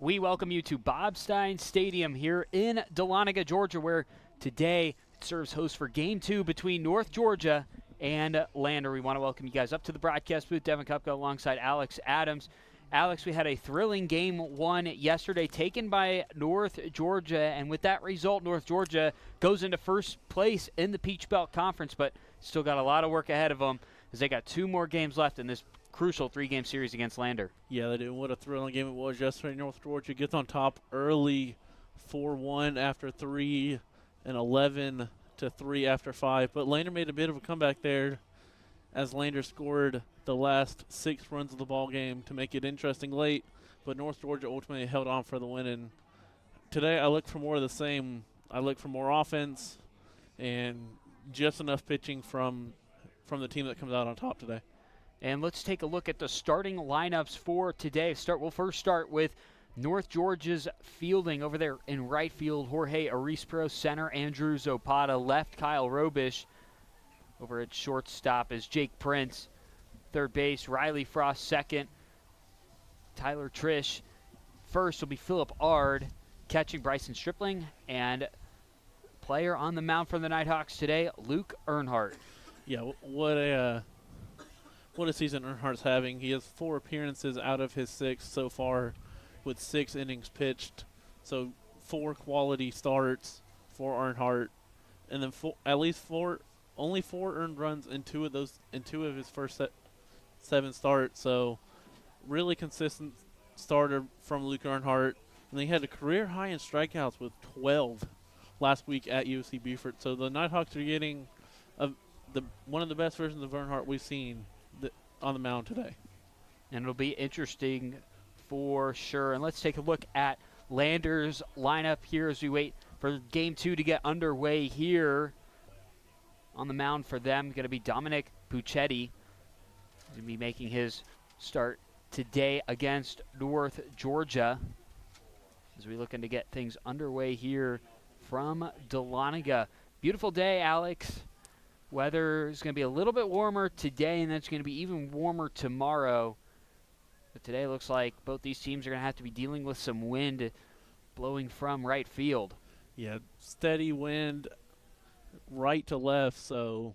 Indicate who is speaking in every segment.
Speaker 1: We welcome you to Bob Stein Stadium here in Dahlonega, Georgia, where today it serves host for Game 2 between North Georgia and Lander. We want to welcome you guys up to the broadcast booth. Devin Kupka alongside Alex Adams. Alex, we had a thrilling Game 1 yesterday taken by North Georgia, and with that result, North Georgia goes into first place in the Peach Belt Conference, but still got a lot of work ahead of them as they got 2 more games left in this crucial 3-game series against Lander.
Speaker 2: Yeah, they did. What a thrilling game it was yesterday. North Georgia gets on top early, 4-1 after 3 and 11-3 after 5. But Lander made a bit of a comeback there as Lander scored the last 6 runs of the ball game to make it interesting late. But North Georgia ultimately held on for the win. And today I look for more of the same. I look for more offense and just enough pitching from the team that comes out on top today.
Speaker 1: And let's take a look at the starting lineups for today. We'll first start with North Georgia's fielding over there in right field. Jorge Arispro, center Andrew Zopata, left Kyle Robish. Over at shortstop is Jake Prince. Third base, Riley Frost, second. Tyler Trish. First will be Philip Ard, catching Bryson Stripling. And player on the mound for the Nighthawks today, Luke Earnhardt.
Speaker 2: Yeah, what a season Earnhardt's having. He has 4 appearances out of his 6 so far with 6 innings pitched. So 4 quality starts for Earnhardt. And then only 4 earned runs in 2 of his first 7 starts. So really consistent starter from Luke Earnhardt. And he had a career high in strikeouts with 12 last week at UC Beaufort. So the Nighthawks are getting one of the best versions of Earnhardt we've seen on the mound today.
Speaker 1: And it'll be interesting for sure. And let's take a look at Lander's lineup here as we wait for Game 2 to get underway here. On the mound for them, going to be Dominic Puccetti. He's going to be making his start today against North Georgia as we're looking to get things underway here from Dahlonega. Beautiful day, Alex. Weather is going to be a little bit warmer today, and then it's going to be even warmer tomorrow. But today looks like both these teams are going to have to be dealing with some wind blowing from right field.
Speaker 2: Yeah, steady wind right to left, so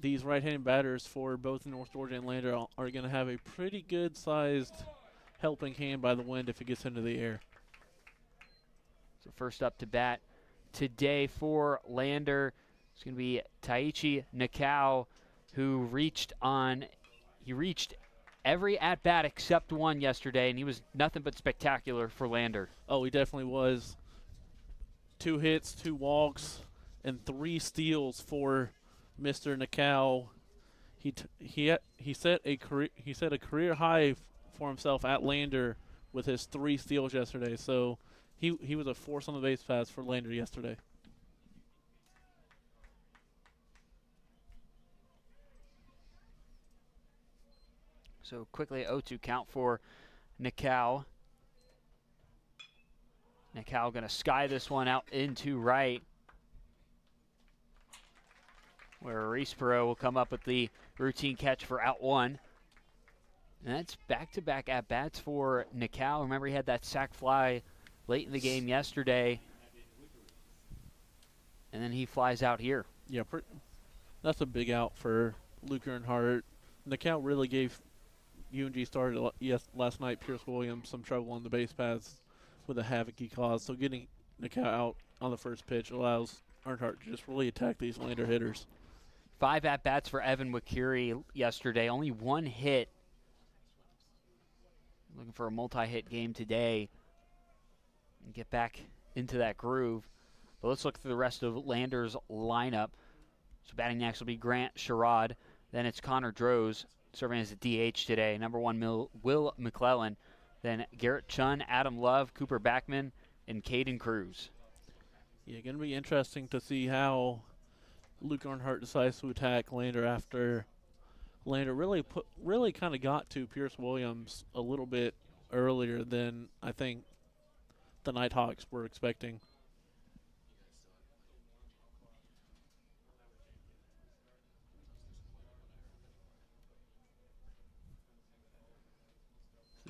Speaker 2: these right-handed batters for both North Georgia and Lander are going to have a pretty good-sized helping hand by the wind if it gets into the air.
Speaker 1: So first up to bat today for Lander, it's going to be Taichi Nakao, who reached every at-bat except one yesterday, and he was nothing but spectacular for Lander.
Speaker 2: Oh, he definitely was. 2 hits, 2 walks, and 3 steals for Mr. Nakao. He set a career high for himself at Lander with his 3 steals yesterday. So he was a force on the base paths for Lander yesterday.
Speaker 1: So quickly 0-2 count for Nakao. Nakao going to sky this one out into right, where Arispro will come up with the routine catch for out 1. And that's back-to-back at-bats for Nakao. Remember, he had that sac fly late in the game yesterday, and then he flies out here.
Speaker 2: Yeah, that's a big out for Luke Earnhardt. Nakao really gave UNG started last night, Pierce Williams, some trouble on the base paths with the havoc he caused. So getting Nakao out on the first pitch allows Earnhardt to just really attack these Lander hitters.
Speaker 1: 5 at-bats for Evan Wakiri yesterday, only 1 hit. Looking for a multi-hit game today and get back into that groove. But let's look through the rest of Lander's lineup. So batting next will be Grant Sherrod. Then it's Connor Droz serving as a DH today. Number 1, Will McClellan. Then Garrett Chun, Adam Love, Cooper Backman, and Caden Cruz.
Speaker 2: Yeah, going to be interesting to see how Luke Earnhardt decides to attack Lander after Lander really kind of got to Pierce Williams a little bit earlier than I think the Nighthawks were expecting.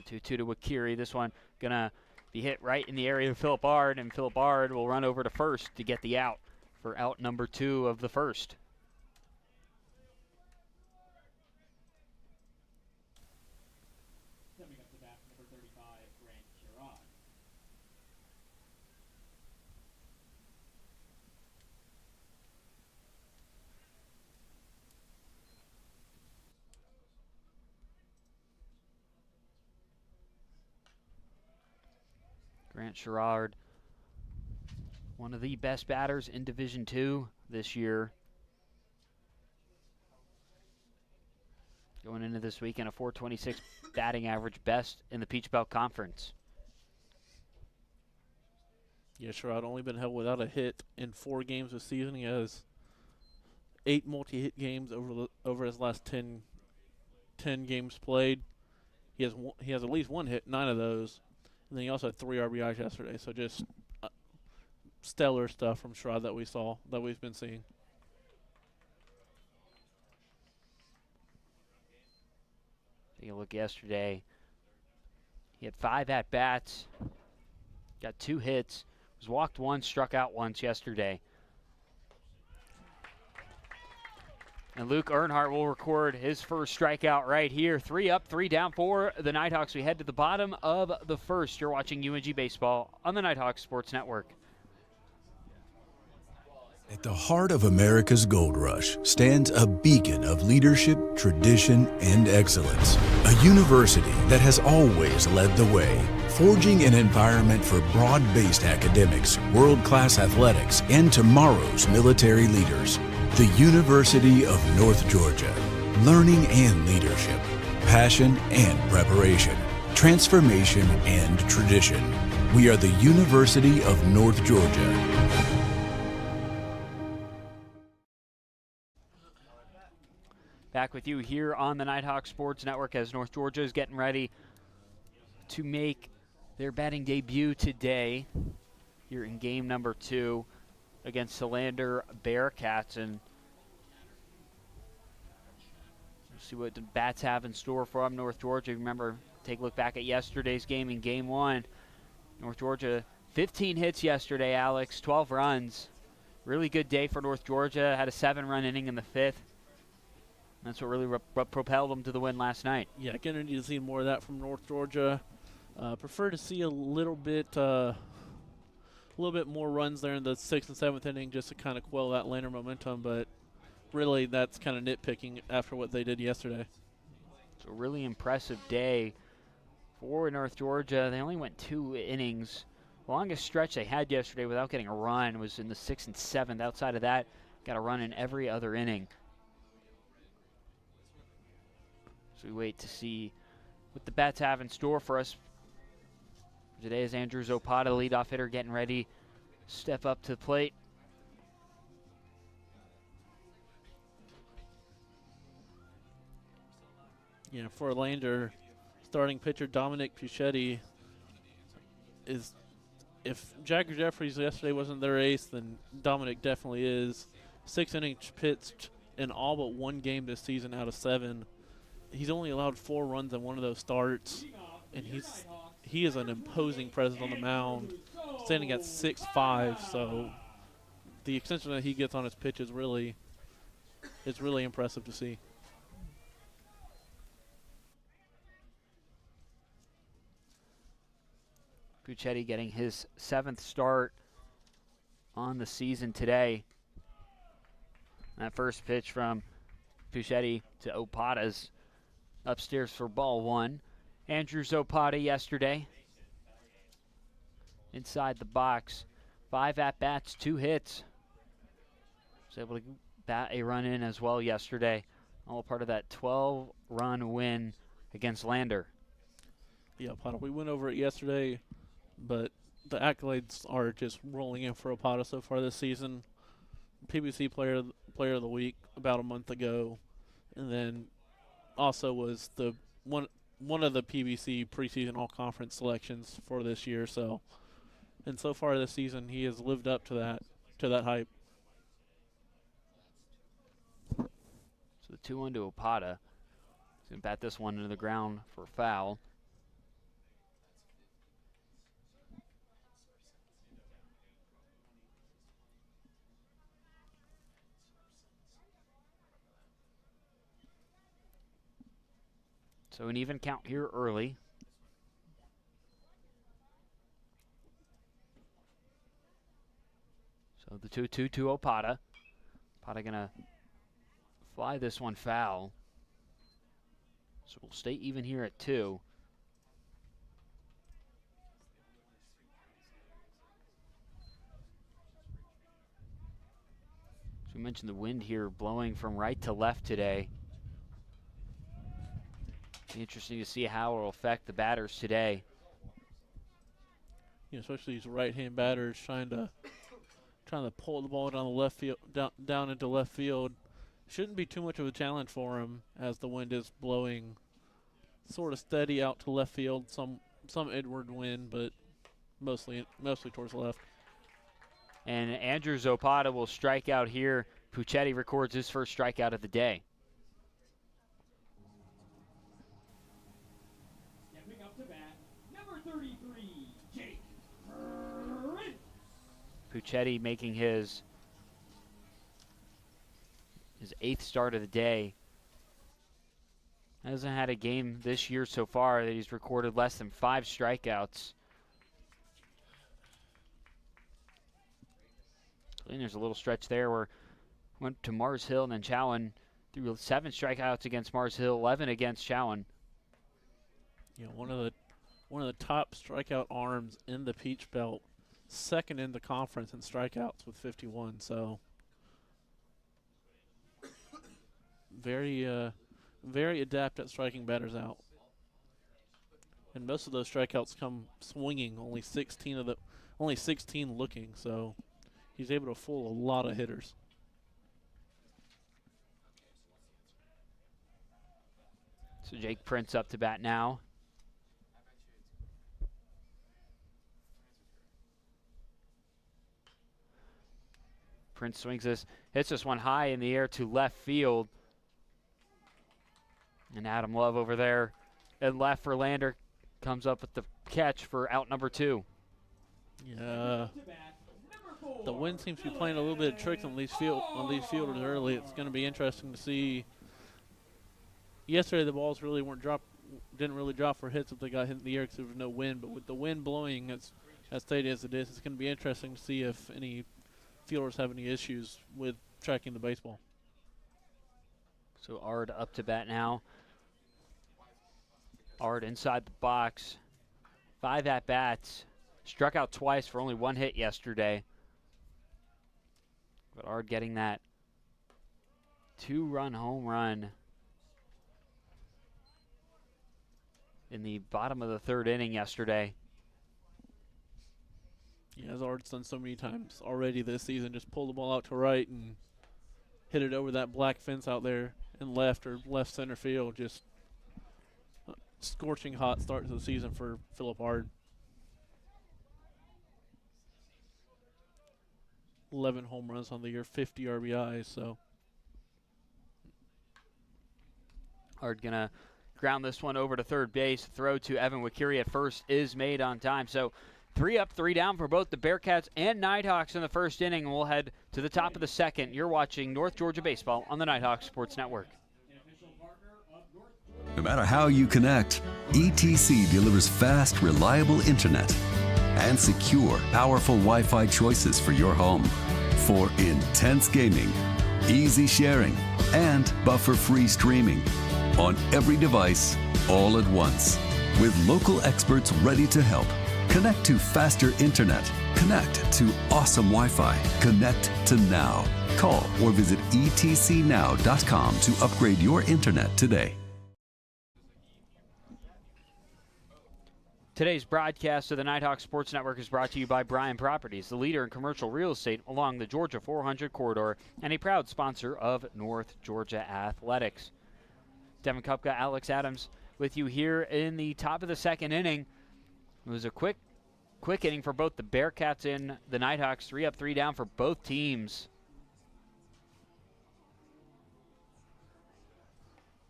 Speaker 1: 2-2 to Wakiri. This one going to be hit right in the area of Philip Bard, and Philip Bard will run over to first to get the out for out number 2 of the first. Grant Sherrod, one of the best batters in Division II this year. Going into this weekend, a .426 batting average, best in the Peach Belt Conference.
Speaker 2: Yeah, Sherrod only been held without a hit in 4 games this season. He has 8 multi-hit games over his last 10 games played. He has at least 1 hit, 9 of those. And then he also had 3 RBIs yesterday. So just stellar stuff from Sherrod that we've been seeing.
Speaker 1: Take a look yesterday. He had 5 at-bats, got 2 hits, was walked once, struck out once yesterday. And Luke Earnhardt will record his first strikeout right here. 3 up, 3 down for the Nighthawks. We head to the bottom of the first. You're watching UNG Baseball on the Nighthawks Sports Network.
Speaker 3: At the heart of America's gold rush stands a beacon of leadership, tradition, and excellence. A university that has always led the way, forging an environment for broad-based academics, world-class athletics, and tomorrow's military leaders. The University of North Georgia. Learning and leadership, passion and preparation, transformation and tradition. We are the University of North Georgia.
Speaker 1: Back with you here on the Nighthawk Sports Network as North Georgia is getting ready to make their batting debut today here in game number 2 against Solander Bearcats. And we'll see what the Bats have in store for North Georgia. Remember, take a look back at yesterday's game in game 1. North Georgia, 15 hits yesterday, Alex, 12 runs. Really good day for North Georgia. Had a 7-run inning in the 5th. That's what really propelled them to the win last night.
Speaker 2: Yeah, going to need to see more of that from North Georgia. Prefer to see a little bit more runs there in the 6th and 7th inning just to kind of quell that later momentum, but really that's kind of nitpicking after what they did yesterday.
Speaker 1: It's a really impressive day for North Georgia. They only went 2 innings. The longest stretch they had yesterday without getting a run was in the 6th and 7th. Outside of that, got a run in every other inning. So we wait to see what the Bats have in store for us. Today is Andrew Zopata, the leadoff hitter, getting ready to step up to the plate.
Speaker 2: Yeah, for Lander, starting pitcher Dominic Puchetti is, if Jagger Jeffries yesterday wasn't their ace, then Dominic definitely is. 6 innings pitched in all but 1 game this season out of 7. He's only allowed 4 runs in one of those starts, and he is an imposing presence on the mound, standing at 6'5". So the extension that he gets on his pitch is really impressive to see.
Speaker 1: Puchetti getting his 7th start on the season today. That first pitch from Puchetti to Opata's upstairs for ball 1. Andrew Zopata yesterday inside the box. 5 at-bats, 2 hits. Was able to bat a run in as well yesterday. All part of that 12-run win against Lander.
Speaker 2: Yeah, Opata, we went over it yesterday, but the accolades are just rolling in for Opata so far this season. PBC player of the week about a month ago, and then also was the one of the PBC preseason all-conference selections for this year. So, and so far this season, he has lived up to that hype.
Speaker 1: So the 2-1 to Opata. He's going to bat this one into the ground for a foul. So an even count here early. So the 2-2 to Opata. Opata gonna fly this one foul. So we'll stay even here at 2. So we mentioned the wind here blowing from right to left today. Be interesting to see how it will affect the batters today.
Speaker 2: You know, especially these right-hand batters trying to pull the ball down the left field, down into left field. Shouldn't be too much of a challenge for him as the wind is blowing sort of steady out to left field. Some Edward wind, but mostly towards the left.
Speaker 1: And Andrew Opata will strike out here. Puccetti records his first strikeout of the day.
Speaker 4: Stepping up to bat, number 33, Jake Prince.
Speaker 1: Puccetti making his 8th start of the day. Hasn't had a game this year so far that he's recorded less than 5 strikeouts. And there's a little stretch there where went to Mars Hill and then Chowan threw 7 strikeouts against Mars Hill, 11 against Chowan.
Speaker 2: You know, one of the top strikeout arms in the Peach Belt, second in the conference in strikeouts with 51. So very adept at striking batters out. And most of those strikeouts come swinging. Only 16 looking. So he's able to fool a lot of hitters.
Speaker 1: So Jake Prince up to bat now. Prince swings this, hits this one high in the air to left field. And Adam Love over there and left for Lander comes up with the catch for out number 2.
Speaker 2: Yeah. The wind seems to be playing a little bit of tricks on these fielders early. It's going to be interesting to see. Yesterday the balls really didn't really drop for hits if they got hit in the air because there was no wind. But with the wind blowing as steady as it is, it's going to be interesting to see if any fielders have any issues with tracking the baseball.
Speaker 1: So Ard up to bat now. Ard inside the box. 5 at-bats. Struck out twice for only 1 hit yesterday. But Ard getting that 2-run home run in the bottom of the 3rd inning yesterday.
Speaker 2: Yeah, as Ard's done so many times already this season, just pull the ball out to right and hit it over that black fence out there in left or left center field. Just scorching hot start to the season for Philip Ard. 11 home runs on the year, 50 RBIs. So
Speaker 1: Ard gonna ground this one over to third base. Throw to Evan Wakiri at first is made on time. So 3 up, 3 down for both the Bearcats and Nighthawks in the first inning. And we'll head to the top of the second. You're watching North Georgia Baseball on the Nighthawk Sports Network.
Speaker 3: No matter how you connect, ETC delivers fast, reliable internet and secure, powerful Wi-Fi choices for your home. For intense gaming, easy sharing, and buffer-free streaming on every device, all at once. With local experts ready to help. Connect to faster internet. Connect to awesome Wi-Fi. Connect to now. Call or visit etcnow.com to upgrade your internet today.
Speaker 1: Today's broadcast of the Nighthawk Sports Network is brought to you by Bryan Properties, the leader in commercial real estate along the Georgia 400 corridor and a proud sponsor of North Georgia Athletics. Devin Kupka, Alex Adams with you here in the top of the second inning. It was a quick inning for both the Bearcats and the Nighthawks. 3 up, 3 down for both teams.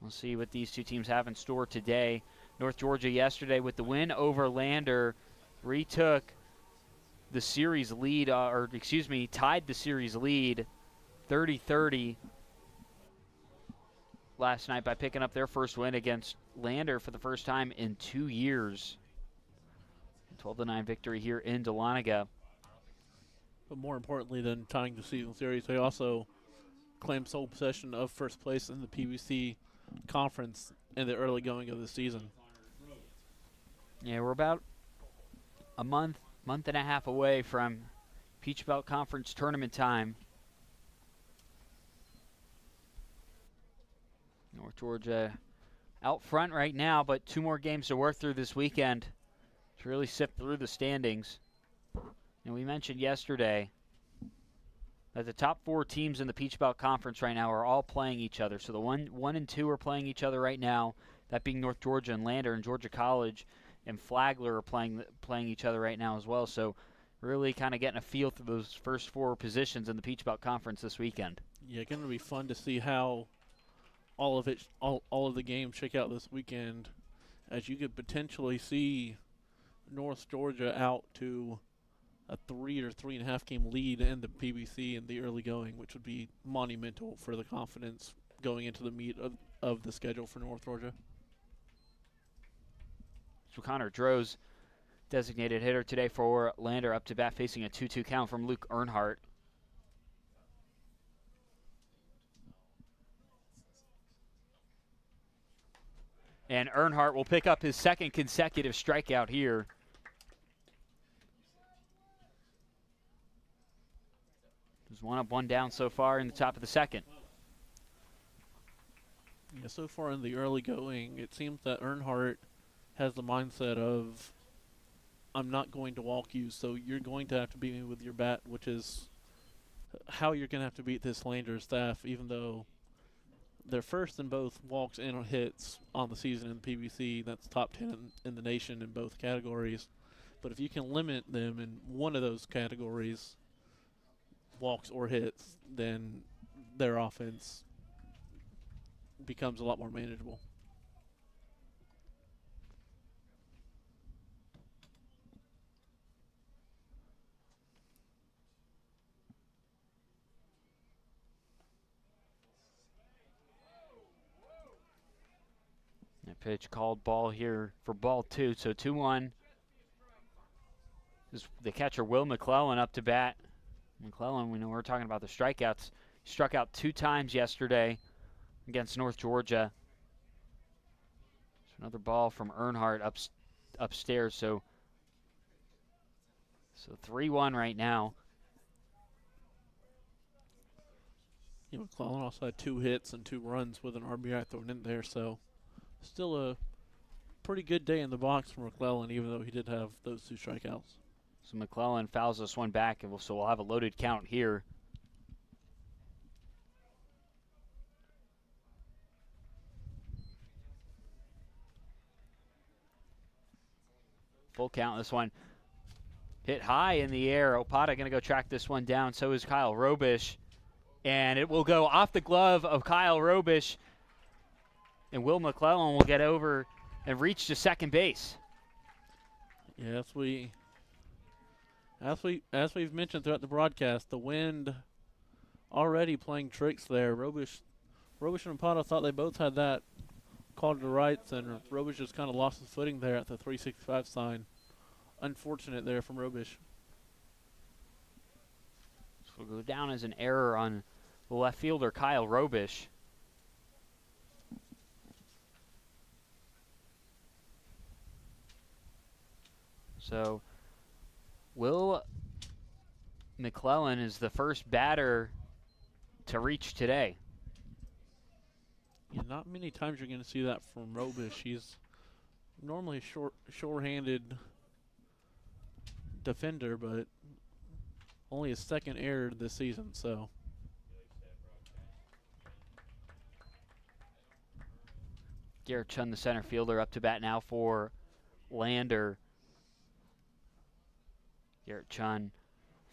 Speaker 1: We'll see what these two teams have in store today. North Georgia yesterday with the win over Lander retook the series lead, tied the series lead 30-30. last night by picking up their first win against Lander for the first time in 2 years. 12-9 victory here in Dahlonega.
Speaker 2: But more importantly than tying the season series, they also claimed sole possession of first place in the PBC conference in the early going of the season.
Speaker 1: Yeah, we're about a month and a half away from Peach Belt Conference tournament time. North Georgia out front right now, but 2 more games to work through this weekend to really sift through the standings. And we mentioned yesterday that the top 4 teams in the Peach Belt Conference right now are all playing each other. So the 1 and 2 are playing each other right now, that being North Georgia and Lander, and Georgia College and Flagler are playing each other right now as well. So really kind of getting a feel for those first 4 positions in the Peach Belt Conference this weekend.
Speaker 2: Yeah, going to be fun to see how all of the games shake out this weekend, as you could potentially see North Georgia out to a 3 or 3.5 game lead in the PBC in the early going, which would be monumental for the confidence going into the meat of the schedule for North Georgia.
Speaker 1: So Connor Droz, designated hitter today for Lander, up to bat facing a 2-2 count from Luke Earnhardt. And Earnhardt will pick up his 2nd consecutive strikeout here. There's 1 up, 1 down so far in the top of the 2nd.
Speaker 2: Yeah, so far in the early going, it seems that Earnhardt has the mindset of, I'm not going to walk you, so you're going to have to beat me with your bat, which is how you're going to have to beat this Lander staff, even though they're first in both walks and hits on the season in the PBC. That's top 10 in the nation in both categories. But if you can limit them in one of those categories, walks or hits, then their offense becomes a lot more manageable.
Speaker 1: That pitch called ball here for ball 2, so 2-1. This is the catcher, Will McClellan, up to bat. McClellan, we know we're talking about the strikeouts. He struck out 2 times yesterday against North Georgia. So another ball from Earnhardt upstairs. So 3-1 right now.
Speaker 2: Yeah, McClellan also had 2 hits and 2 runs with an RBI thrown in there, so still a pretty good day in the box for McClellan, even though he did have those 2 strikeouts.
Speaker 1: So McClellan fouls this one back, and so we'll have a loaded count here. Full count. This one hit high in the air. Opata going to go track this one down. So is Kyle Robish. And it will go off the glove of Kyle Robish. And Will McClellan will get over and reach to second base.
Speaker 2: Yeah, as we've mentioned throughout the broadcast, the wind already playing tricks there. Robish and Opata thought they both had that called to rights, and Robish just kind of lost his footing there at the 365 sign. Unfortunate there from Robish.
Speaker 1: This will go down as an error on the left fielder, Kyle Robish. So Will McClellan is the first batter to reach today.
Speaker 2: Yeah, not many times you're going to see that from Robish. He's normally a short-handed defender, but only his 2nd error this season, so.
Speaker 1: Garrett Chun, the center fielder, up to bat now for Lander. Garrett Chun,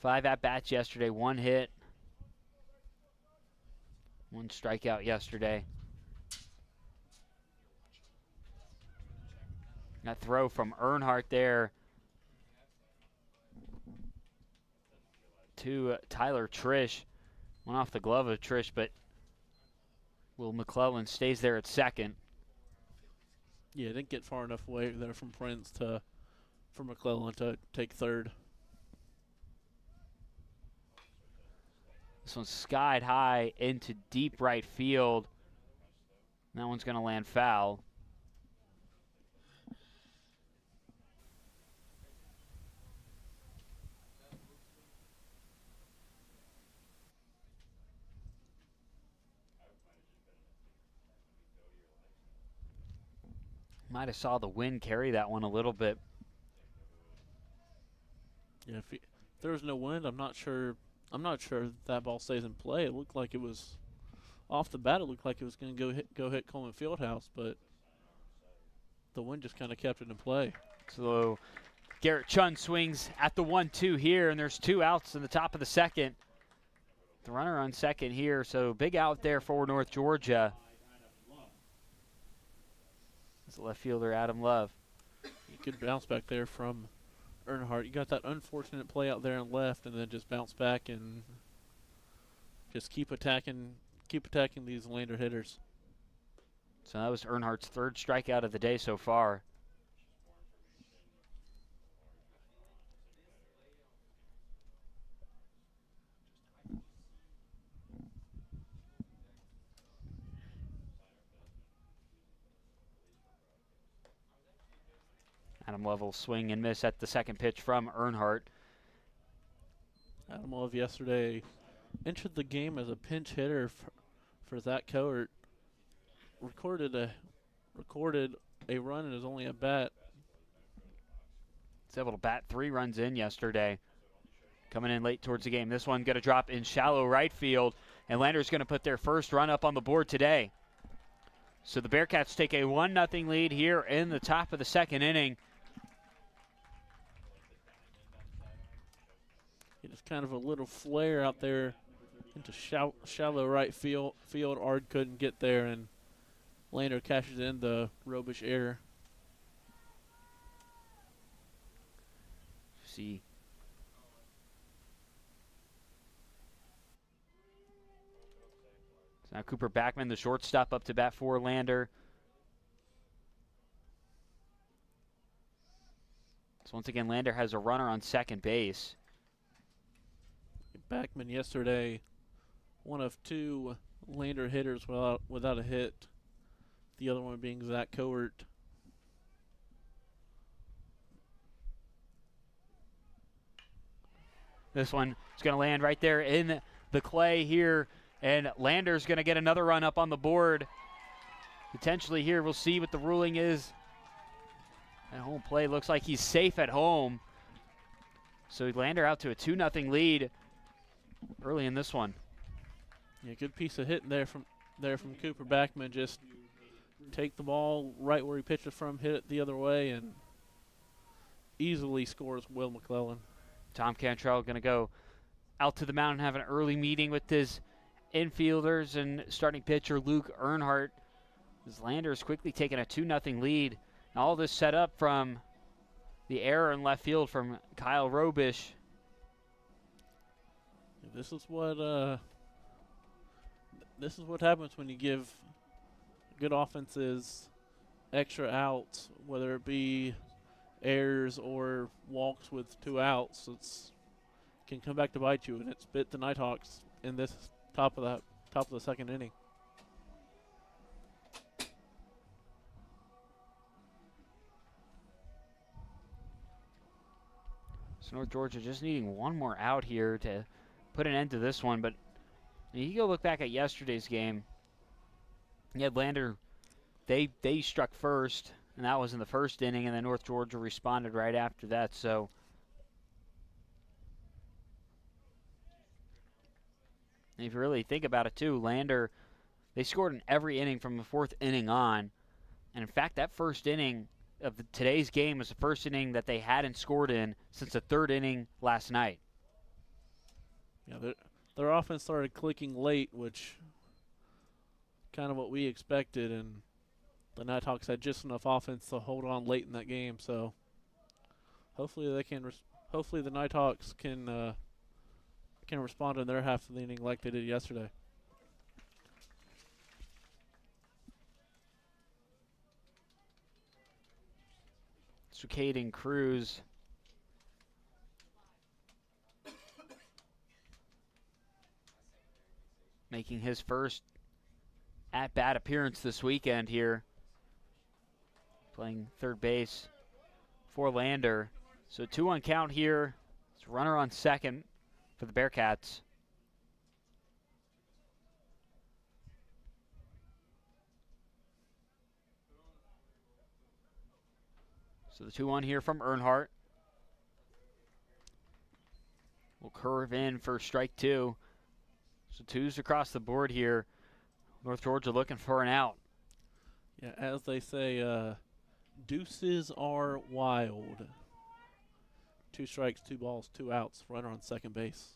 Speaker 1: 5 at-bats yesterday, 1 hit, 1 strikeout yesterday. That throw from Earnhardt there to Tyler Trish. Went off the glove of Trish, but Will McClellan stays there at second.
Speaker 2: Yeah, didn't get far enough away there from Prince for McClellan to take third.
Speaker 1: This one's skied high into deep right field. That one's going to land foul. Might have saw the wind carry that one a little bit.
Speaker 2: Yeah, if there was no wind, I'm not sure that ball stays in play. It looked like it was off the bat. It looked like it was going to go hit Coleman Fieldhouse, but the wind just kind of kept it in play.
Speaker 1: So Garrett Chun swings at the 1-2 here, and there's 2 outs in the top of the second. The runner on second here, so big out there for North Georgia. It's left fielder Adam Love.
Speaker 2: Good bounce back there from Earnhardt. You got that unfortunate play out there and left, and then just bounce back and just keep attacking these Lander hitters.
Speaker 1: So that was Earnhardt's 3rd strikeout of the day so far. Adam Love will swing and miss at the second pitch from Earnhardt.
Speaker 2: Adam Love yesterday entered the game as a pinch hitter for Zach Cohert. Recorded a run in his only at bat.
Speaker 1: He's able to bat 3 runs in yesterday. Coming in late towards the game. This one going to drop in shallow right field, and Lander's going to put their first run up on the board today. So the Bearcats take a 1-0 lead here in the top of the second inning.
Speaker 2: It's kind of a little flare out there into shallow right field. Ard couldn't get there, and Lander cashes in the Robish error.
Speaker 1: See. So now Cooper Backman, the shortstop, up to bat for Lander. So once again, Lander has a runner on second base.
Speaker 2: Backman yesterday, one of 2 Lander hitters without a hit. The other one being Zach Cohert.
Speaker 1: This one is going to land right there in the clay here, and Lander's going to get another run up on the board. Potentially here, we'll see what the ruling is. At home play looks like he's safe at home. So Lander out to a 2-0 lead early in this one.
Speaker 2: Yeah, good piece of hitting there from Cooper Backman. Just take the ball right where he pitched it from, hit it the other way, and easily scores Will McClellan.
Speaker 1: Tom Cantrell going to go out to the mound and have an early meeting with his infielders and starting pitcher Luke Earnhardt. As Lander is quickly taking a 2-0 lead. And all this set up from the error in left field from Kyle Robish.
Speaker 2: This is what happens when you give good offenses extra outs, whether it be errors or walks with 2 outs. Can come back to bite you, and it's bit the Nighthawks in this top of the second inning.
Speaker 1: So North Georgia just needing one more out here to put an end to this one. But you go look back at yesterday's game. You had Lander, they struck first, and that was in the first inning, and then North Georgia responded right after that. So if you really think about it too, Lander, they scored in every inning from the 4th inning on. And in fact, that first inning of today's game was the first inning that they hadn't scored in since the 3rd inning last night.
Speaker 2: Yeah, their offense started clicking late, which kind of what we expected, and the Nighthawks had just enough offense to hold on late in that game. So hopefully the Nighthawks can respond in their half of the inning like they did yesterday.
Speaker 1: So Caden Cruz making his first at-bat appearance this weekend here, playing third base for Lander. So 2-1 count here. It's runner on second for the Bearcats. So the 2-1 here from Earnhardt. Will curve in for strike two. So twos across the board here. North Georgia looking for an out.
Speaker 2: Yeah, as they say, deuces are wild. 2 strikes, 2 balls, 2 outs. Runner on second base.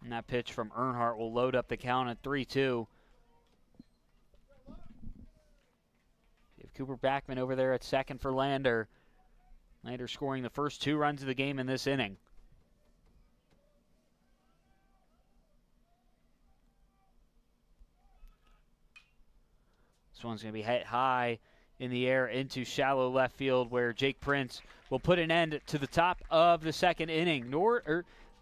Speaker 1: And that pitch from Earnhardt will load up the count at 3-2. You have Cooper Backman over there at second for Lander. Lander scoring the first 2 runs of the game in this inning. This one's going to be hit high in the air into shallow left field, where Jake Prince will put an end to the top of the second inning.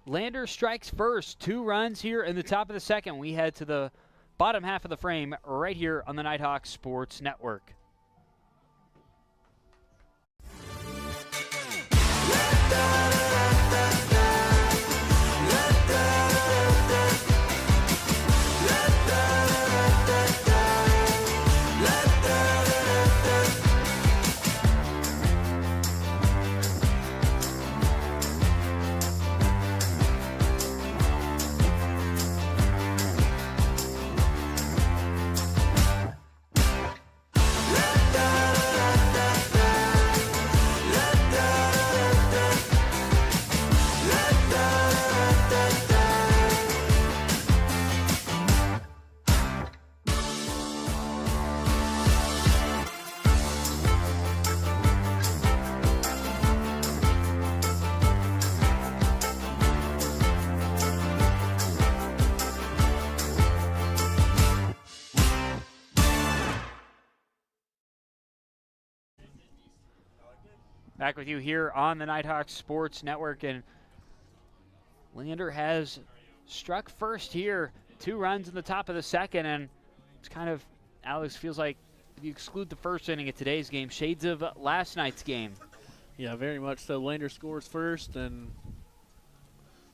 Speaker 1: Lander strikes first. 2 runs here in the top of the second. We head to the bottom half of the frame right here on the Nighthawk Sports Network. Back with you here on the Nighthawk Sports Network, and Lander has struck first here. 2 runs in the top of the second, and it's kind of, Alex, feels like if you exclude the first inning of today's game, shades of last night's game.
Speaker 2: Yeah, very much so. Lander scores first, and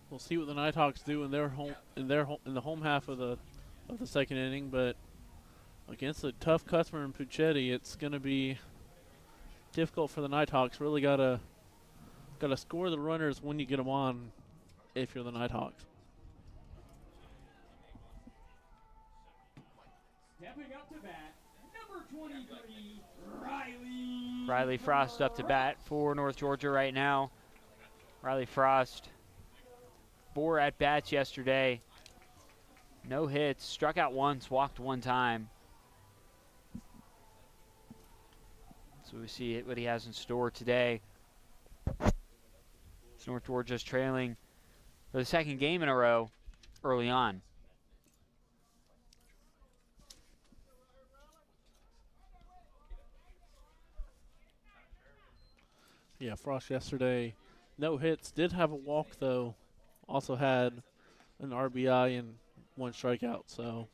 Speaker 2: we'll see what the Nighthawks do in the home half of the second inning. But against a tough customer in Puchetti, it's going to be difficult for the Nighthawks. Really gotta score the runners when you get them on, if you're the Nighthawks.
Speaker 4: Stepping up to bat, number 23,
Speaker 1: Riley Frost up to bat for North Georgia right now. Riley Frost, 4 at-bats yesterday. No hits, struck out once, walked 1 time. So we see what he has in store today. So North Georgia's trailing for the second game in a row early on.
Speaker 2: Yeah, Frost yesterday, no hits. Did have a walk, though. Also had an RBI and 1 strikeout. So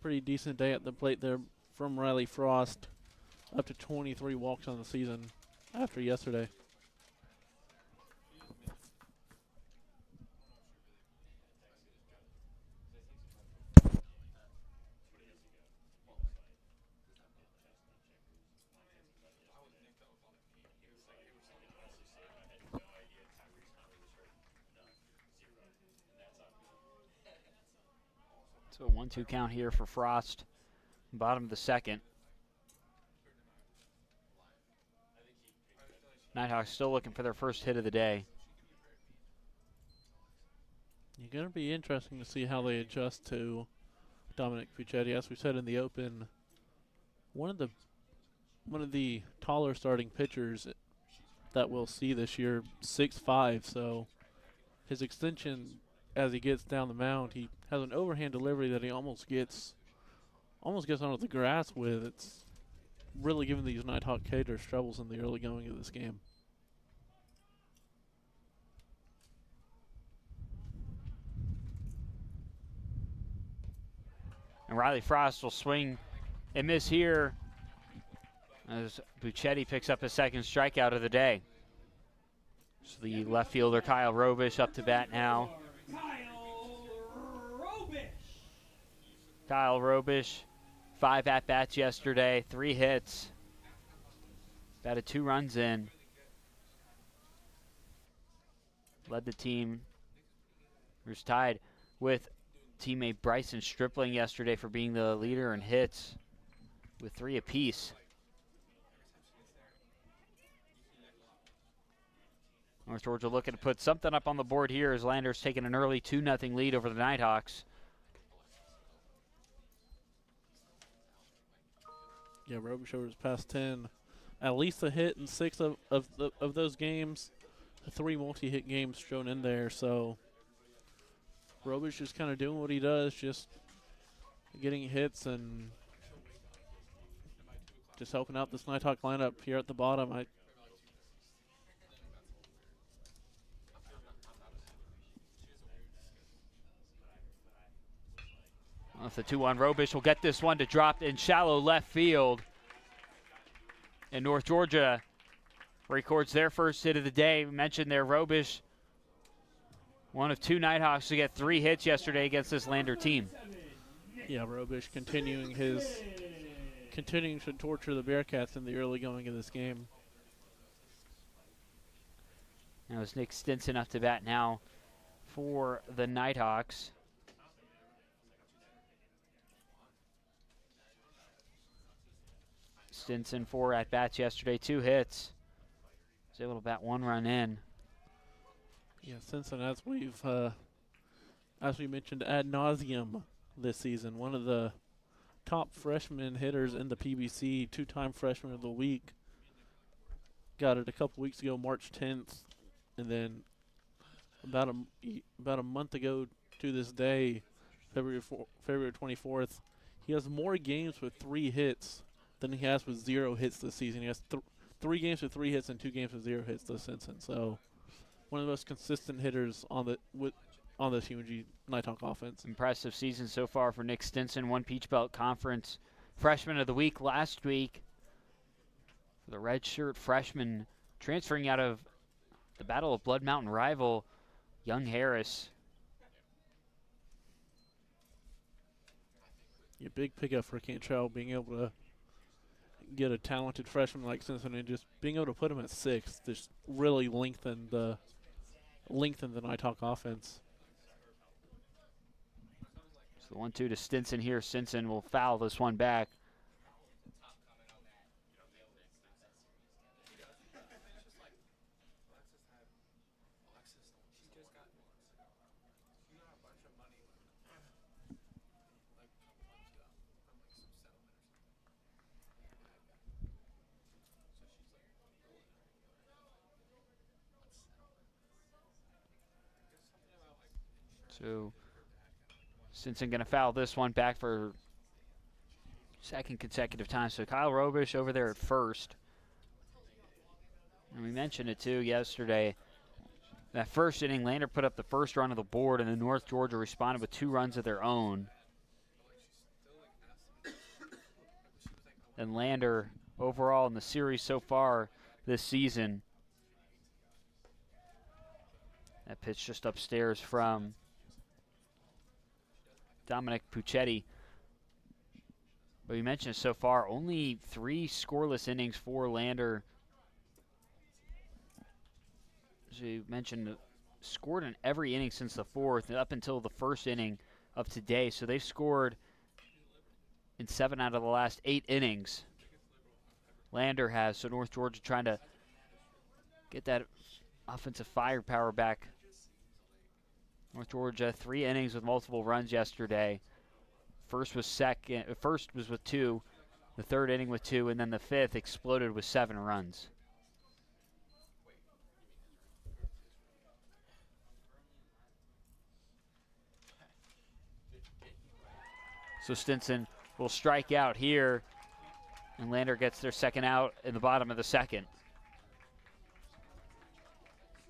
Speaker 2: pretty decent day at the plate there from Riley Frost. Up to 23 walks on the season after yesterday.
Speaker 1: So a 1-2 count here for Frost. Bottom of the second. Nighthawks still looking for their first hit of the day.
Speaker 2: You're going to be interesting to see how they adjust to Dominic Puchetti. As we said in the open, one of the taller starting pitchers that we'll see this year, 6'5", so his extension as he gets down the mound, he has an overhand delivery that he almost gets almost gets onto the grass with. It's really giving these Nighthawk hitters troubles in the early going of this game.
Speaker 1: And Riley Frost will swing and miss here as Buccetti picks up his second strikeout of the day. So the left fielder Kyle Robish up to bat now. Kyle Robish, 5 at-bats yesterday, 3 hits, batted 2 runs in. Led the team, who's tied with teammate Bryson Stripling yesterday for being the leader in hits with 3 apiece. North Georgia looking to put something up on the board here as Landers taking an early 2-0 lead over the Nighthawks.
Speaker 2: Yeah, Robish over his past 10. At least a hit in 6 of those games. 3 multi-hit games shown in there, so Robish just kind of doing what he does, just getting hits and just helping out this Nighthawk lineup here at the bottom.
Speaker 1: Off the 2-1, Robish will get this one to drop in shallow left field. And North Georgia records their first hit of the day. We mentioned there, Robish, one of 2 Nighthawks to get 3 hits yesterday against this Lander team.
Speaker 2: Yeah, Robish continuing to torture the Bearcats in the early going of this game.
Speaker 1: Now it's Nick Stinson up to bat now for the Nighthawks. Stinson 4 at-bats yesterday, 2 hits. Was able to bat 1 run in.
Speaker 2: Yeah, Stinson, as we mentioned ad nauseum this season, one of the top freshman hitters in the PBC, 2-time freshman of the week. Got it a couple weeks ago, March 10th, and then about a month ago to this day, February 24th, he has more games with 3 hits than he has with 0 hits this season. He has 3 games with 3 hits and 2 games with 0 hits this season. So one of the most consistent hitters on this UNG Nighthawk offense.
Speaker 1: Impressive season so far for Nick Stinson. 1 Peach Belt Conference Freshman of the Week last week for the redshirt freshman transferring out of the Battle of Blood Mountain rival, Young Harris.
Speaker 2: Yeah, big pickup for Cantrell, being able to get a talented freshman like Stinson and just being able to put him at 6th, just really lengthened the Nighthawk offense.
Speaker 1: So the 1-2 to Stinson here. Stinson will foul this one back. So Stinson going to foul this one back for 2nd consecutive time. So Kyle Robish over there at first. And we mentioned it too yesterday. That first inning, Lander put up the first run of the board, and then North Georgia responded with 2 runs of their own. And Lander overall in the series so far this season. That pitch just upstairs from Dominic Puccetti. But we mentioned so far, only 3 scoreless innings for Lander. As we mentioned, scored in every inning since the 4th, up until the first inning of today. So they've scored in 7 out of the last 8 innings. Lander has, so North Georgia trying to get that offensive firepower back. North Georgia 3 innings with multiple runs yesterday. First was with 2, the 3rd inning with 2, and then the 5th exploded with 7 runs. So Stinson will strike out here, and Lander gets their second out in the bottom of the second.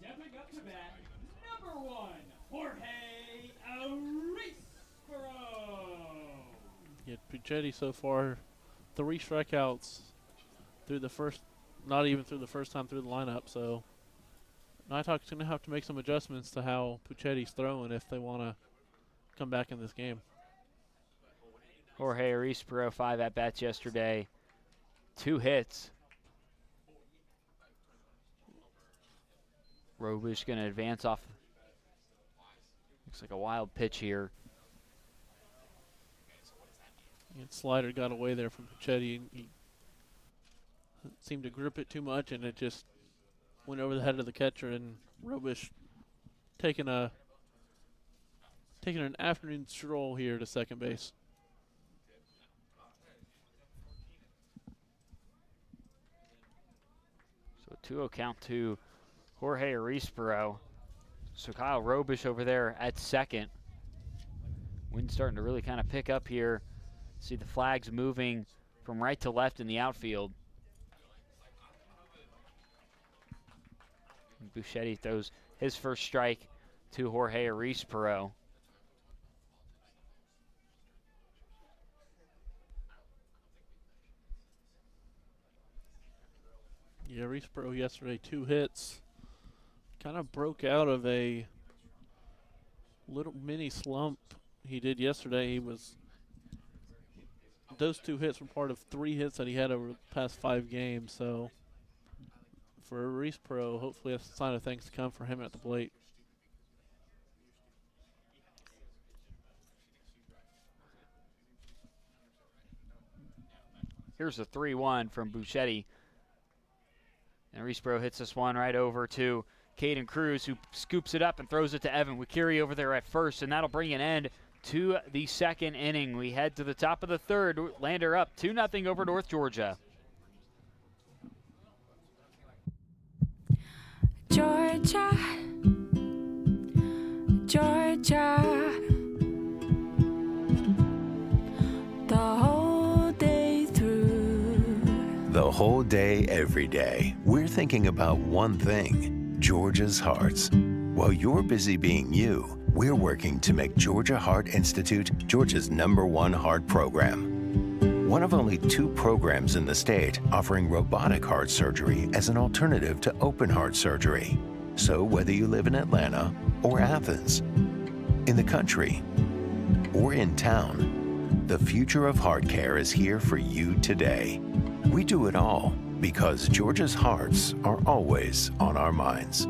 Speaker 4: Stepping up to bat, number 1, Jorge Arisbaro.
Speaker 2: Yeah, Puchetti so far, 3 strikeouts through the first, not even through the first time through the lineup. So Nighthawk's going to have to make some adjustments to how Puchetti's throwing if they want to come back in this game.
Speaker 1: Jorge Arisbaro, 5 at-bats yesterday, 2 hits. Robish going to advance off. Looks like a wild pitch here.
Speaker 2: And slider got away there from Puchetti. He seemed to grip it too much, and it just went over the head of the catcher. And Robish taking an afternoon stroll here to second base.
Speaker 1: So 2-0 count to Jorge Arisbaro. So Kyle Robish over there at second. Wind starting to really kind of pick up here. See the flags moving from right to left in the outfield. And Buschetti throws his first strike to Jorge Arisbaro.
Speaker 2: Yeah, Arisbaro yesterday, 2 hits. Kind of broke out of a little mini slump he did yesterday. Those 2 hits were part of 3 hits that he had over the past 5 games. So for Arisbaro, hopefully that's a sign of things to come for him at the plate.
Speaker 1: Here's a 3-1 from Buschetti. And Arisbaro hits this one right over to Caden Cruz, who scoops it up and throws it to Evan Wakiri over there at first, and that'll bring an end to the second inning. We head to the top of the third. Lander up 2-0 over North Georgia.
Speaker 5: Georgia, Georgia, the whole day through.
Speaker 3: The whole day, every day, we're thinking about one thing, Georgia's hearts. While you're busy being you, we're working to make Georgia Heart Institute Georgia's #1 heart program. One of only 2 programs in the state offering robotic heart surgery as an alternative to open heart surgery. So whether you live in Atlanta or Athens, in the country or in town, the future of heart care is here for you today. We do it all because Georgia's hearts are always on our minds.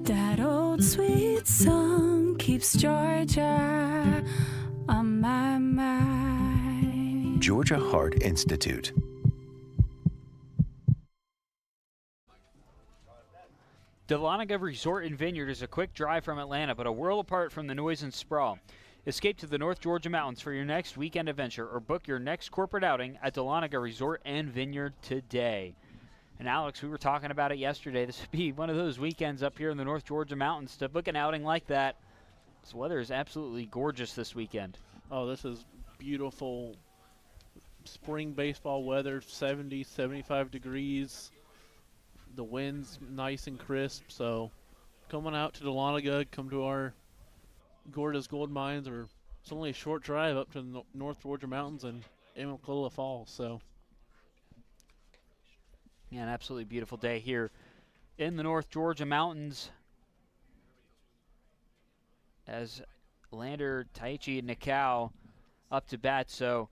Speaker 5: That old sweet song keeps Georgia on my mind.
Speaker 3: Georgia Heart Institute.
Speaker 1: Dahlonega Resort and Vineyard is a quick drive from Atlanta, but a world apart from the noise and sprawl. Escape to the North Georgia mountains for your next weekend adventure or book your next corporate outing at Dahlonega Resort and Vineyard today. And Alex, we were talking about it yesterday. This would be one of those weekends up here in the North Georgia mountains to book an outing like that. This weather is absolutely gorgeous this weekend.
Speaker 2: Oh, this is beautiful spring baseball weather, 70, 75 degrees. The wind's nice and crisp, so come on out to Dahlonega, come to our Gorda's Gold Mines, or it's only a short drive up to the North Georgia mountains and Amicalola Falls, so.
Speaker 1: Yeah, an absolutely beautiful day here in the North Georgia mountains as Lander, Taichi, and Nikau up to bat. So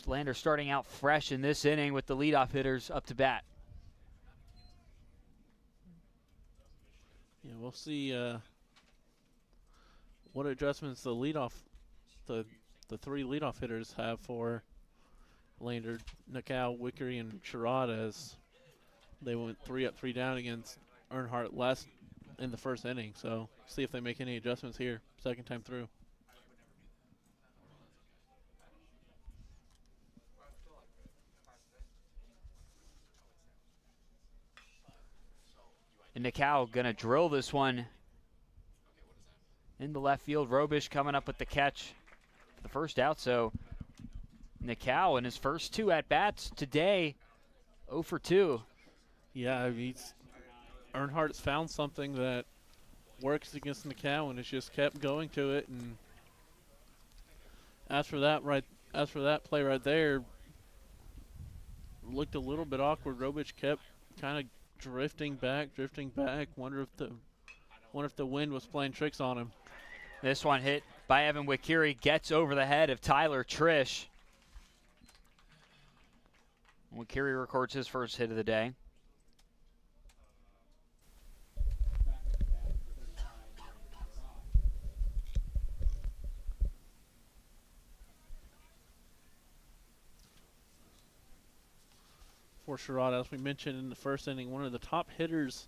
Speaker 1: Lander starting out fresh in this inning with the leadoff hitters up to bat.
Speaker 2: Yeah, we'll see what adjustments the 3 leadoff hitters have for Lander, Nikau, Wickery, and Sherrod, as they went 3 up, 3 down against Earnhardt last in the first inning. So see if they make any adjustments here, second time through.
Speaker 1: And Nikau gonna drill this one in the left field. Robish coming up with the catch the first out. So Nikau in his first 2 at-bats today, 0 for 2.
Speaker 2: Yeah, Earnhardt's found something that works against Nikau and has just kept going to it. And as for that play right there, looked a little bit awkward. Robich kept kind of drifting back. Wonder if the wind was playing tricks on him.
Speaker 1: This one hit by Evan Wikiri gets over the head of Tyler Trish. Wikiri records his first hit of the day.
Speaker 2: For Sherrod, as we mentioned in the first inning, one of the top hitters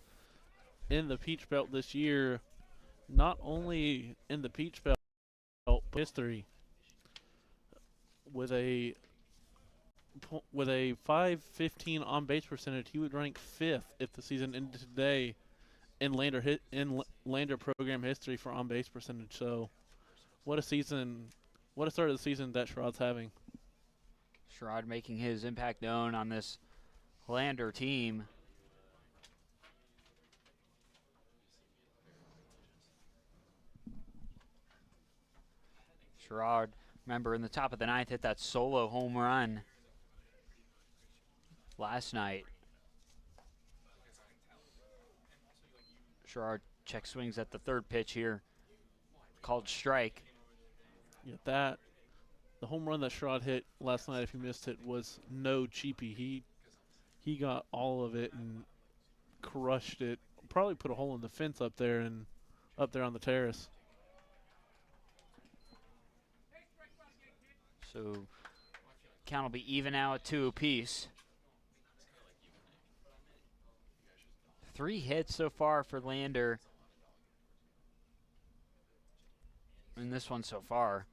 Speaker 2: in the Peach Belt this year, not only in the Peach Belt history, with a 515 on base percentage, he would rank 5th if the season ended today in Lander program history for on base percentage. So, what a start of the season that Sherrod's having.
Speaker 1: Sherrod making his impact known on this Lander team. Sherrod, remember, in the top of the 9th, hit that solo home run last night. Sherrod check swings at the 3rd pitch here, called strike.
Speaker 2: Yeah, the home run that Sherrod hit last night, if you missed it, was no cheapie. He got all of it and crushed it. Probably put a hole in the fence up there on the terrace.
Speaker 1: So count will be even now at 2 apiece. 3 hits so far for Lander in this one so far.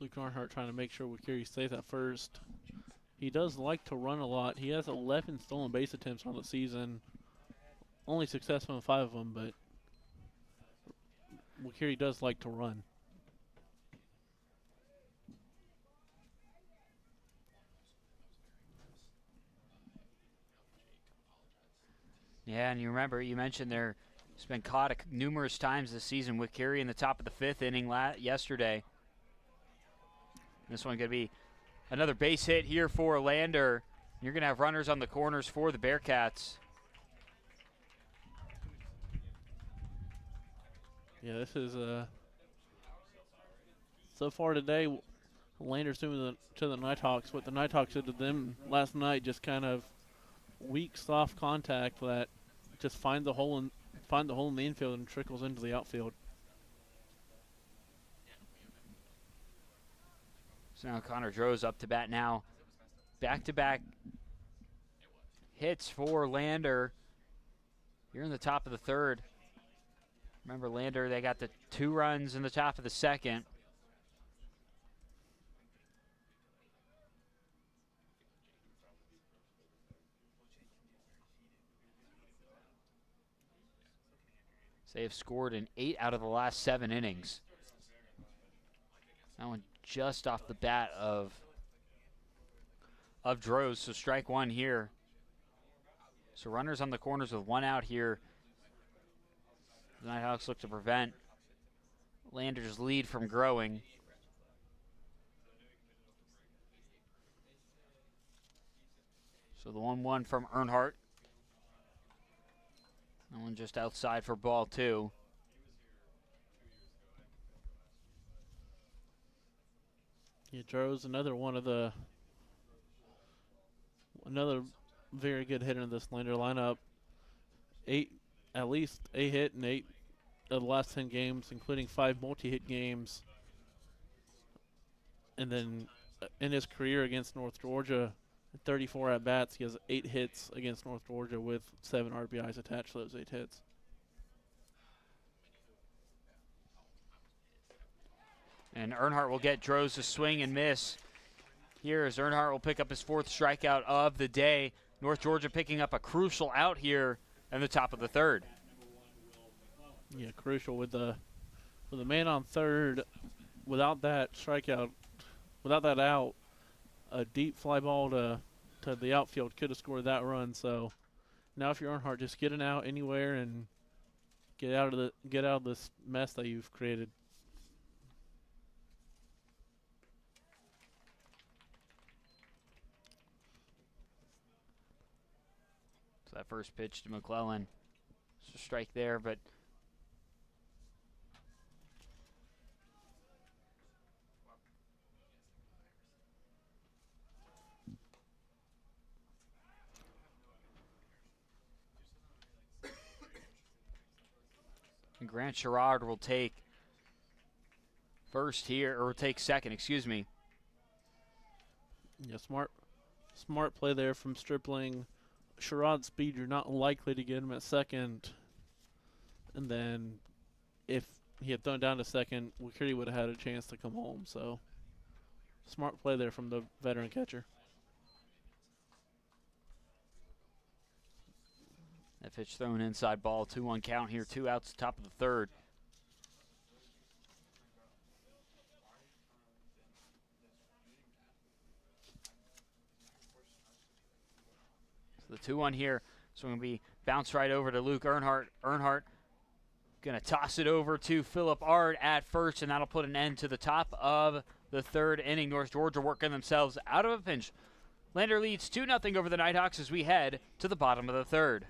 Speaker 2: Luke Earnhardt trying to make sure Wikiri stays at first. He does like to run a lot. He has 11 stolen base attempts on the season. Only successful in 5 of them, but Wikiri does like to run.
Speaker 1: Yeah, and you remember, you mentioned there's been caught numerous times this season with Wikiri in the top of the 5th inning yesterday. This one going to be another base hit here for Lander. You're going to have runners on the corners for the Bearcats.
Speaker 2: Yeah, this is so far today, Lander's doing to the Nighthawks what the Nighthawks did to them last night, just kind of weak, soft contact that just find the hole in the infield and trickles into the outfield.
Speaker 1: So now Connor Droz up to bat now. Back-to-back hits for Lander. You're in the top of the 3rd. Remember, Lander, they got the 2 runs in the top of the 2nd. So they have scored in 8 out of the last 7 innings. That one just off the bat of Droz, so strike 1 here. So runners on the corners with 1 out here. The Nighthawks look to prevent Lander's lead from growing. So the 1-1 from Earnhardt. That one just outside for ball 2.
Speaker 2: Yeah, Droz, another very good hitter in this Lander lineup. At least 8 hit in 8 of the last 10 games, including 5 multi-hit games. And then in his career against North Georgia, 34 at-bats, he has 8 hits against North Georgia with 7 RBIs attached to those 8 hits.
Speaker 1: And Earnhardt will get Droz to swing and miss. Here as Earnhardt will pick up his 4th strikeout of the day. North Georgia picking up a crucial out here in the top of the 3rd.
Speaker 2: Yeah, crucial with the man on 3rd. Without that strikeout, without that out, a deep fly ball to the outfield could have scored that run. So now if you're Earnhardt, just get an out anywhere and get out of this mess that you've created.
Speaker 1: So that first pitch to McClellan. It's a strike there, but and Grant Sherrod will take first here, or will take second, excuse me.
Speaker 2: Yeah, smart play there from Stripling. Sherrod's speed, you're not likely to get him at second. And then if he had thrown down to second, McCurdy would have had a chance to come home. So smart play there from the veteran catcher.
Speaker 1: That pitch thrown inside ball, 2-1 count here, 2 outs, top of the 3rd. So the 2-1 here, so going to be bounced right over to Luke Earnhardt. Earnhardt going to toss it over to Phillip Ard at first, and that'll put an end to the top of the 3rd inning. North Georgia working themselves out of a pinch. Lander leads 2-0 over the Nighthawks as we head to the bottom of the 3rd.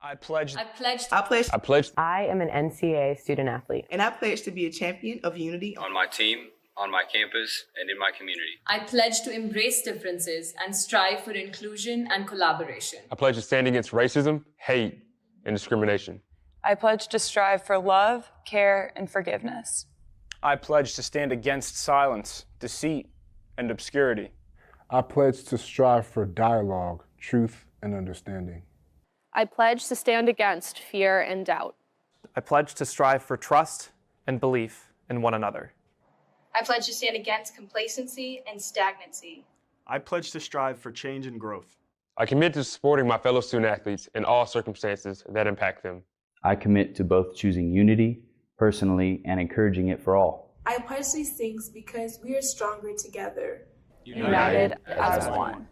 Speaker 6: I pledge.
Speaker 7: I am an NCAA student athlete.
Speaker 8: And I pledge to be a champion of unity
Speaker 9: on my team, on my campus, and in my community.
Speaker 10: I pledge to embrace differences and strive for inclusion and collaboration.
Speaker 11: I pledge to stand against racism, hate, and discrimination.
Speaker 5: I pledge to strive for love, care, and forgiveness.
Speaker 6: I pledge to stand against silence, deceit, and obscurity.
Speaker 12: I pledge to strive for dialogue, truth, and understanding.
Speaker 13: I pledge to stand against fear and doubt.
Speaker 14: I pledge to strive for trust and belief in one another.
Speaker 15: I pledge to stand against complacency and stagnancy.
Speaker 16: I pledge to strive for change and growth.
Speaker 11: I commit to supporting my fellow student athletes in all circumstances that impact them.
Speaker 17: I commit to both choosing unity personally and encouraging it for all.
Speaker 18: I pledge these things because we are stronger together.
Speaker 5: United as one.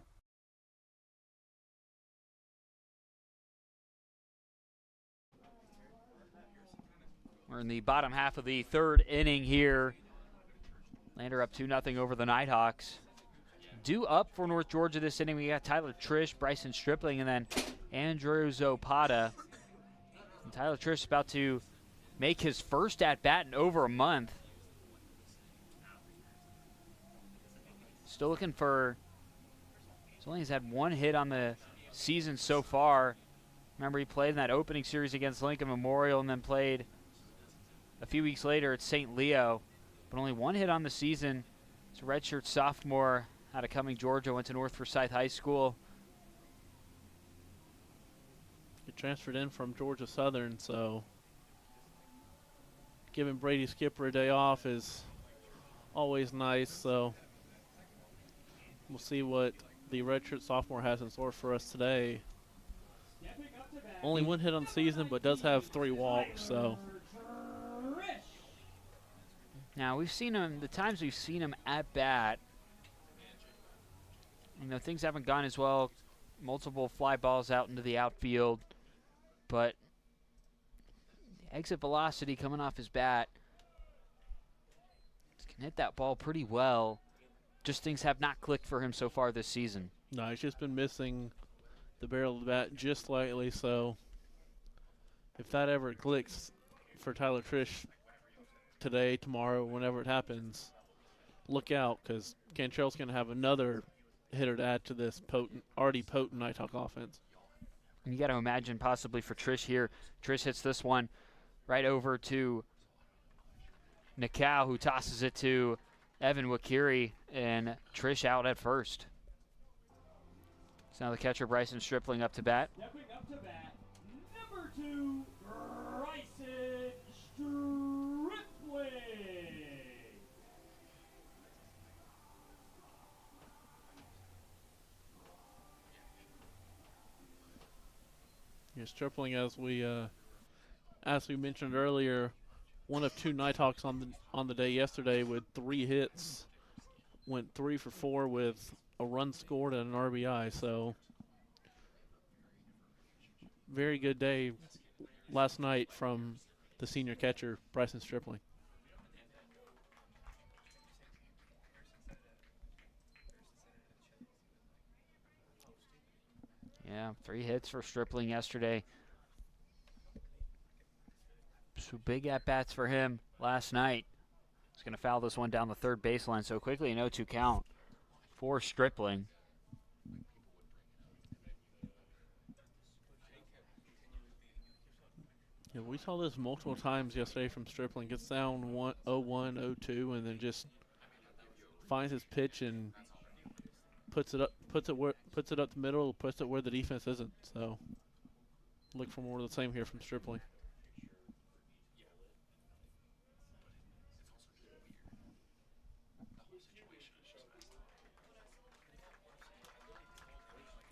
Speaker 1: We're in the bottom half of the 3rd inning here. Lander up 2-0 over the Nighthawks. Due up for North Georgia this inning, we got Tyler Trish, Bryson Stripling, and then Andrew Zopata. And Tyler Trish about to make his first at-bat in over a month. Still looking for, he's only had 1 hit on the season so far. Remember, he played in that opening series against Lincoln Memorial and then played a few weeks later at St. Leo, but only 1 hit on the season. He's a redshirt sophomore out of Cumming, Georgia, went to North Forsyth High School.
Speaker 2: He transferred in from Georgia Southern, so giving Brady Skipper a day off is always nice. So we'll see what the redshirt sophomore has in store for us today. Only 1 hit on the season, but does have 3 walks, so.
Speaker 1: Now, we've seen him, the times we've seen him at bat, you know, things haven't gone as well. Multiple fly balls out into the outfield, but the exit velocity coming off his bat can hit that ball pretty well. Just things have not clicked for him so far this season.
Speaker 2: No, he's just been missing the barrel of the bat just slightly, so if that ever clicks for Tyler Trish today, tomorrow, whenever it happens, look out, because Cantrell's going to have another hitter to add to this already potent Nighthawk offense.
Speaker 1: And you got to imagine possibly for Trish here, Trish hits this one right over to Nikau, who tosses it to Evan Wakiri, and Trish out at first. So now the catcher Bryson Stripling up to bat.
Speaker 4: Stepping up to bat, number 2, Bryson
Speaker 2: Stripling, as we mentioned earlier, one of 2 Nighthawks on the day yesterday with 3 hits, went 3 for 4 with a run scored and an RBI. So very good day last night from the senior catcher, Bryson Stripling.
Speaker 1: Yeah, 3 hits for Stripling yesterday. So big at-bats for him last night. He's going to foul this one down the third baseline so quickly, an 0-2 count for Stripling.
Speaker 2: Yeah, we saw this multiple times yesterday from Stripling. Gets down 0-1, 0-2, and then just finds his pitch and puts it up the middle, puts it where the defense isn't. So look for more of the same here from Stripling.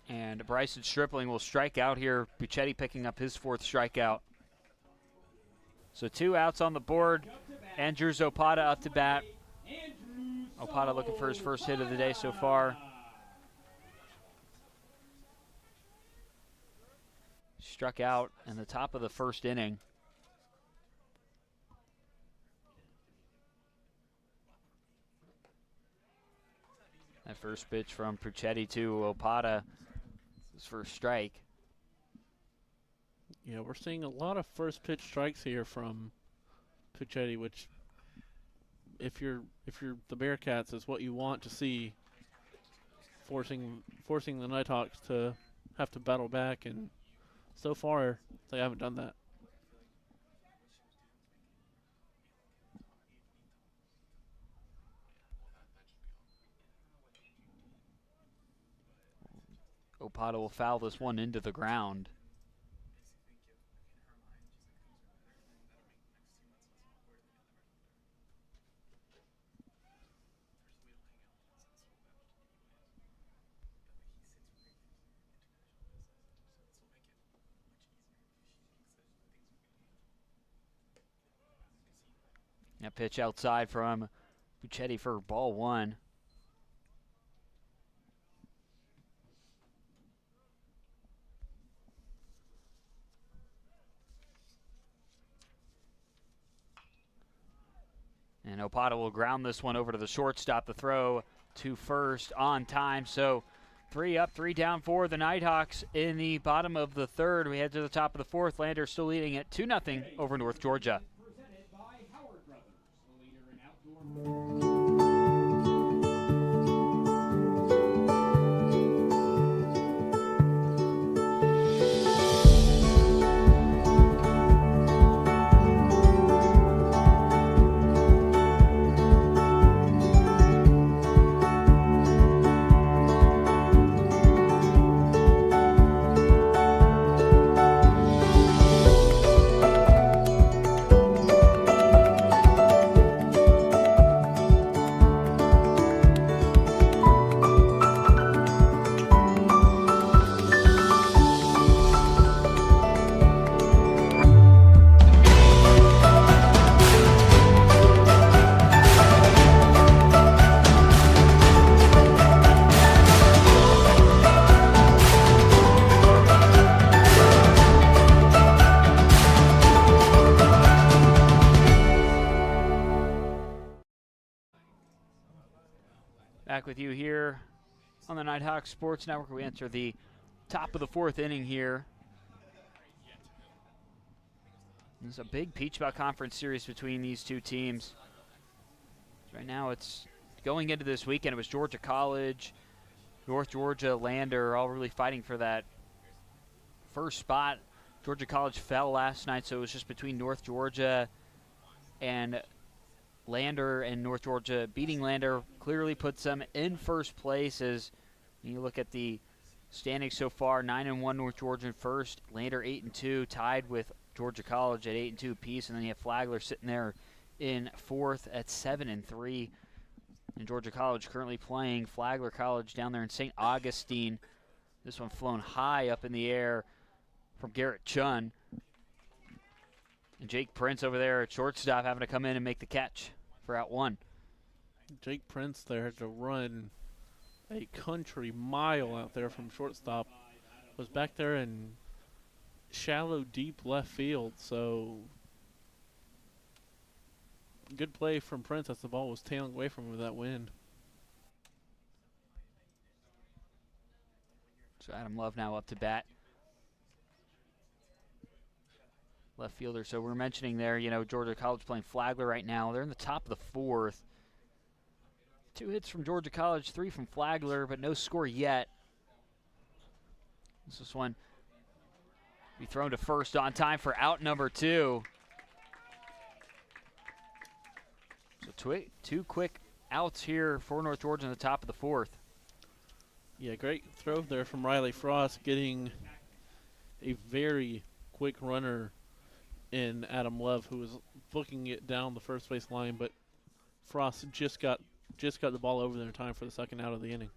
Speaker 1: And Bryson Stripling will strike out here. Buchetti picking up his 4th strikeout. So 2 outs on the board. Andrews Opata up to bat. Opata looking for his first hit of the day so far. Struck out in the top of the first inning. That first pitch from Puchetti to Opata, his first strike.
Speaker 2: Yeah, we're seeing a lot of first pitch strikes here from Puchetti, which if you're the Bearcats is what you want to see, forcing the Nighthawks to have to battle back, and so far they haven't done that.
Speaker 1: Opata will foul this one into the ground. That pitch outside from Buchetti for ball 1. And Opata will ground this one over to the shortstop. The throw to first on time. So 3 up, 3 down for the Nighthawks in the bottom of the third. We head to the top of the 4th. Lander still leading it 2-0 over North Georgia. Back with you here on the Nighthawk Sports Network. We enter the top of the 4th inning here. There's a big Peach Belt Conference series between these two teams. Right now it's going into this weekend. It was Georgia College, North Georgia, Lander, all really fighting for that first spot. Georgia College fell last night, so it was just between North Georgia and Lander, and North Georgia beating Lander clearly puts them in first place. As you look at the standings so far, 9-1 North Georgia in first, Lander 8-2, tied with Georgia College at 8-2 apiece, and then you have Flagler sitting there in 4th at 7-3. And Georgia College currently playing Flagler College down there in St. Augustine. This one flown high up in the air from Garrett Chun. And Jake Prince over there at shortstop having to come in and make the catch for out one.
Speaker 2: Jake Prince there had to run a country mile out there from shortstop. Was back there in shallow, deep left field, so good play from Prince as the ball was tailing away from him with that wind.
Speaker 1: So Adam Love now up to bat. Left fielder. So we're mentioning there, Georgia College playing Flagler right now. They're in the top of the fourth. 2 hits from Georgia College, 3 from Flagler, but no score yet. This one be thrown to first on time for out number 2. So 2 quick outs here for North Georgia in the top of the fourth.
Speaker 2: Yeah, great throw there from Riley Frost, getting a very quick runner in Adam Love, who was booking it down the first base line, but Frost just got the ball over there in time for the second out of the inning.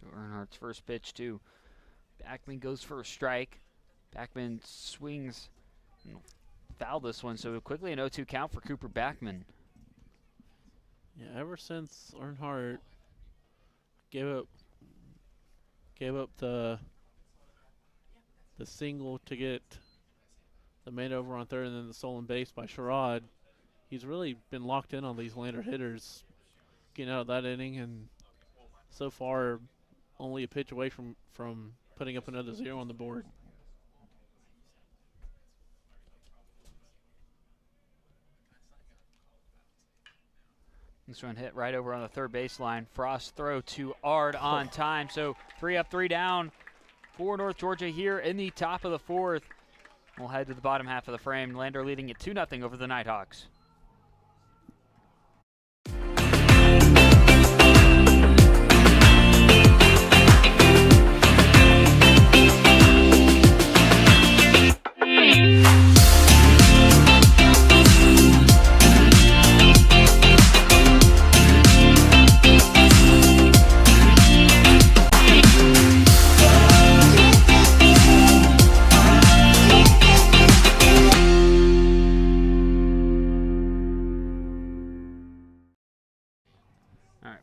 Speaker 1: So Earnhardt's first pitch to Backman goes for a strike. Backman swings and foul this one, so quickly an 0-2 count for Cooper Backman.
Speaker 2: Yeah, ever since Earnhardt gave up the single to get the man over on third and then the stolen base by Sherrod, he's really been locked in on these Lander hitters getting out of that inning, and so far only a pitch away from putting up another 0 on the board.
Speaker 1: This one hit right over on the third baseline. Frost throw to Ard on time. So 3 up, 3 down for North Georgia here in the top of the fourth. We'll head to the bottom half of the frame. Lander leading it 2-0 over the Nighthawks.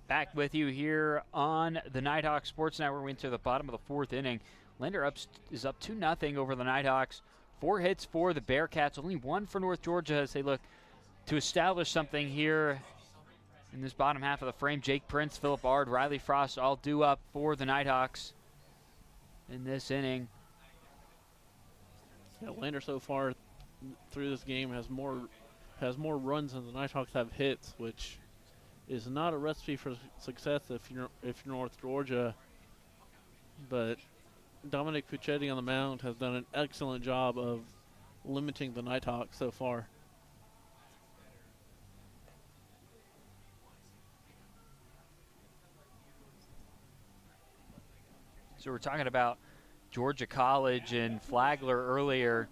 Speaker 1: Back with you here on the Nighthawks Sports Network. We enter the bottom of the fourth inning. Lander is up 2-0 over the Nighthawks. 4 hits for the Bearcats, only 1 for North Georgia as they look to establish something here in this bottom half of the frame. Jake Prince, Phillip Ard, Riley Frost all due up for the Nighthawks in this inning.
Speaker 2: Yeah, Lander so far through this game has more runs than the Nighthawks have hits, which is not a recipe for success if you're North Georgia. But Dominic Puccetti on the mound has done an excellent job of limiting the Nighthawks so far.
Speaker 1: So we're talking about Georgia College and Flagler earlier.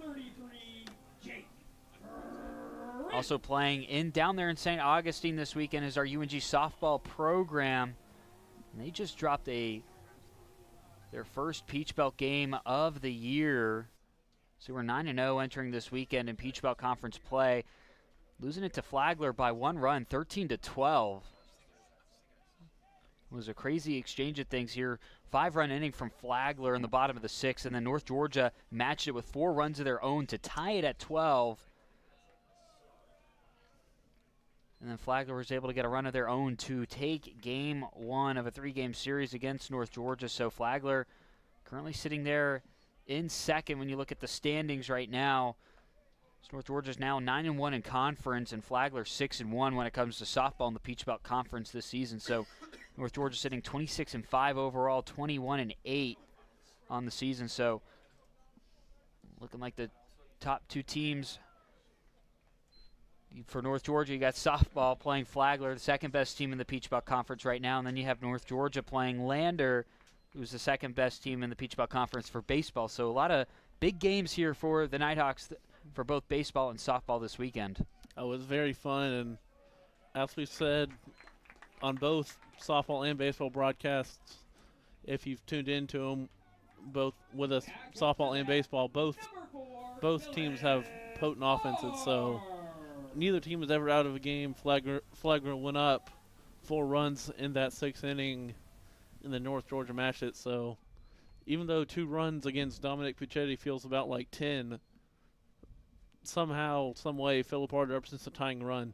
Speaker 1: Also playing down there in St. Augustine this weekend is our UNG softball program. And they just dropped their first Peach Belt game of the year. So we're 9-0 entering this weekend in Peach Belt Conference play. Losing it to Flagler by 1 run, 13-12. It was a crazy exchange of things here. 5-run inning from Flagler in the bottom of the 6th, and then North Georgia matched it with 4 runs of their own to tie it at 12. And then Flagler was able to get a run of their own to take game 1 of a 3-game series against North Georgia. So Flagler currently sitting there in second when you look at the standings right now. So North Georgia's now 9-1 in conference, and Flagler 6-1 when it comes to softball in the Peach Belt Conference this season. So North Georgia sitting 26-5 overall, 21-8 on the season. So looking like the top 2 teams. For North Georgia, you got softball playing Flagler, the second best team in the Peach Belt Conference right now, and then you have North Georgia playing Lander, who's the second best team in the Peach Belt Conference for baseball. So a lot of big games here for the Nighthawks for both baseball and softball this weekend.
Speaker 2: It was very fun, and as we said on both softball and baseball broadcasts, if you've tuned into them, both with us, softball and baseball, both teams have potent offenses. So neither team was ever out of a game. Flagler went up 4 runs in that 6th inning in the North Georgia match. So even though 2 runs against Dominic Puccetti feels about like 10, somehow, some way, Philip Ard represents a tying run.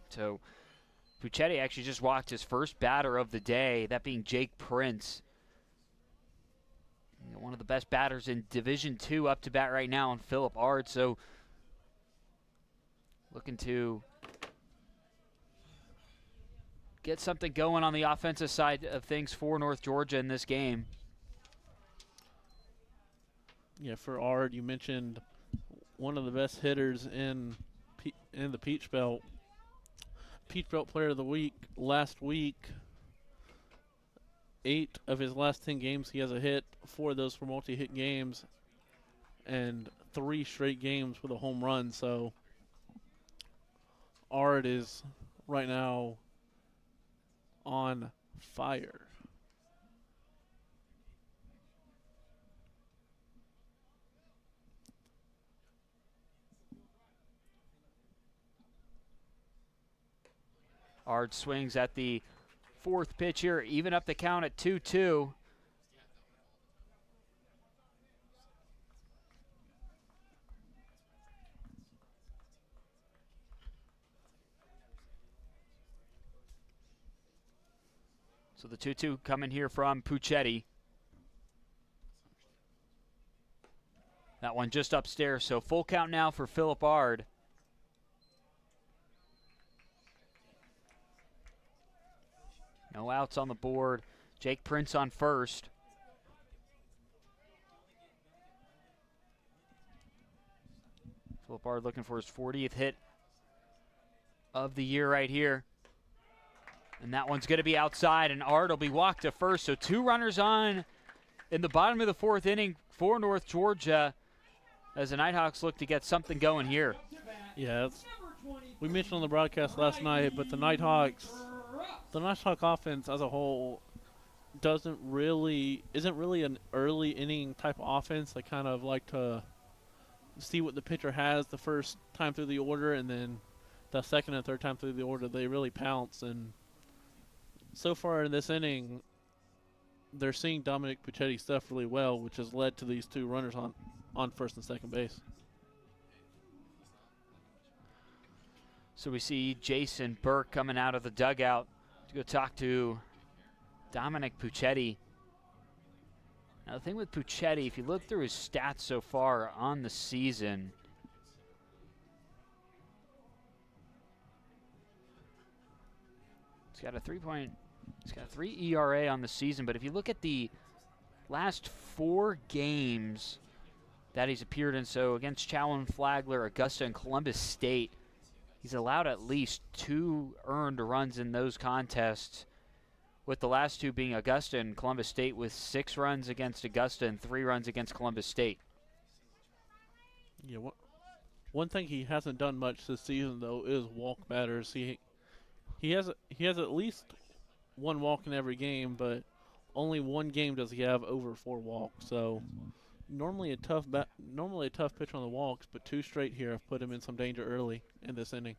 Speaker 1: So Puccetti actually just walked his first batter of the day, that being Jake Prince. One of the best batters in Division II up to bat right now on Philip Ard. So looking to get something going on the offensive side of things for North Georgia in this game.
Speaker 2: Yeah, for Ard, you mentioned one of the best hitters in the Peach Belt. Peach Belt Player of the Week last week. 8 of his last 10 games, he has a hit. 4 of those were multi-hit games, and 3 straight games with a home run. So Ard is right now on fire.
Speaker 1: Ard swings at the 4th pitch here, even up the count at 2-2. So the 2-2 coming here from Puccetti. That one just upstairs, so full count now for Philip Ard. No outs on the board. Jake Prince on first. Philip Ard looking for his 40th hit of the year right here. And that one's going to be outside, and Ard will be walked to first. So 2 runners on in the bottom of the 4th inning for North Georgia as the Nighthawks look to get something going here.
Speaker 2: Yeah, we mentioned on the broadcast last night, but the Nighthawk offense as a whole isn't really an early inning type of offense. They kind of like to see what the pitcher has the first time through the order, and then the second and third time through the order they really pounce. And so far in this inning, they're seeing Dominic Puccetti stuff really well, which has led to these 2 runners on first and second base.
Speaker 1: So we see Jason Burke coming out of the dugout to go talk to Dominic Puccetti. Now the thing with Puccetti, if you look through his stats so far on the season, he's got a 3 ERA on the season, but if you look at the last 4 games that he's appeared in, so against Chowan, Flagler, Augusta, and Columbus State, he's allowed at least 2 earned runs in those contests, with the last 2 being Augusta and Columbus State, with 6 runs against Augusta and 3 runs against Columbus State.
Speaker 2: Yeah, one thing he hasn't done much this season, though, is walk batters. He has at least 1 walk in every game, but only 1 game does he have over 4 walks. So normally a tough pitch on the walks, but 2 straight here have put him in some danger early in this inning.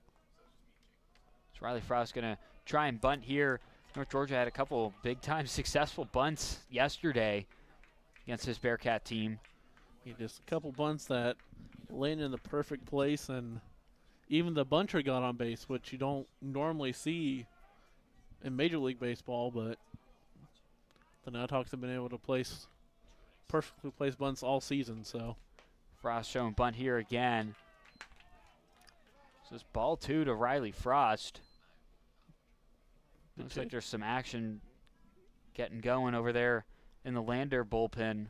Speaker 1: So Riley Frost going to try and bunt here. North Georgia had a couple big-time successful bunts yesterday against this Bearcat team.
Speaker 2: Yeah, just a couple bunts that landed in the perfect place, and even the bunter got on base, which you don't normally see in Major League Baseball, but the Nighthawks have been able to perfectly place bunts all season. So
Speaker 1: Frost showing bunt here again. So it's ball 2 to Riley Frost. Looks like there's some action getting going over there in the Lander bullpen.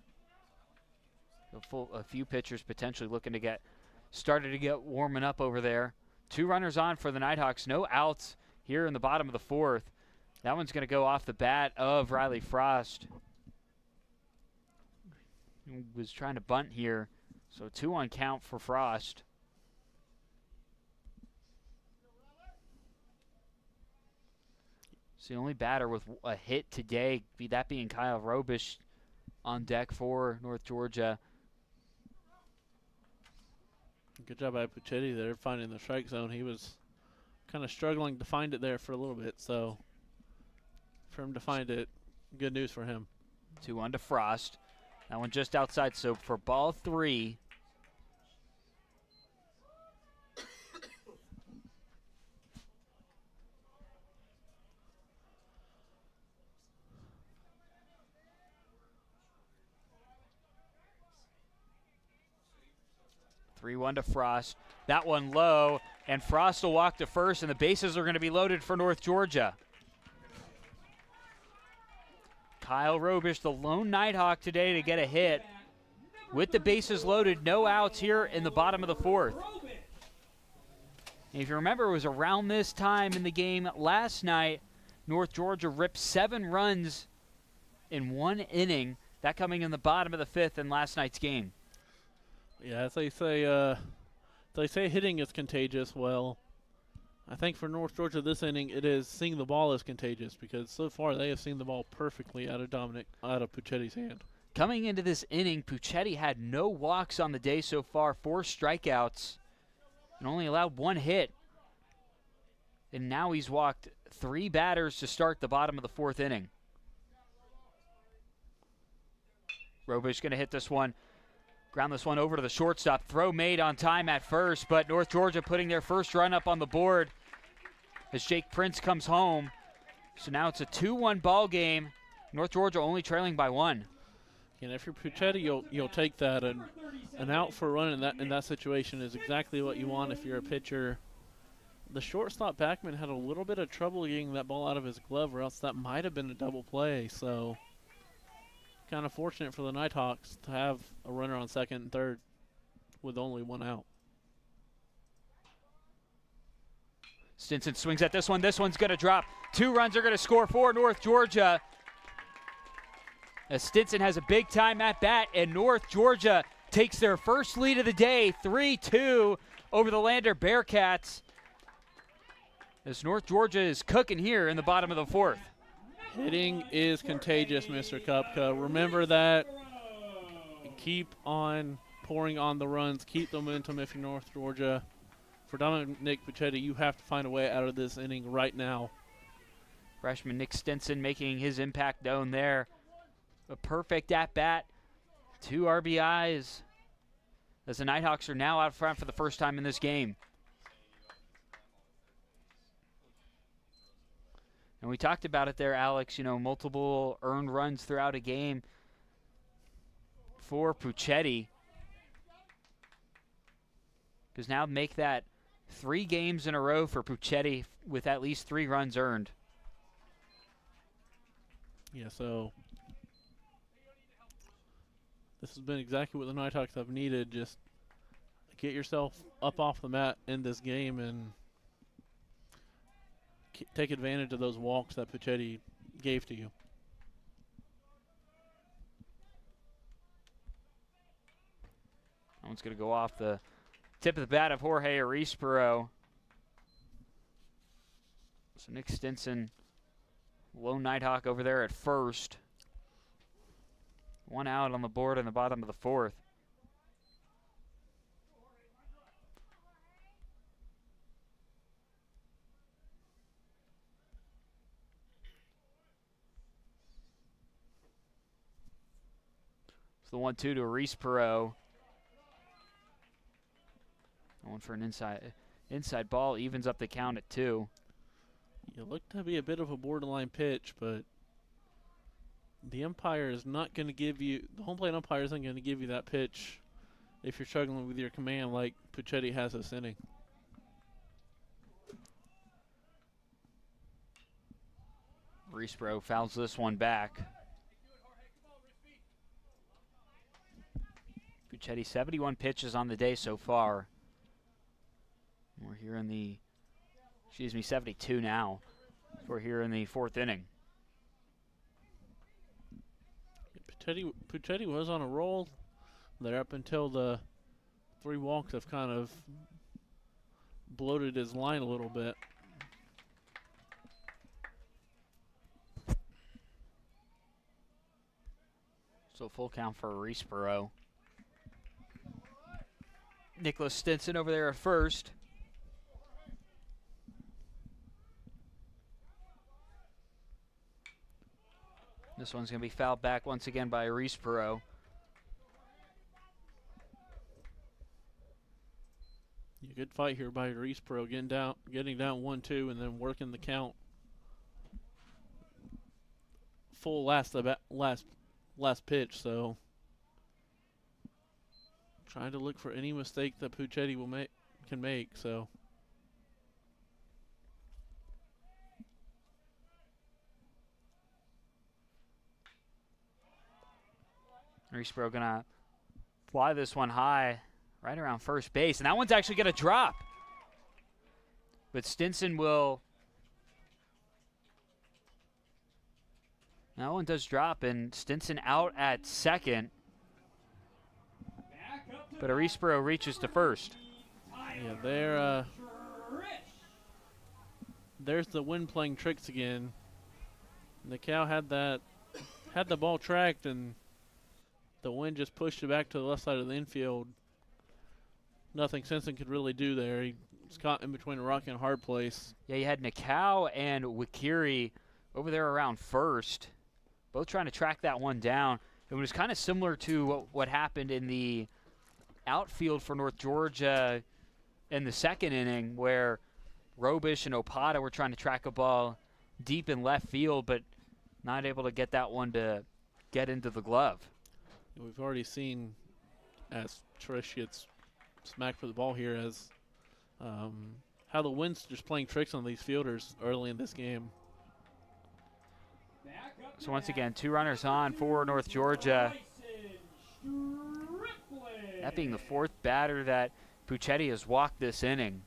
Speaker 1: A few pitchers potentially looking to get started to get warming up over there. 2 runners on for the Nighthawks. No outs here in the bottom of the 4th. That one's going to go off the bat of Riley Frost. He was trying to bunt here. So 2 on count for Frost. It's the only batter with a hit today, that being Kyle Robish on deck for North Georgia.
Speaker 2: Good job by Puccetti there finding the strike zone. He was kind of struggling to find it there for a little bit, so for him to find it, good news for him.
Speaker 1: 2-1 to Frost. That one just outside, so for ball 3. Three-1 to Frost. That one low, and Frost will walk to first, and the bases are going to be loaded for North Georgia. Kyle Robish, the lone Nighthawk today to get a hit. With the bases loaded, no outs here in the bottom of the 4th. And if you remember, it was around this time in the game last night, North Georgia ripped 7 runs in 1 inning, that coming in the bottom of the 5th in last night's game.
Speaker 2: Yeah, as they say hitting is contagious. Well, I think for North Georgia this inning, it is seeing the ball is contagious, because so far they have seen the ball perfectly out of Puccetti's hand.
Speaker 1: Coming into this inning, Puccetti had no walks on the day so far, 4 strikeouts, and only allowed 1 hit. And now he's walked 3 batters to start the bottom of the 4th inning. Robish going to hit this one. Ground this one over to the shortstop. Throw made on time at first, but North Georgia putting their first run up on the board as Jake Prince comes home. So now it's a 2-1 ball game. North Georgia only trailing by 1.
Speaker 2: And if you're Puccetti, you'll take that. And an out for a run in that situation is exactly what you want if you're a pitcher. The shortstop Backman had a little bit of trouble getting that ball out of his glove, or else that might have been a double play. So kind of fortunate for the Nighthawks to have a runner on second and third with only 1 out.
Speaker 1: Stinson swings at this one. This one's going to drop. 2 runs are going to score for North Georgia, as Stinson has a big time at bat, and North Georgia takes their first lead of the day, 3-2 over the Lander Bearcats, as North Georgia is cooking here in the bottom of the 4th.
Speaker 2: Hitting is contagious, Mr. Kupka. Remember that. Keep on pouring on the runs. Keep the momentum if you're North Georgia. For Dominic Puccetti, you have to find a way out of this inning right now.
Speaker 1: Freshman Nick Stinson making his impact known there. A perfect at-bat, 2 RBIs, as the Nighthawks are now out front for the first time in this game. And we talked about it there, Alex, multiple earned runs throughout a game for Puccetti. Because now make that 3 games in a row for Puccetti with at least 3 runs earned.
Speaker 2: Yeah, so this has been exactly what the Nighthawks have needed. Just get yourself up off the mat in this game and take advantage of those walks that Puccetti gave to you.
Speaker 1: That one's going to go off the tip of the bat of Jorge Arispero. So Nick Stinson, lone Nighthawk over there at first. 1 out on the board in the bottom of the 4th. It's the 1-2 to Arispero. Going for an inside ball, evens up the count at 2.
Speaker 2: You look to be a bit of a borderline pitch, but the umpire is not going to give you, the home plate umpire isn't going to give you that pitch if you're struggling with your command like Puccetti has this inning.
Speaker 1: Arispero fouls this one back. Puccetti, 71 pitches on the day so far. We're here in the, 72 now. We're here in the 4th inning.
Speaker 2: Puccetti was on a roll there up until the 3 walks have kind of bloated his line a little bit.
Speaker 1: So full count for Reesboro. Nicholas Stinson over there at first. This one's going to be fouled back once again by Reesboro.
Speaker 2: Good fight here by Reesboro, getting down 1-2, and then working the count. Full last pitch, so trying to look for any mistake that Puccetti can make. So
Speaker 1: Reesboro gonna fly this one high, right around first base, and that one's actually gonna drop. But Stinson will. That one does drop, and Stinson out at second. But Reesboro reaches to first.
Speaker 2: Yeah, there's the wind playing tricks again. The cow had the ball tracked, and the wind just pushed it back to the left side of the infield. Nothing Stinson could really do there. He was caught in between a rock and a hard place.
Speaker 1: Yeah, you had Nakau and Wakiri over there around first, both trying to track that one down. It was kind of similar to what happened in the outfield for North Georgia in the second inning, where Robish and Opada were trying to track a ball deep in left field, but not able to get that one to get into the glove.
Speaker 2: We've already seen, as Trish gets smacked for the ball here, as how the wind's just playing tricks on these fielders early in this game.
Speaker 1: So once again, 2 runners on for North Georgia. That being the 4th batter that Puccetti has walked this inning.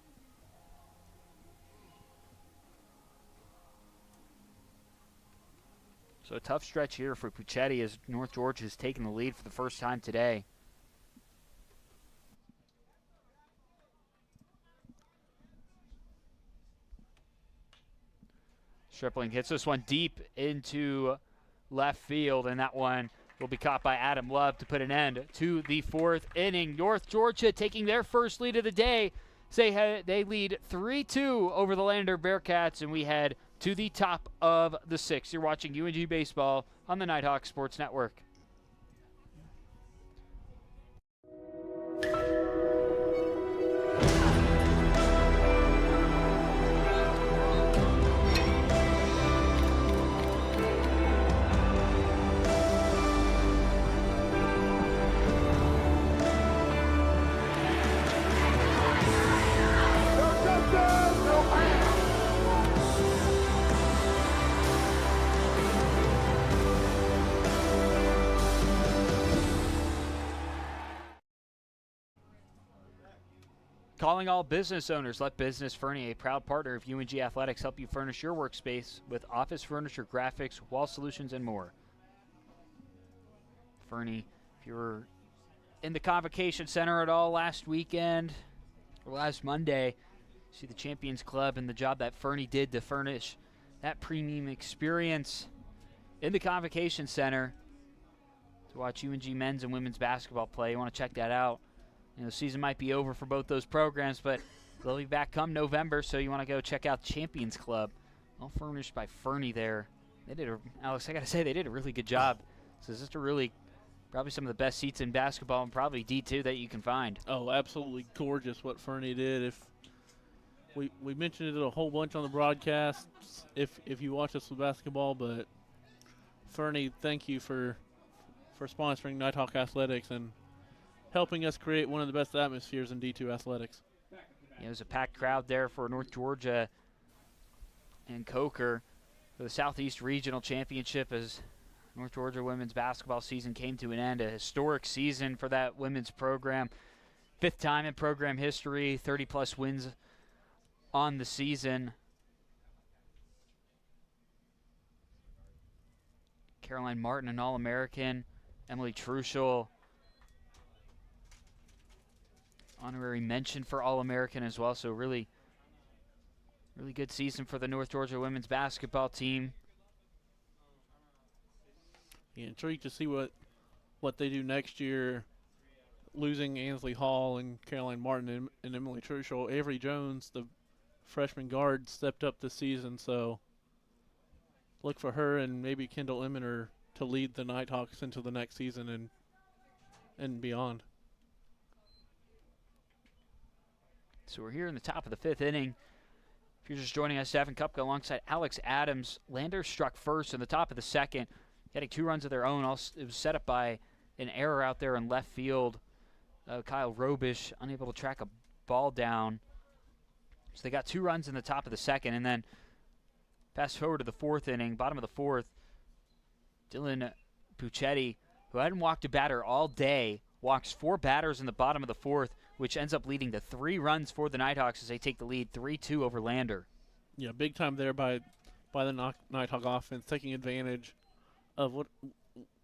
Speaker 1: So a tough stretch here for Puccetti as North Georgia has taken the lead for the first time today. Stripling hits this one deep into left field, and that one will be caught by Adam Love to put an end to the 4th inning. North Georgia taking their first lead of the day. They lead 3-2 over the Lander Bearcats, and we head to the top of the 6th. You're watching UNG Baseball on the Nighthawk Sports Network. Calling all business owners, let Business Fernie, a proud partner of UNG Athletics, help you furnish your workspace with office furniture, graphics, wall solutions, and more. Fernie, if you were in the Convocation Center at all last weekend or last Monday, see the Champions Club and the job that Fernie did to furnish that premium experience in the Convocation Center to watch UNG men's and women's basketball play. You want to check that out. You know, the season might be over for both those programs, but they'll be back come November, so you want to go check out Champions Club. All furnished by Fernie there. Alex, I got to say, they did a really good job. So this is probably some of the best seats in basketball and probably D2 that you can find.
Speaker 2: Oh, absolutely gorgeous what Fernie did. If we mentioned it a whole bunch on the broadcast if you watch us with basketball, but Fernie, thank you for sponsoring Nighthawk Athletics and helping us create one of the best atmospheres in D2 athletics.
Speaker 1: Yeah, it was a packed crowd there for North Georgia and Coker for the Southeast Regional Championship as North Georgia women's basketball season came to an end. A historic season for that women's program. 5th time in program history, 30-plus wins on the season. Caroline Martin, an All-American. Emily Truschel, honorary mention for All-American as well. So really good season for the North Georgia women's basketball team.
Speaker 2: Yeah, intrigued to see what what they do next year, losing Ansley Hall and Caroline Martin and Emily Trushell, Avery Jones, the freshman guard, stepped up this season, so look for her and maybe Kendall Eminer to lead the Nighthawks into the next season and beyond.
Speaker 1: So we're here in the top of the 5th inning. If you're just joining us, Evan Kupka alongside Alex Adams. Lander struck first in the top of the 2nd, getting 2 runs of their own. It was set up by an error out there in left field. Kyle Robish unable to track a ball down. So they got 2 runs in the top of the 2nd, and then fast forward to the 4th inning, bottom of the 4th, Dylan Puccetti, who hadn't walked a batter all day, walks 4 batters in the bottom of the 4th, which ends up leading to 3 runs for the Nighthawks as they take the lead 3-2 over Lander.
Speaker 2: Yeah, big time there by the Nighthawk offense, taking advantage of what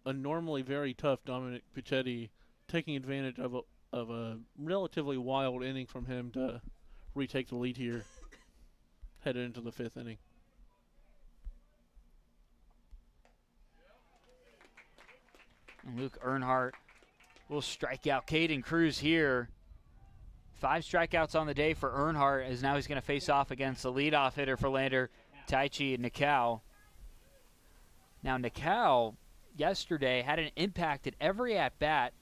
Speaker 2: a normally very tough Dominic Puccetti, taking advantage of a relatively wild inning from him to retake the lead here, headed into the 5th inning.
Speaker 1: And Luke Earnhardt will strike out Caden Cruz here. 5 strikeouts on the day for Earnhardt, as now he's going to face off against the leadoff hitter for Lander, Taichi Nikau. Now Nikau yesterday had an impact at every at-bat.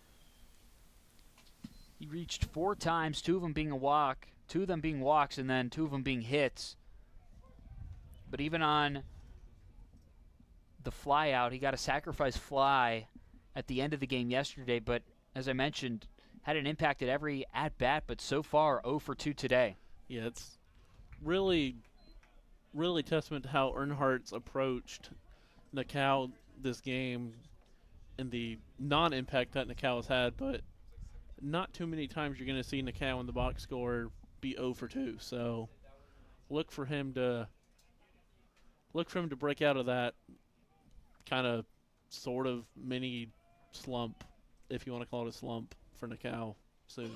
Speaker 1: He reached 4 times, 2 of them being a walk, 2 of them being walks, and then 2 of them being hits. But even on the fly out, he got a sacrifice fly at the end of the game yesterday, but as I mentioned, had an impact at every at-bat, but so far 0 for 2 today.
Speaker 2: Yeah, it's really testament to how Earnhardt's approached Nikau this game and the non-impact that Nikau has had, but not too many times you're going to see Nikau in the box score be 0 for 2. So look for him to break out of that kind of sort of mini slump, if you want to call it a slump, for Nikau soon.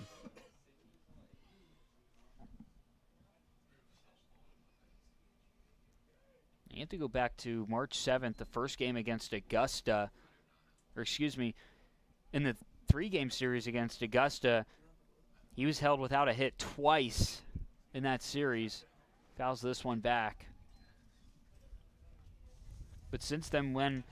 Speaker 1: You have to go back to March 7th, the first game against Augusta, in the 3-game series against Augusta, he was held without a hit twice in that series. Fouls this one back. But since then, when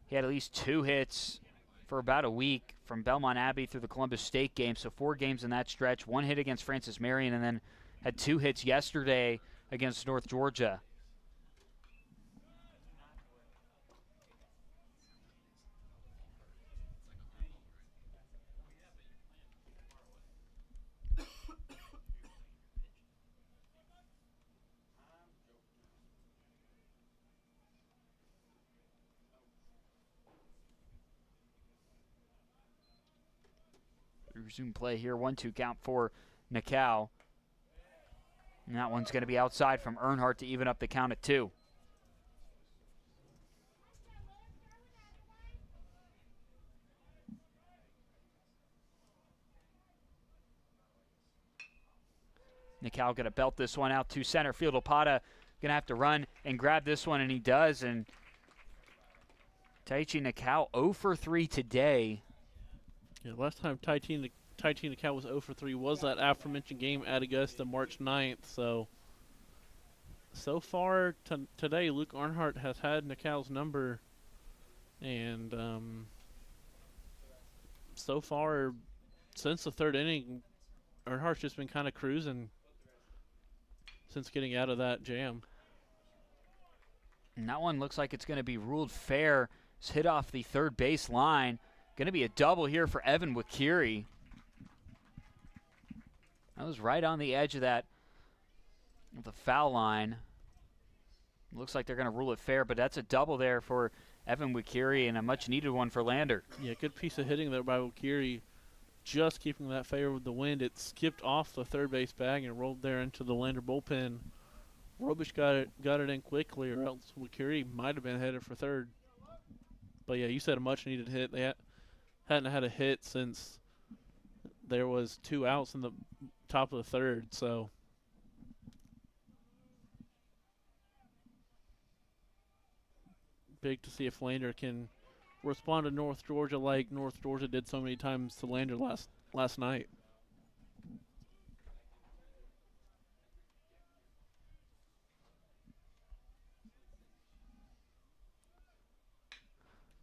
Speaker 1: he had at least 2 hits for about a week from Belmont Abbey through the Columbus State game, so 4 games in that stretch, 1 hit against Francis Marion, and then had 2 hits yesterday against North Georgia. Resume play here. 1-2 count for Nikau. And that one's going to be outside from Earnhardt to even up the count at 2. Nikau going to belt this one out to center field. Opata going to have to run and grab this one, and he does. And Taichi Nikau 0 for 3 today.
Speaker 2: Yeah, last time Taichi Nikau was 0 for 3 was that aforementioned game at Augusta, March 9th. So far today, Luke Earnhardt has had Nikau's number, and so far since the 3rd inning, Earnhardt's just been kind of cruising since getting out of that jam.
Speaker 1: And that one looks like it's going to be ruled fair. It's hit off the 3rd base line. Going to be a double here for Evan Wakiri. That was right on the edge of the foul line. Looks like they're going to rule it fair, but that's a double there for Evan Wakiri and a much-needed one for Lander.
Speaker 2: Yeah, good piece of hitting there by Wakiri, just keeping that fair with the wind. It skipped off the 3rd base bag and rolled there into the Lander bullpen. Robish got it in quickly, or else Wakiri might have been headed for 3rd. But yeah, you said a much-needed hit. They hadn't had a hit since there was 2 outs in the top of the 3rd, so big to see if Lander can respond to North Georgia like North Georgia did so many times to Lander last night.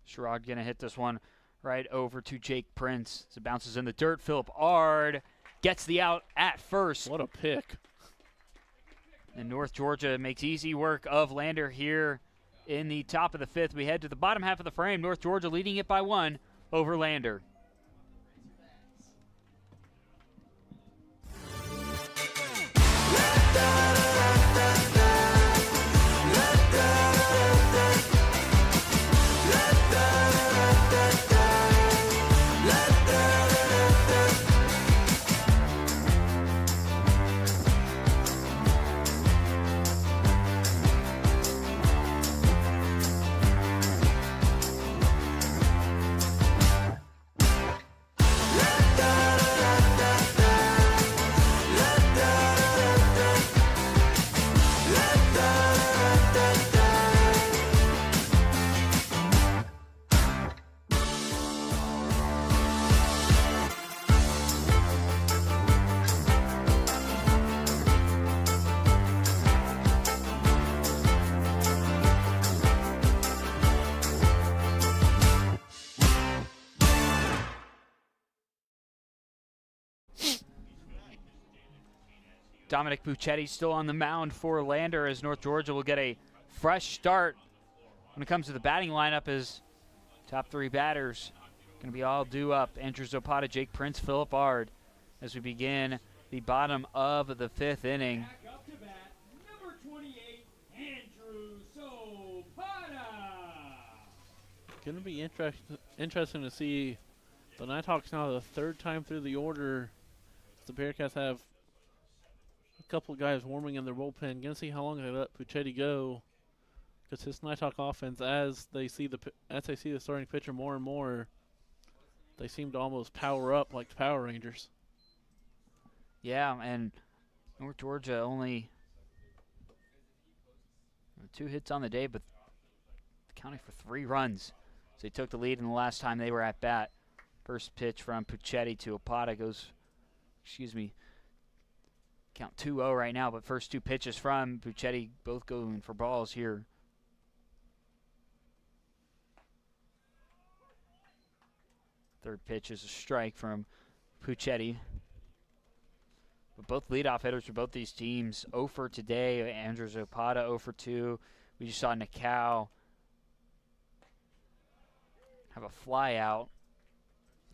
Speaker 1: Sherrod going to hit this one right over to Jake Prince. As it bounces in the dirt, Philip Ard gets the out at first.
Speaker 2: What a pick.
Speaker 1: And North Georgia makes easy work of Lander here in the top of the fifth. We head to the bottom half of the frame. North Georgia leading it by 1 over Lander. Dominic Puccetti still on the mound for Lander as North Georgia will get a fresh start when it comes to the batting lineup as top 3 batters going to be all due up. Andrew Zapata, Jake Prince, Philip Ard as we begin the bottom of the 5th inning.
Speaker 4: Back up to bat, number 28, Andrew Zapata.
Speaker 2: Going to be interesting to see the Nighthawks now the 3rd time through the order. The Bearcats have a couple of guys warming in their bullpen. Going to see how long they let Puccetti go, because this Nighthawk offense, as they see the starting pitcher more and more, they seem to almost power up like the Power Rangers.
Speaker 1: Yeah, and North Georgia only 2 hits on the day, but counting for 3 runs. So they took the lead in the last time they were at bat. First pitch from Puccetti to Opata goes, count 2-0 right now, but first 2 pitches from Puccetti, both going for balls here. Third pitch is a strike from Puccetti. But both leadoff hitters for both these teams 0 for today. Andrew Zapata 0 for 2. We just saw Nikau have a fly out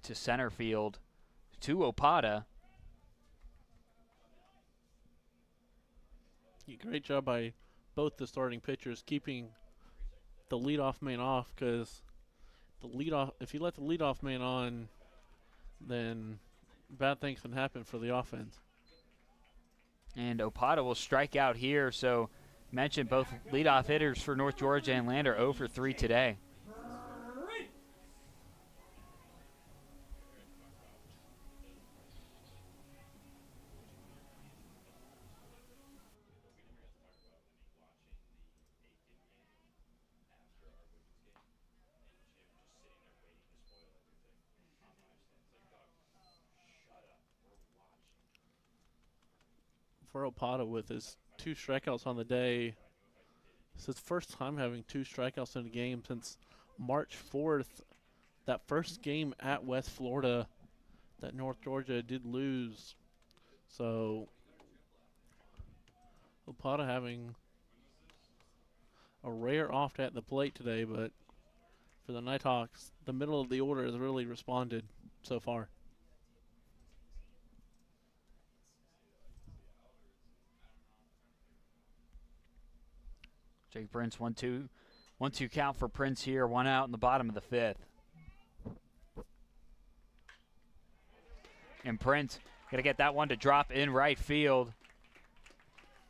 Speaker 1: to center field to Opata.
Speaker 2: Great job by both the starting pitchers keeping the leadoff man off, because if you let the leadoff man on, then bad things can happen for the offense.
Speaker 1: And Opata will strike out here. So mentioned both leadoff hitters for North Georgia and Lander 0 for 3 today.
Speaker 2: For Opata, with his 2 strikeouts on the day, it's his first time having 2 strikeouts in a game since March 4th, that first game at West Florida that North Georgia did lose. So Opata having a rare off at the plate today, but for the Nighthawks, the middle of the order has really responded so far.
Speaker 1: Jake Prince 1-2 count for Prince here. 1 out in the bottom of the 5th. And Prince gonna get that one to drop in right field.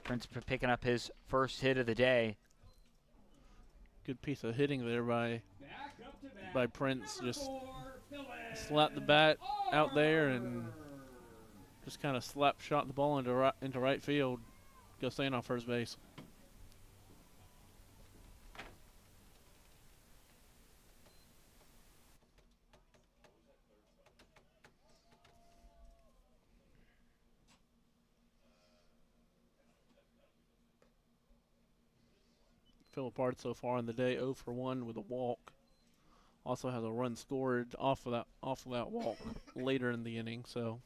Speaker 1: Prince picking up his first hit of the day.
Speaker 2: Good piece of hitting there by Prince. Just slapped the bat out there and just kind of shot the ball into right field. Go stand on first base. Philip Ard so far in the day, 0 for 1 with a walk. Also has a run scored off of that walk later in the inning. So.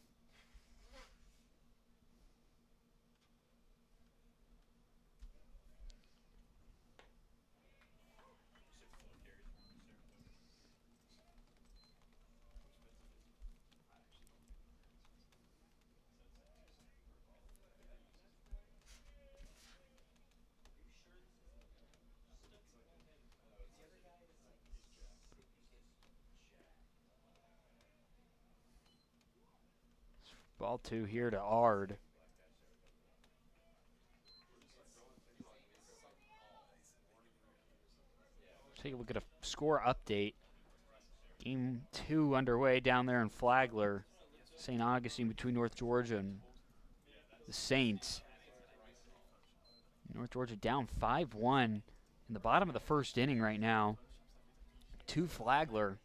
Speaker 1: Ball 2 here to Ard. Take a look at a score update. Game 2 underway down there in Flagler. St. Augustine between North Georgia and the Saints. North Georgia down 5-1 in the bottom of the first inning right now. To Flagler.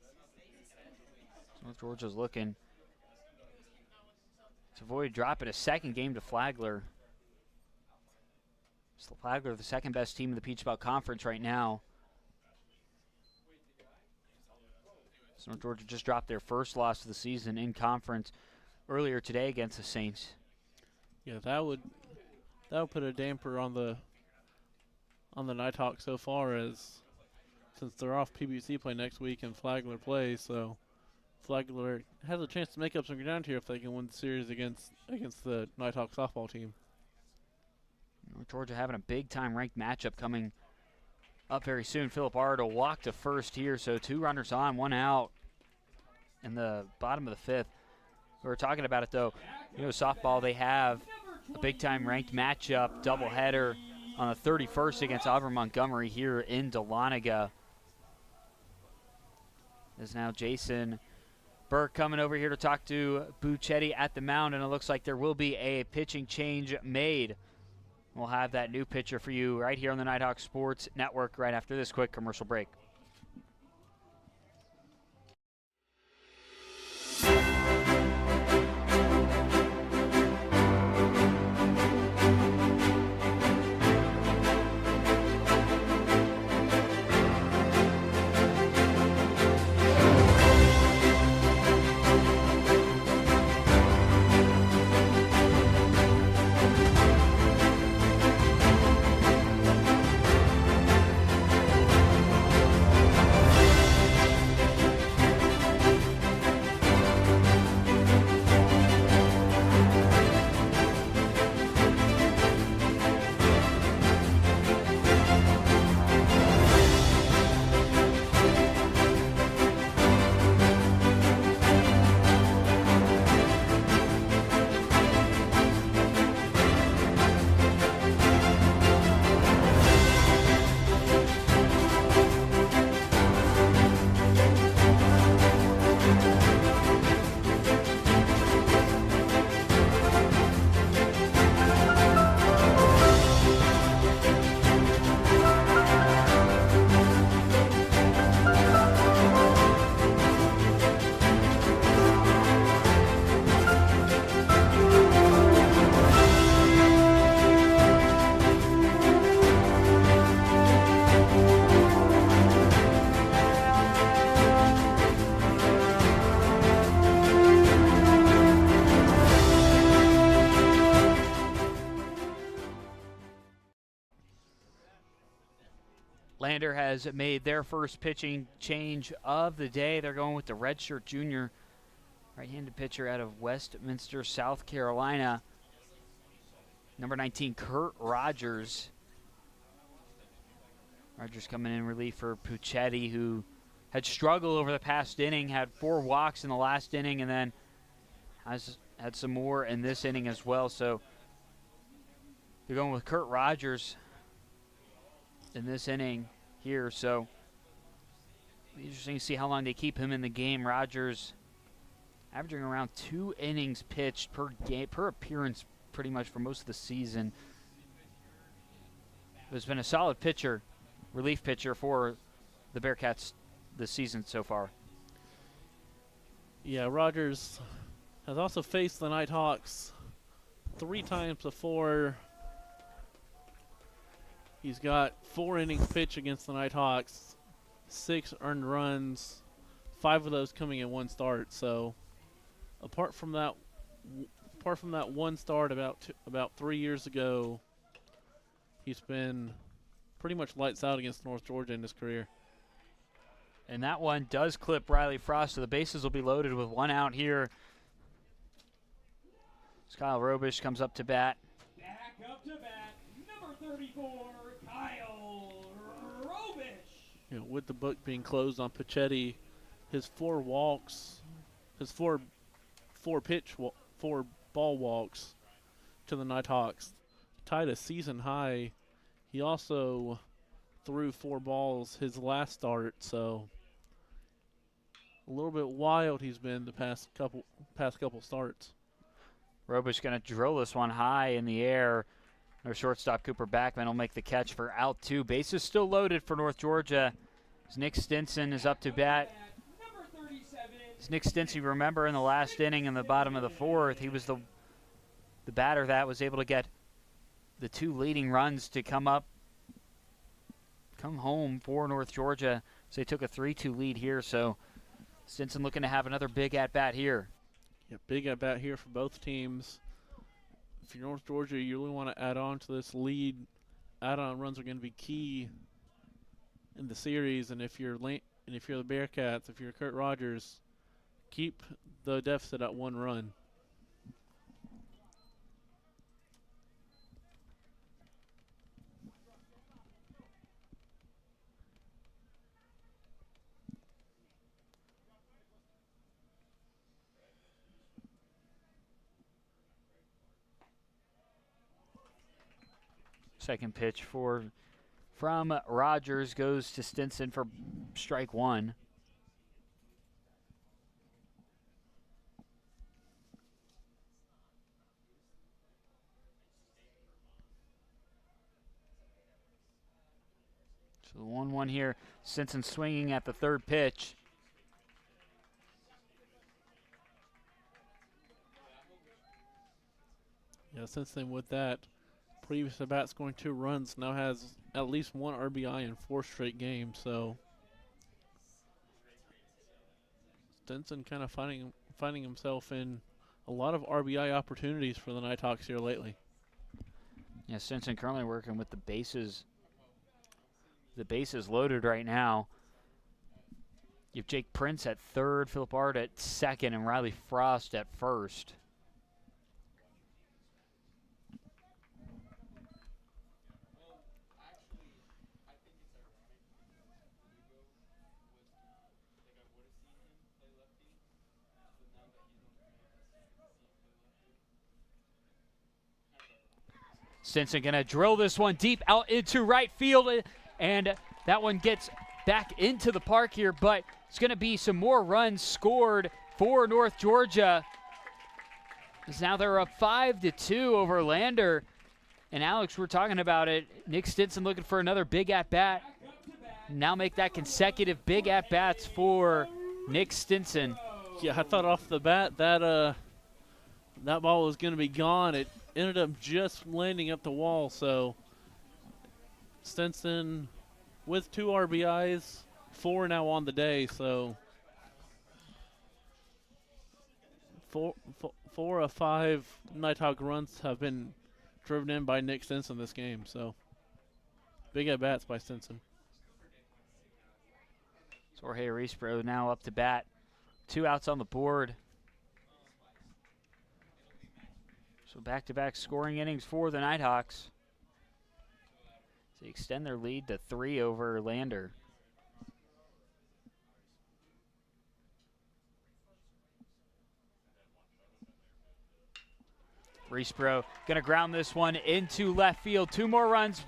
Speaker 1: North Georgia's looking to avoid dropping a second game to Flagler. So Flagler, the second best team in the Peach Belt Conference right now. So North Georgia just dropped their first loss of the season in conference earlier today against the Saints.
Speaker 2: Yeah, that would put a damper on the Nighthawk so far, as since they're off PBC play next week and Flagler plays, so Flagler has a chance to make up some ground here if they can win the series against the Nighthawk softball team.
Speaker 1: North Georgia having a big-time ranked matchup coming up very soon. Philip Ard will walk to first here, so 2 runners on, 1 out in the bottom of the 5th. We were talking about it, though. You know, softball, they have a big-time ranked matchup, doubleheader on the 31st against Auburn Montgomery here in Dahlonega. There's now Jason Burke coming over here to talk to Buccetti at the mound, and it looks like there will be a pitching change made. We'll have that new pitcher for you right here on the Nighthawk Sports Network right after this quick commercial break. Lander has made their first pitching change of the day. They're going with the redshirt junior right-handed pitcher out of Westminster, South Carolina. Number 19, Kurt Rogers. Rogers coming in relief for Puccetti, who had struggled over the past inning, had 4 walks in the last inning, and then has had some more in this inning as well. So they're going with Kurt Rogers in this inning here. So interesting to see how long they keep him in the game. Rogers averaging around 2 innings pitched per game, per appearance pretty much for most of the season. Has been a solid pitcher, relief pitcher for the Bearcats this season so far.
Speaker 2: Yeah, Rogers has also faced the Nighthawks 3 times before. He's got 4 innings pitched against the Nighthawks, 6 earned runs, 5 of those coming in 1 start. So apart from that one start about 3 years ago, he's been pretty much lights out against North Georgia in his career.
Speaker 1: And that one does clip Riley Frost, so the bases will be loaded with 1 out here. Kyle Robish comes up to bat.
Speaker 4: Back up to bat, number 34, Kyle Robish.
Speaker 2: With the book being closed on Pachetti, his 4 walks, his 4 ball walks to the Nighthawks tied a season high. He also threw 4 balls his last start, so a little bit wild he's been the past couple starts.
Speaker 1: Robish going to drill this one high in the air. Our shortstop Cooper Backman will make the catch for out 2. Bases still loaded for North Georgia. As Nick Stinson is up to bat. As Nick Stinson, remember in the last inning in the bottom of the 4th, he was the batter that was able to get the 2 leading runs to come home for North Georgia. So they took a 3-2 lead here. So Stinson looking to have another big at-bat here.
Speaker 2: Yeah, big at-bat here for both teams. If you're North Georgia, you really want to add on to this lead. Add-on runs are going to be key in the series. And if you're the Bearcats, if you're Kurt Rogers, keep the deficit at 1 run.
Speaker 1: Second pitch from Rogers goes to Stinson for strike 1. So the 1-1 here. Stinson swinging at the 3rd pitch.
Speaker 2: Yeah, Stinson with that previous at bat scoring 2 runs now has at least 1 RBI in 4 straight games. So Stinson kind of finding himself in a lot of RBI opportunities for the Nighthawks here lately.
Speaker 1: Yeah, Stinson currently working with the bases loaded right now. You have Jake Prince at 3rd, Philip Ard at 2nd, and Riley Frost at 1st. Stinson going to drill this one deep out into right field, and that one gets back into the park here, but it's going to be some more runs scored for North Georgia. As now they're up 5-2 over Lander. And Alex, we're talking about it. Nick Stinson looking for another big at-bat. Now make that consecutive big at-bats for Nick Stinson.
Speaker 2: Yeah, I thought off the bat that ball was going to be gone. It ended up just landing up the wall, so Stinson with 2 RBIs, 4 now on the day, so 4 of 5 Nighthawk runs have been driven in by Nick Stinson this game, so big at-bats by Stinson.
Speaker 1: Jorge Rispro now up to bat. 2 outs on the board. So back-to-back scoring innings for the Nighthawks. They extend their lead to 3 over Lander. Rispro gonna ground this one into left field. 2 more runs.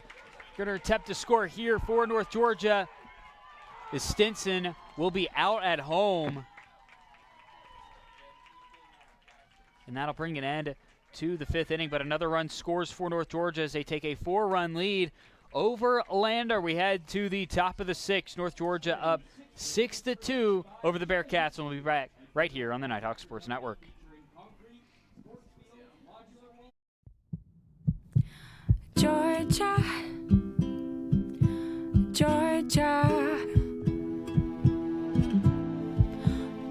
Speaker 1: Gonna attempt to score here for North Georgia. The Stinson will be out at home. And that'll bring an end to the 5th inning, but another run scores for North Georgia as they take a 4-run lead over Lander. We head to the top of the 6th. North Georgia up 6-2 over the Bearcats, and we'll be back right here on the Nighthawk Sports Network.
Speaker 18: Georgia,
Speaker 19: Georgia.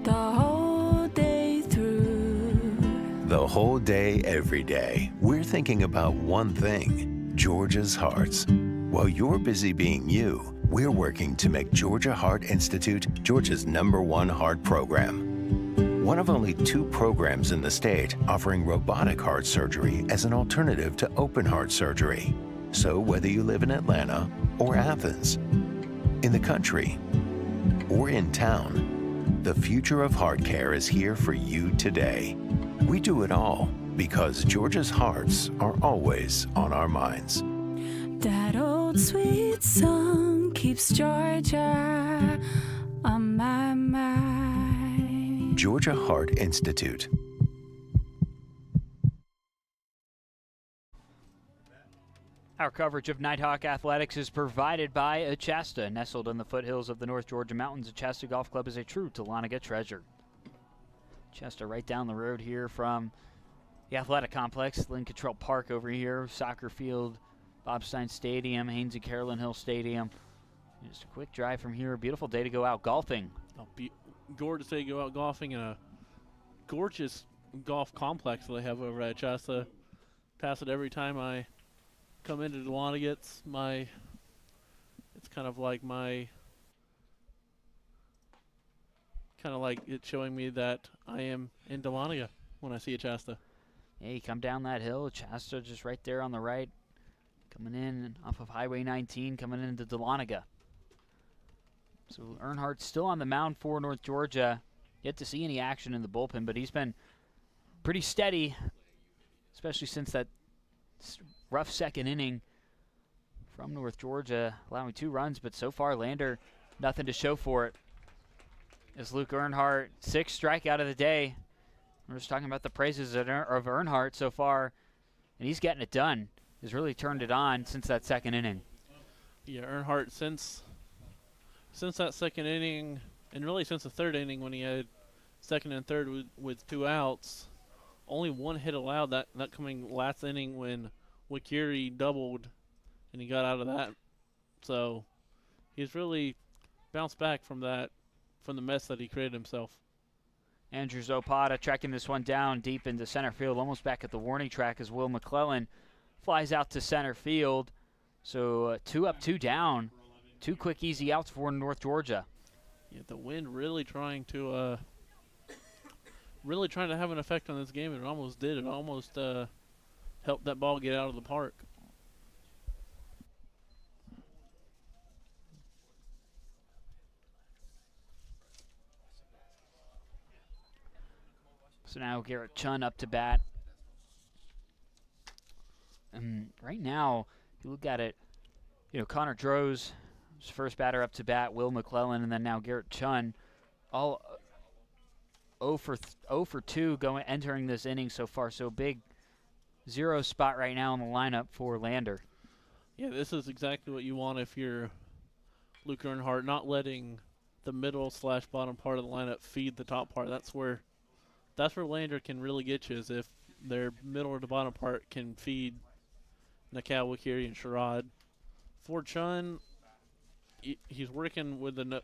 Speaker 19: The whole day through.
Speaker 20: The whole day, every day, we're thinking about one thing, Georgia's hearts. While you're busy being you, we're working to make Georgia Heart Institute Georgia's #1 heart program. One of only 2 programs in the state offering robotic heart surgery as an alternative to open heart surgery. So whether you live in Atlanta or Athens, in the country or in town, the future of heart care is here for you today. We do it all because Georgia's hearts are always on our minds.
Speaker 19: That old sweet song keeps Georgia on my mind.
Speaker 20: Georgia Heart Institute.
Speaker 1: Our coverage of Nighthawk Athletics is provided by Achasta. Nestled in the foothills of the North Georgia Mountains, Achasta Golf Club is a true Dahlonega treasure. Achasta right down the road here from the athletic complex, Lynn Cottrell Park over here, soccer field, Bob Stein Stadium, Haynes and Carolyn Hill Stadium. Just a quick drive from here. Beautiful day to go out golfing.
Speaker 2: Gorgeous day to go out golfing in a gorgeous golf complex that they have over at Achasta. Pass it every time I come into Dahlonega. It's kind of like it's showing me that I am in Dahlonega when I see Achasta.
Speaker 1: Yeah, you come down that hill, Achasta just right there on the right, coming in off of Highway 19, coming into Dahlonega. So Earnhardt still on the mound for North Georgia. Yet to see any action in the bullpen, but he's been pretty steady, especially since that rough second inning from North Georgia, allowing 2 runs, but so far Lander, nothing to show for it. As Luke Earnhardt, 6th strikeout of the day. We're just talking about the praises of Earnhardt so far, and he's getting it done. He's really turned it on since that second inning.
Speaker 2: Yeah, Earnhardt since that second inning, and really since the third inning when he had second and third with 2 outs, only 1 hit allowed, that coming last inning when Wakiri doubled and he got out of that. So he's really bounced back from the mess that he created himself.
Speaker 1: Andrew Zopata tracking this one down deep into center field, almost back at the warning track as Will McClellan flies out to center field. So 2 up, 2 down. 2 quick, easy outs for North Georgia.
Speaker 2: Yeah, the wind really trying to have an effect on this game. It almost did. It almost helped that ball get out of the park.
Speaker 1: So now Garrett Chun up to bat. And right now, if you look at it, Connor Droz, first batter up to bat, Will McClellan, and then now Garrett Chun, all 0 for 2 entering this inning so far. So big 0 spot right now in the lineup for Lander.
Speaker 2: Yeah, this is exactly what you want if you're Luke Earnhardt, not letting the middle/bottom part of the lineup feed the top part. That's where Lander can really get you, is if their middle or the bottom part can feed Nakal, Wakiri, and Sherrod. For Chun, he's working with the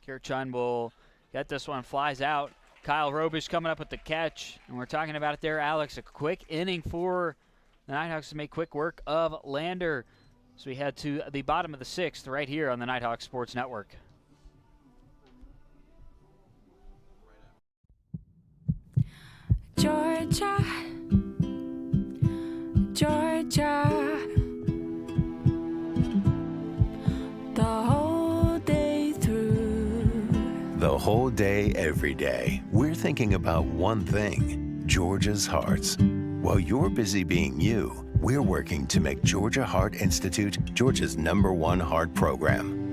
Speaker 1: Garrett Chun will get this one, flies out. Kyle Robish coming up with the catch, and we're talking about it there, Alex. A quick inning for the Nighthawks to make quick work of Lander. So we head to the bottom of the 6th right here on the Nighthawk Sports Network.
Speaker 19: Georgia, Georgia. The whole day through.
Speaker 20: The whole day, every day, we're thinking about one thing, Georgia's hearts. While you're busy being you, we're working to make Georgia Heart Institute Georgia's #1 heart program.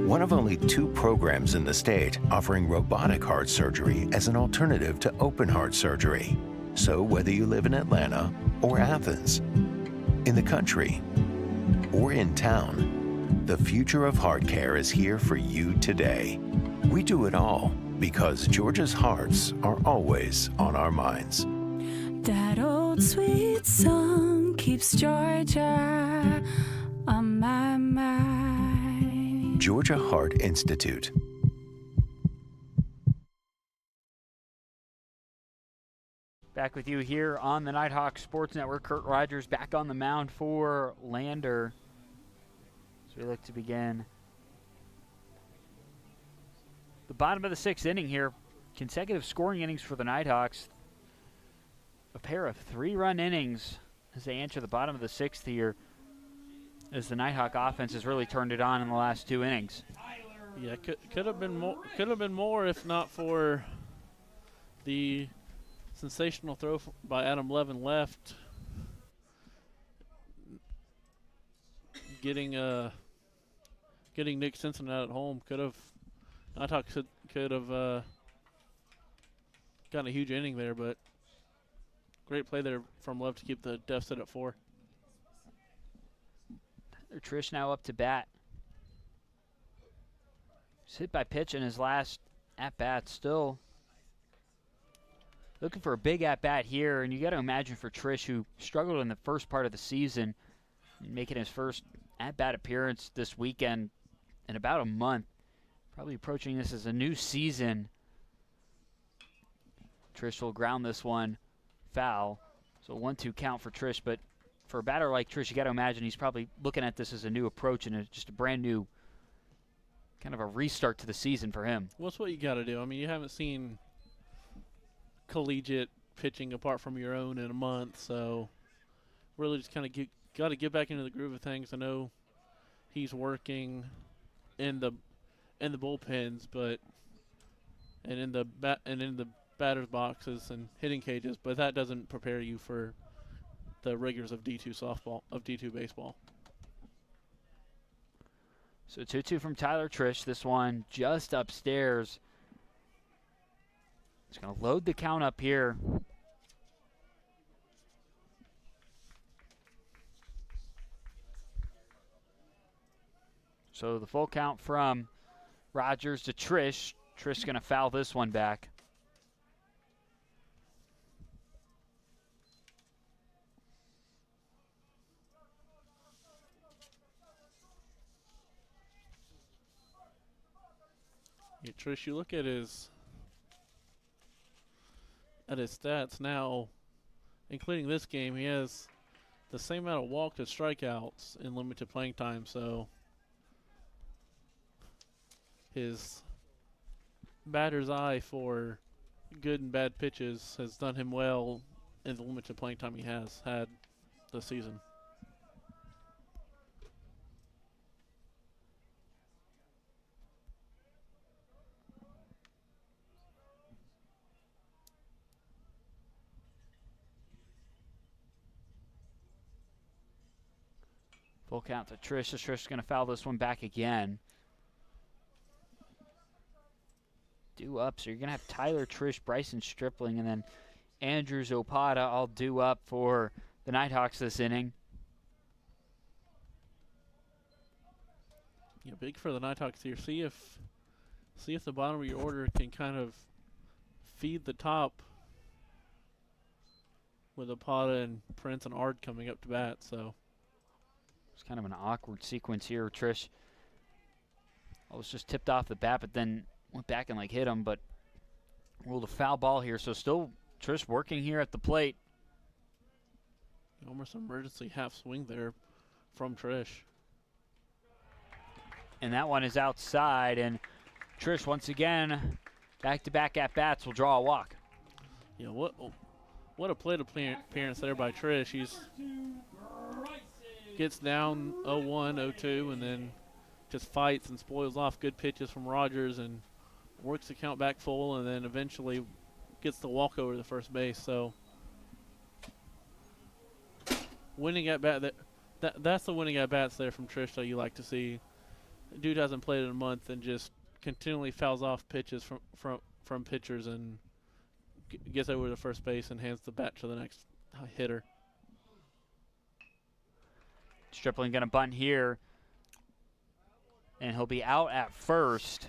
Speaker 20: One of only 2 programs in the state offering robotic heart surgery as an alternative to open heart surgery. So whether you live in Atlanta or Athens, in the country or in town, the future of heart care is here for you today. We do it all because Georgia's hearts are always on our minds.
Speaker 19: That old sweet song keeps Georgia on my mind.
Speaker 20: Georgia Heart Institute.
Speaker 1: Back with you here on the Nighthawk Sports Network. Kurt Rogers back on the mound for Lander. So we look to begin the bottom of the 6th inning here. Consecutive scoring innings for the Nighthawks. A pair of 3-run innings as they enter the bottom of the 6th here, as the Nighthawk offense has really turned it on in the last 2 innings.
Speaker 2: Yeah, could have been more. Could have been more if not for the sensational throw by Adam Levin left. Getting Nick Simpson out at home Nighthawk could have gotten a huge inning there, but great play there from Love to keep the deficit at 4.
Speaker 1: Trish now up to bat. He's hit by pitch in his last at-bat. Still looking for a big at-bat here, and you got to imagine for Trish, who struggled in the first part of the season, making his first at-bat appearance this weekend in about a month, probably approaching this as a new season. Trish will ground this one foul. So 1-2 count for Trish, but for a batter like Trish, you got to imagine he's probably looking at this as a new approach and just a brand new kind of a restart to the season for him.
Speaker 2: Well, that's what you got to do. I mean, you haven't seen collegiate pitching apart from your own in a month, so really just kind of got to get back into the groove of things. I know he's working in the bullpens, but and in the batter's boxes and hitting cages, but that doesn't prepare you for the rigors of D2 softball, of D2 baseball.
Speaker 1: So 2-2 from Tyler Trish. This one just upstairs. He's going to load the count up here. So the full count from Rogers to Trish. Trish going to foul this one back.
Speaker 2: Yeah, Trish, you look at his stats now, including this game, he has the same amount of walks as strikeouts in limited playing time, so his batter's eye for good and bad pitches has done him well in the limited playing time he has had this season.
Speaker 1: Full count to Trish. Trish is going to foul this one back again. Due up, so you're going to have Tyler, Trish, Bryson Stripling, and then Andrew Zopata all due up for the Nighthawks this inning.
Speaker 2: Yeah, big for the Nighthawks here. See if the bottom of your order can kind of feed the top with Zopata and Prince and Ard coming up to bat, so
Speaker 1: it's kind of an awkward sequence here. Trish was just tipped off the bat, but then went back and hit him, but ruled a foul ball here. So still Trish working here at the plate.
Speaker 2: Almost an emergency half swing there from Trish.
Speaker 1: And that one is outside, and Trish once again back-to-back at-bats will draw a walk.
Speaker 2: Yeah, what a plate appearance there by Trish. He's gets down 0-1, 0-2, and then just fights and spoils off good pitches from Rogers and works the count back full, and then eventually gets the walk over to first base. So winning at bat, that's the winning at bats there from Trish that you like to see. The dude hasn't played in a month and just continually fouls off pitches from pitchers and gets over to first base and hands the bat to the next hitter.
Speaker 1: Stripling going to bunt here, and he'll be out at first.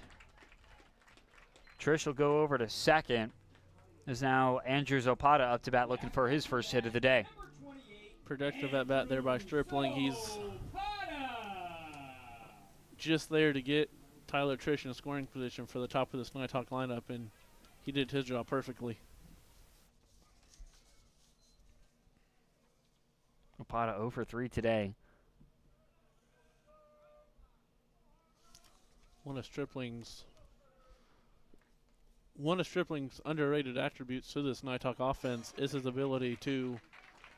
Speaker 1: Trish will go over to second. Is now Andrew Zopata up to bat looking for his first hit of the day.
Speaker 2: Productive at bat there by Stripling. He's just there to get Tyler Trish in a scoring position for the top of this Nighthawk lineup, and he did his job perfectly.
Speaker 1: Opata 0 for 3 today.
Speaker 2: One of Stripling's underrated attributes to this Nighthawk offense is his ability to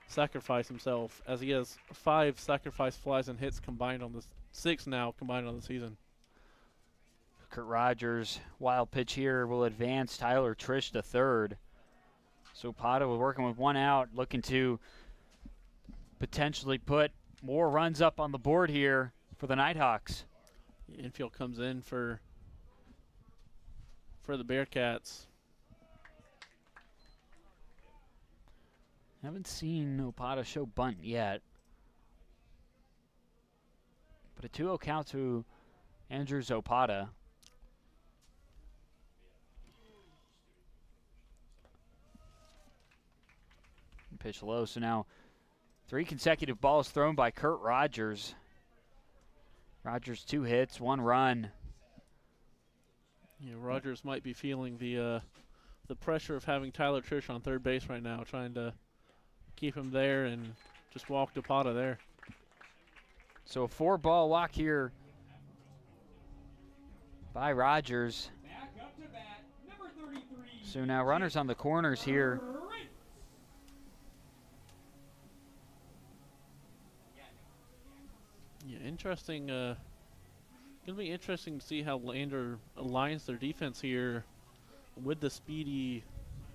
Speaker 2: sacrifice himself, as he has 5 sacrifice flies and hits combined on the 6 now combined on the season.
Speaker 1: Kurt Rogers, wild pitch here, will advance Tyler Trish to third. So Opata was working with 1 out, looking to potentially put more runs up on the board here for the Nighthawks.
Speaker 2: Infield comes in for the Bearcats.
Speaker 1: Haven't seen Opata show bunt yet. But a 2-0 count to Andrews Opata. Pitch low, so now 3 consecutive balls thrown by Kurt Rogers. Rogers 2 hits, 1 run.
Speaker 2: Yeah, Rogers might be feeling the pressure of having Tyler Trish on third base right now, trying to keep him there and just walk Opata there.
Speaker 1: So a 4-ball walk here by Rogers. So now runners on the corners here.
Speaker 2: Yeah, interesting. Gonna be interesting to see how Lander aligns their defense here with the speedy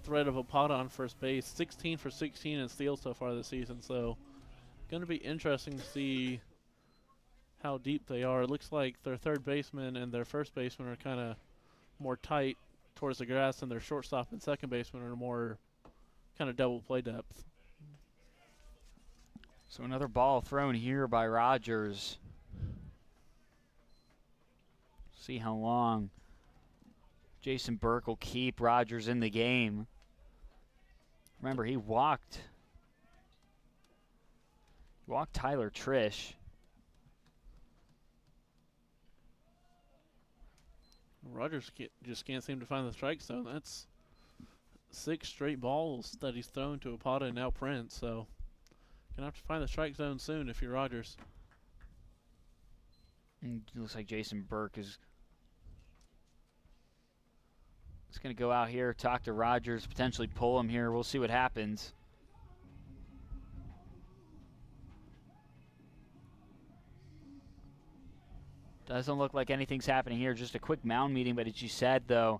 Speaker 2: threat of Opata on first base. 16 for 16 in steals so far this season, so gonna be interesting to see how deep they are. It looks like their third baseman and their first baseman are kind of more tight towards the grass, and their shortstop and second baseman are more kind of double play depth.
Speaker 1: So another ball thrown here by Rogers. See how long Jason Burke will keep Rogers in the game. Remember, he walked Tyler Trish.
Speaker 2: Rogers just can't seem to find the strike zone. That's 6 straight balls that he's thrown to Opata and now Prince, so gonna have to find the strike zone soon if you're Rogers.
Speaker 1: And it looks like Jason Burke is going to go out here, talk to Rogers, potentially pull him here. We'll see what happens. Doesn't look like anything's happening here. Just a quick mound meeting, but as you said, though,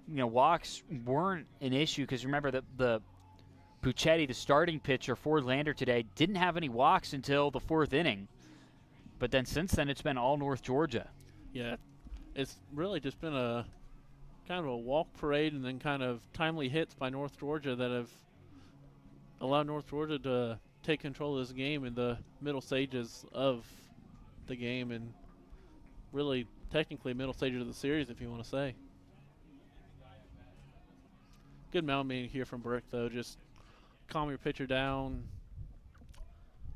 Speaker 1: you know, walks weren't an issue because remember that the Puccetti, the starting pitcher for Lander today, didn't have any walks until the 4th inning. But then since then, it's been all North Georgia.
Speaker 2: Yeah, it's really just been a kind of a walk parade and then kind of timely hits by North Georgia that have allowed North Georgia to take control of this game in the middle stages of the game, and really technically middle stages of the series, if you want to say. Good mound meeting here from Burke, though. Just calm your pitcher down,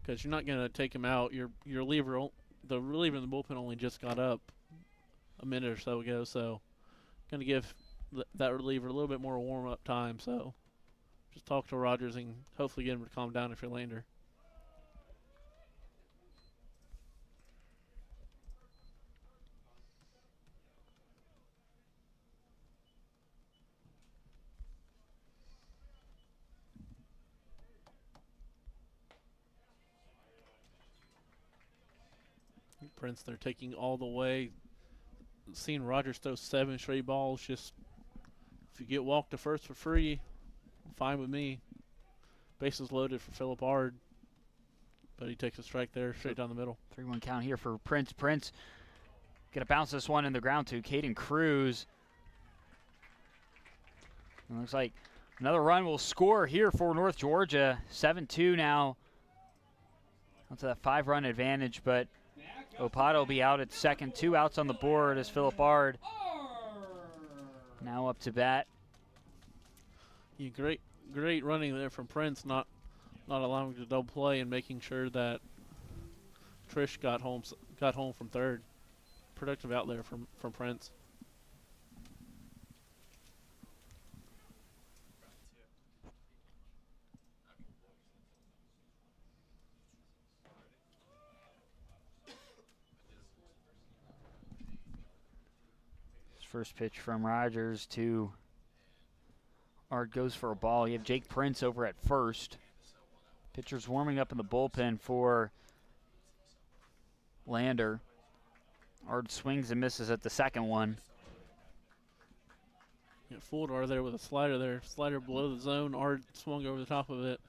Speaker 2: because you're not going to take him out. The reliever in the bullpen only just got up a minute or so ago, so going to give that reliever a little bit more warm-up time. So just talk to Rogers and hopefully get him to calm down if you're Lander. Prince, they're taking all the way. Seeing Rogers throw 7 straight balls, just if you get walked to first for free, fine with me. Bases loaded for Phillip Ard, but he takes a strike there straight down the middle.
Speaker 1: 3-1 count here for Prince. Prince gonna bounce this one in the ground to Caden Cruz. It looks like another run will score here for North Georgia. 7-2 now. That's a 5-run advantage, but Opata will be out at second. 2 outs on the board as Phillip Ard now up to bat.
Speaker 2: Yeah, great running there from Prince, not allowing to double play and making sure that Trish got home from third. productive out there from Prince.
Speaker 1: First pitch from Rogers to Art goes for a ball. You have Jake Prince over at first. Pitcher's warming up in the bullpen for Lander. Art swings and misses at the second one.
Speaker 2: Yeah, fooled Art there with a slider there. Slider below the zone. Art swung over the top of it.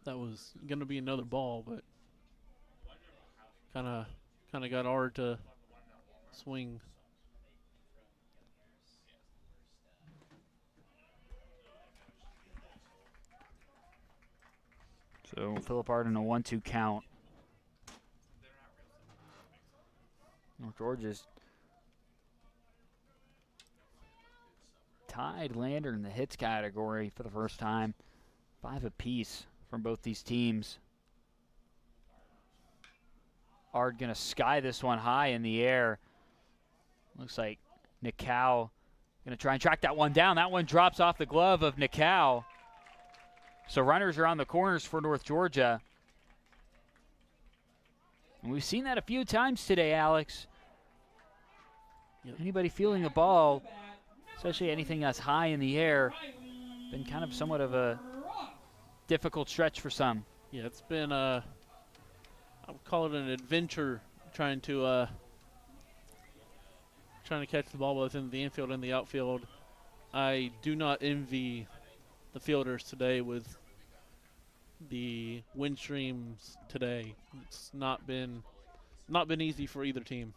Speaker 2: That was going to be another ball, but kind of got Art to swing.
Speaker 1: So Philip Art in a 1-2 count. North Georgia's tied Lander in the hits category for the first time. 5 apiece from both these teams. Art gonna sky this one high in the air. Looks like Nicow gonna try and track that one down. That one drops off the glove of Nicow. So runners are on the corners for North Georgia. And we've seen that a few times today, Alex. Anybody feeling the ball, especially anything that's high in the air, been kind of somewhat of a difficult stretch for some.
Speaker 2: Yeah, it's been I would call it an adventure trying to catch the ball both in the infield and the outfield. I do not envy the fielders today with the wind streams today. It's not been easy for either team.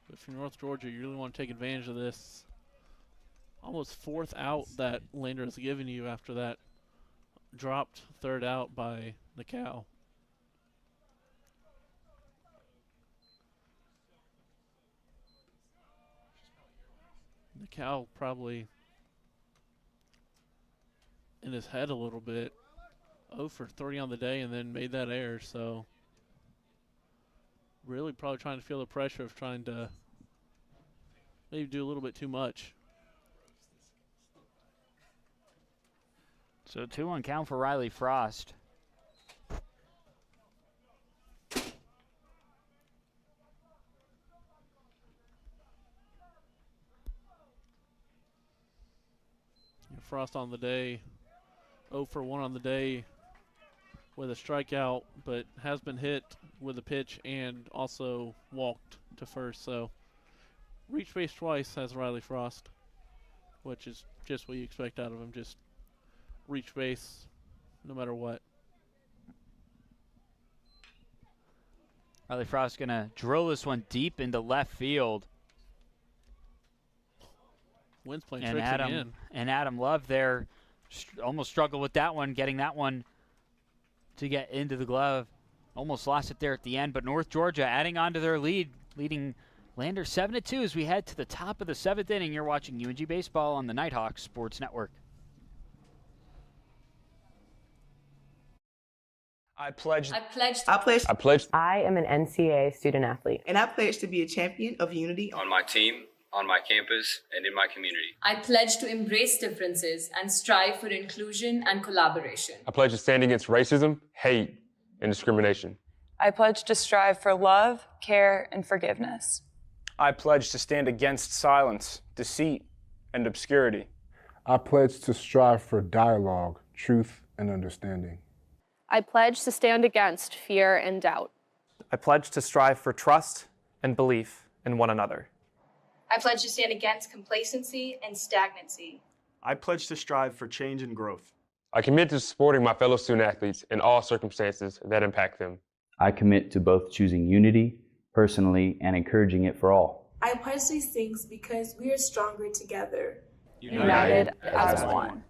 Speaker 2: But if you're North Georgia, you really want to take advantage of this almost fourth out that Lander has given you after that dropped third out by Nicow. Nicow probably in his head a little bit. 0 for 3 on the day and then made that error, so really probably trying to feel the pressure of trying to maybe do a little bit too much.
Speaker 1: So 2-1 count for Riley Frost.
Speaker 2: Frost on the day, 0 for 1 on the day with a strikeout, but has been hit with a pitch and also walked to first. So reached base twice has Riley Frost, which is just what you expect out of him, just reach base no matter what.
Speaker 1: Riley Frost gonna drill this one deep into left field.
Speaker 2: Wind's playing tricks again.
Speaker 1: And Adam Love there almost struggled with that one, getting that one to get into the glove. Almost lost it there at the end, but North Georgia adding on to their lead, leading Lander 7-2 as we head to the top of the 7th inning. You're watching UNG Baseball on the Nighthawk Sports Network.
Speaker 6: I pledge.
Speaker 7: I am an NCAA student athlete.
Speaker 8: And I pledge to be a champion of unity
Speaker 9: on my team, on my campus, and in my community.
Speaker 10: I pledge to embrace differences and strive for inclusion and collaboration.
Speaker 11: I pledge to stand against racism, hate, and discrimination.
Speaker 5: I pledge to strive for love, care, and forgiveness.
Speaker 6: I pledge to stand against silence, deceit, and obscurity.
Speaker 12: I pledge to strive for dialogue, truth, and understanding.
Speaker 13: I pledge to stand against fear and doubt.
Speaker 14: I pledge to strive for trust and belief in one another.
Speaker 15: I pledge to stand against complacency and stagnancy.
Speaker 16: I pledge to strive for change and growth.
Speaker 11: I commit to supporting my fellow student athletes in all circumstances that impact them.
Speaker 17: I commit to both choosing unity personally and encouraging it for all.
Speaker 18: I pledge these things because we are stronger together.
Speaker 7: United as one.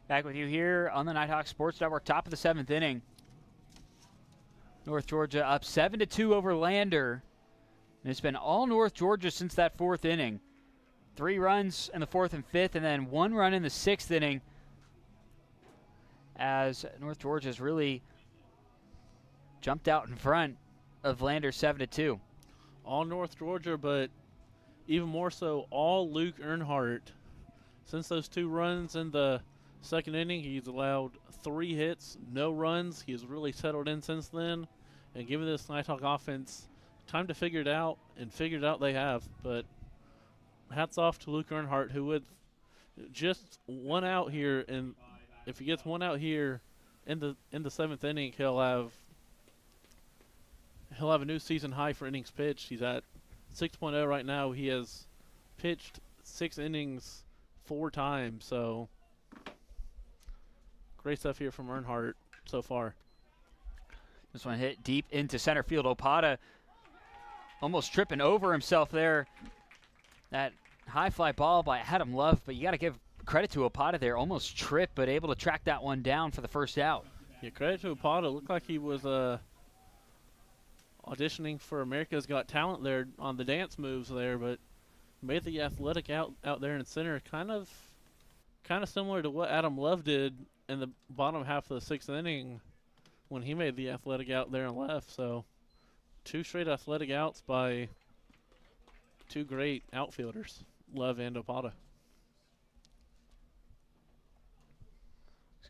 Speaker 1: Back with you here on the Nighthawk Sports Network, top of the 7th inning. North Georgia up 7-2 over Lander. And it's been all North Georgia since that 4th inning. 3 runs in the 4th and 5th, and then 1 run in the 6th inning, as North Georgia's really jumped out in front of Lander 7-2.
Speaker 2: All North Georgia, but even more so all Luke Earnhardt. Since those 2 runs in the 2nd inning, he's allowed 3 hits, no runs. He's really settled in since then, and given this Nighthawk offense time to figure it out, and figured out they have. But hats off to Luke Earnhardt, who with just 1 out here, and if he gets 1 out here in the 7th inning, he'll have a new season high for innings pitched. He's at 6.0 right now. He has pitched 6 innings 4 times, so great stuff here from Earnhardt so far.
Speaker 1: This one hit deep into center field. Opata almost tripping over himself there. That high fly ball by Adam Love, but you got to give credit to Opata there. Almost tripped, but able to track that one down for the first out.
Speaker 2: Yeah, credit to Opata. Looked like he was auditioning for America's Got Talent there on the dance moves there, but made the athletic out there in center, kind of similar to what Adam Love did in the bottom half of the 6th inning when he made the athletic out there and left. So 2 straight athletic outs by 2 great outfielders, Love and Opata.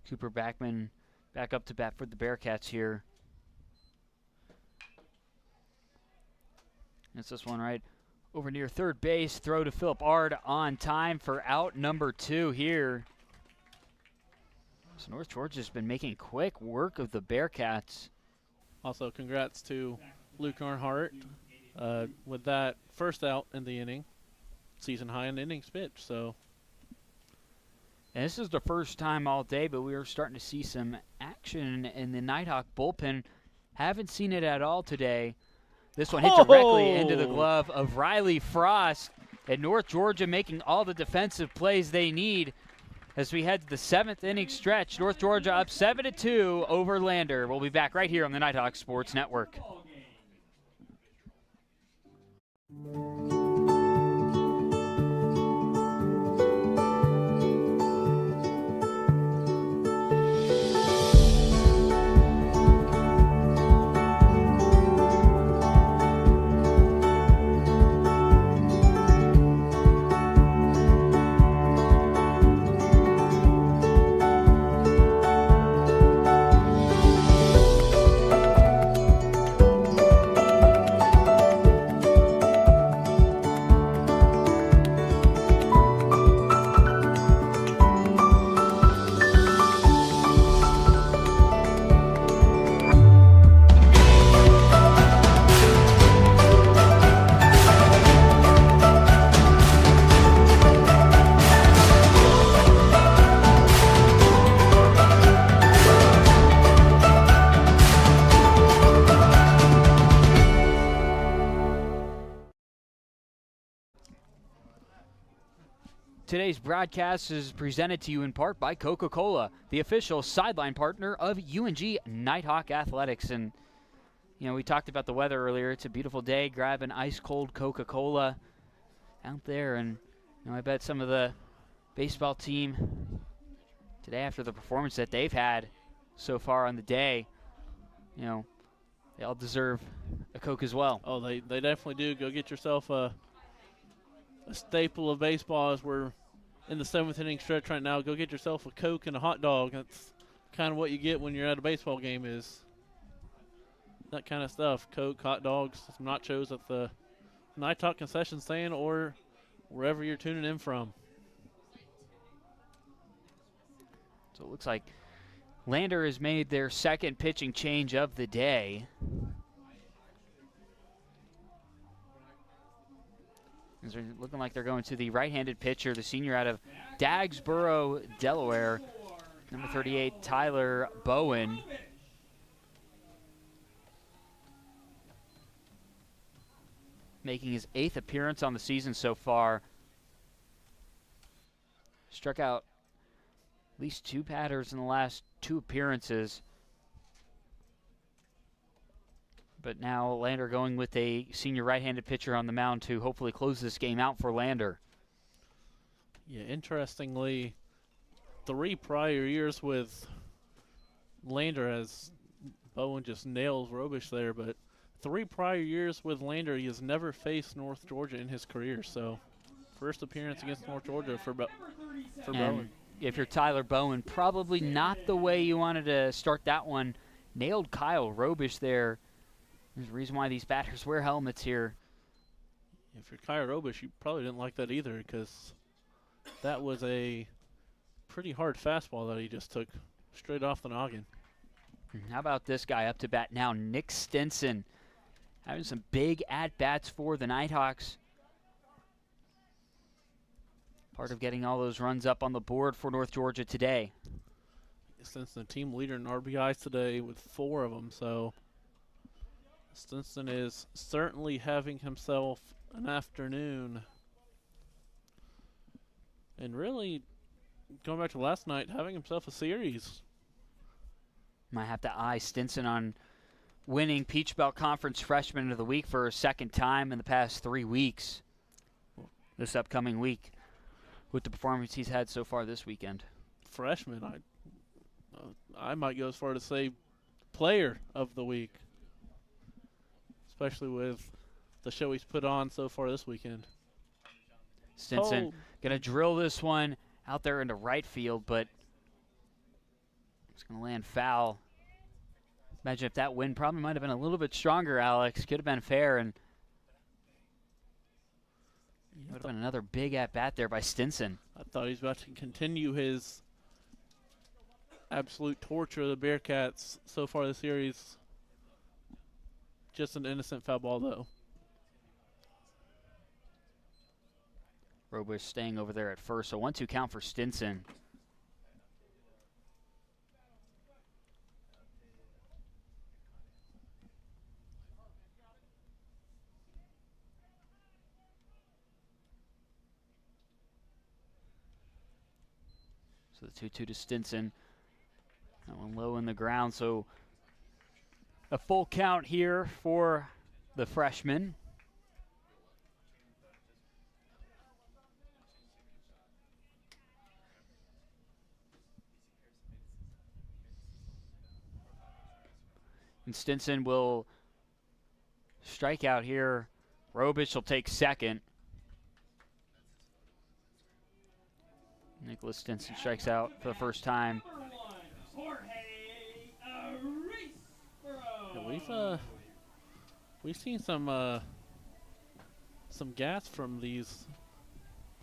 Speaker 1: Cooper Backman back up to bat for the Bearcats here. It's this one right over near third base. Throw to Philip Ard on time for out number 2 here. So North Georgia's been making quick work of the Bearcats.
Speaker 2: Also, congrats to Luke Earnhardt with that first out in the inning. Season high in innings pitched. So,
Speaker 1: and this is the first time all day, but we are starting to see some action in the Nighthawk bullpen. Haven't seen it at all today. This one hit directly into the glove of Riley Frost, and North Georgia making all the defensive plays they need as we head to the 7th inning stretch. North Georgia up 7-2 over Lander. We'll be back right here on the Nighthawk Sports Network. Today's broadcast is presented to you in part by Coca-Cola, the official sideline partner of UNG Nighthawk Athletics. And, you know, we talked about the weather earlier. It's a beautiful day. Grab an ice-cold Coca-Cola out there. And, you know, I bet some of the baseball team today, after the performance that they've had so far on the day, you know, they all deserve a Coke as well.
Speaker 2: Oh, they definitely do. Go get yourself a staple of baseball as we're in the 7th inning stretch right now. Go get yourself a Coke and a hot dog. That's kind of what you get when you're at a baseball game, is that kind of stuff. Coke, hot dogs, some nachos at the Nighthawk concession stand or wherever you're tuning in from.
Speaker 1: So it looks like Lander has made their 2nd pitching change of the day. They're looking like they're going to the right-handed pitcher, the senior out of Dagsboro, Delaware, number 38, Tyler Bowen. Making his 8th appearance on the season so far. Struck out at least 2 batters in the last 2 appearances. But now Lander going with a senior right-handed pitcher on the mound to hopefully close this game out for Lander.
Speaker 2: Yeah, interestingly, 3 prior years with Lander, as Bowen just nails Robish there, but 3 prior years with Lander, he has never faced North Georgia in his career. So, first appearance against North Georgia for Bowen.
Speaker 1: If you're Tyler Bowen, probably not the way you wanted to start that one. Nailed Kyle Robish there. There's a reason why these batters wear helmets here.
Speaker 2: If you're Kyle Robish, you probably didn't like that either, because that was a pretty hard fastball that he just took straight off the noggin.
Speaker 1: How about this guy up to bat now, Nick Stinson, having some big at-bats for the Nighthawks. Part of getting all those runs up on the board for North Georgia today.
Speaker 2: Stinson, the team leader in RBIs today with 4 of them, so Stinson is certainly having himself an afternoon. And really, going back to last night, having himself a series.
Speaker 1: Might have to eye Stinson on winning Peach Belt Conference Freshman of the Week for a second time in the past 3 weeks. This upcoming week, with the performance he's had so far this weekend.
Speaker 2: Freshman, I might go as far to say player of the week, especially with the show he's put on so far this weekend.
Speaker 1: Stinson gonna drill this one out there into right field, but it's gonna land foul. Imagine if that wind probably might have been a little bit stronger, Alex. Could have been fair, and would have been another big at-bat there by Stinson.
Speaker 2: I thought he was about to continue his absolute torture of the Bearcats so far this series. Just an innocent foul ball, though.
Speaker 1: Robish staying over there at first, so 1-2 count for Stinson. So the 2-2 to Stinson. That one low in the ground, so a full count here for the freshman. And Stinson will strike out here. Robish will take second. Nicholas Stinson strikes out for the first time.
Speaker 2: Yeah, we've seen some gas from these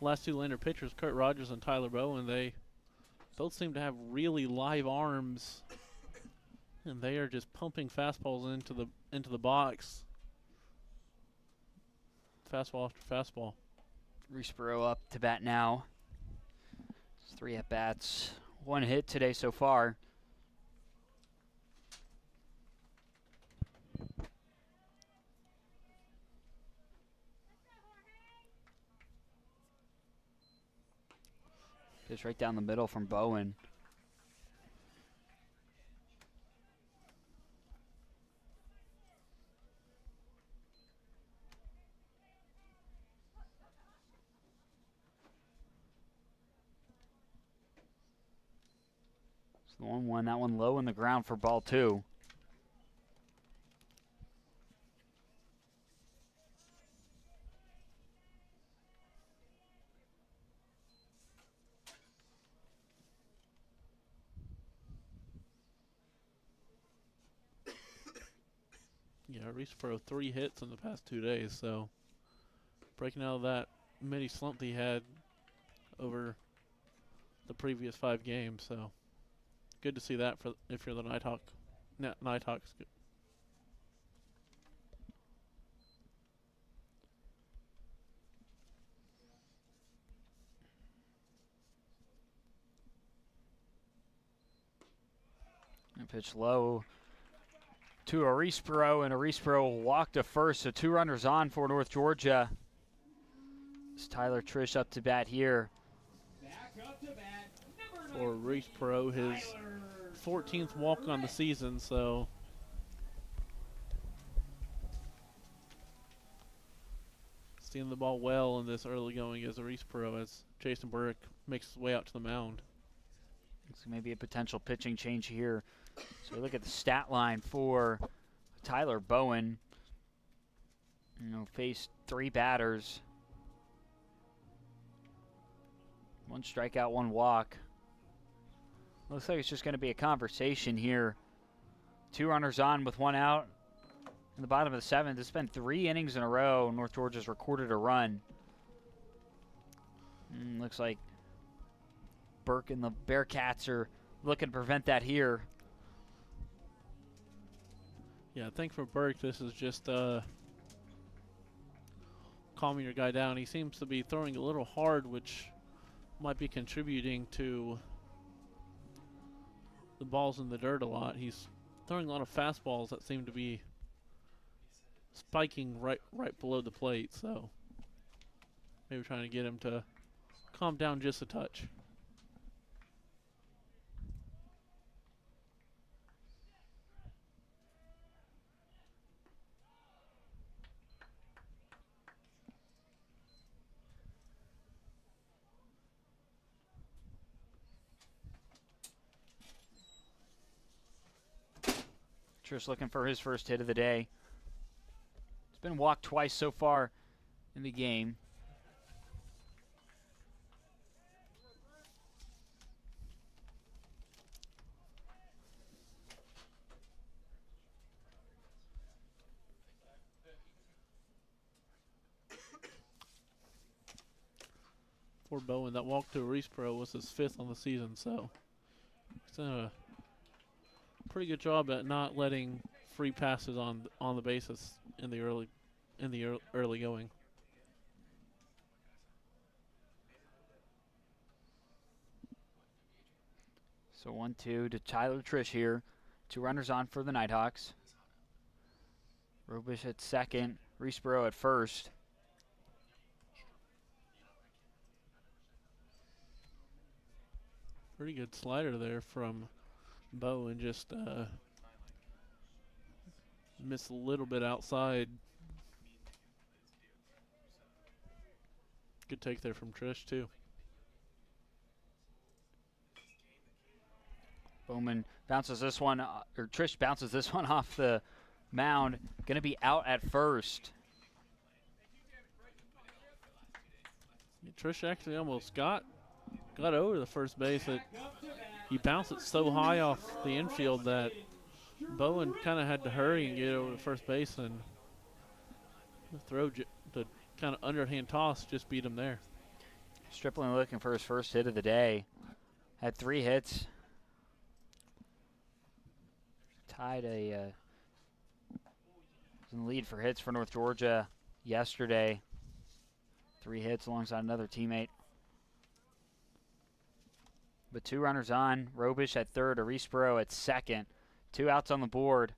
Speaker 2: last 2 Lander pitchers, Kurt Rogers and Tyler Bowen. They both seem to have really live arms, and they are just pumping fastballs into the box. Fastball after fastball.
Speaker 1: Reesboro up to bat now. 3 at-bats, 1 hit today so far. Just right down the middle from Bowen. The 1-1, that one low in the ground for ball 2.
Speaker 2: Yeah, Reesboro 3 hits in the past 2 days, so breaking out of that mini slump that he had over the previous 5 games, so good to see that for if you're the Nighthawks.
Speaker 1: And pitch low to Reesboro, and Reesboro will walk to first, so 2 runners on for North Georgia. It's Tyler Trish up to bat here.
Speaker 2: For Reesboro, his 14th walk on the season, so seeing the ball well in this early going as Reesboro, as Jason Burke makes his way out to the mound.
Speaker 1: It's maybe a potential pitching change here. So we look at the stat line for Tyler Bowen. Faced 3 batters. 1 strikeout, 1 walk. Looks like it's just going to be a conversation here. 2 runners on with 1 out. In the bottom of the 7th, it's been 3 innings in a row. North Georgia's recorded a run. Looks like Burke and the Bearcats are looking to prevent that here.
Speaker 2: Yeah, I think for Burke, this is just calming your guy down. He seems to be throwing a little hard, which might be contributing to the balls in the dirt a lot. He's throwing a lot of fastballs that seem to be spiking right below the plate, so maybe trying to get him to calm down just a touch.
Speaker 1: Trish looking for his first hit of the day. He's been walked twice so far in the game.
Speaker 2: For Bowen, that walk to Reese Pro was his 5th on the season, so he's done a pretty good job at not letting free passes on the bases in the early going.
Speaker 1: So 1-2 to Tyler Trish here. 2 runners on for the Nighthawks. Robish at second, Reesboro at first.
Speaker 2: Pretty good slider there from Bowen, just missed a little bit outside. Good take there from Trish too.
Speaker 1: Bowman bounces this one, or Trish bounces this one off the mound. Going to be out at first.
Speaker 2: Trish actually almost got over the first base. He bounced it so high off the infield that Bowen kind of had to hurry and get over to first base, and the kind of underhand toss just beat him there.
Speaker 1: Stripling looking for his first hit of the day. Had 3 hits. Tied was in the lead for hits for North Georgia yesterday. 3 hits alongside another teammate. But 2 runners on. Robish at third, Arisboro at second. 2 outs on the board.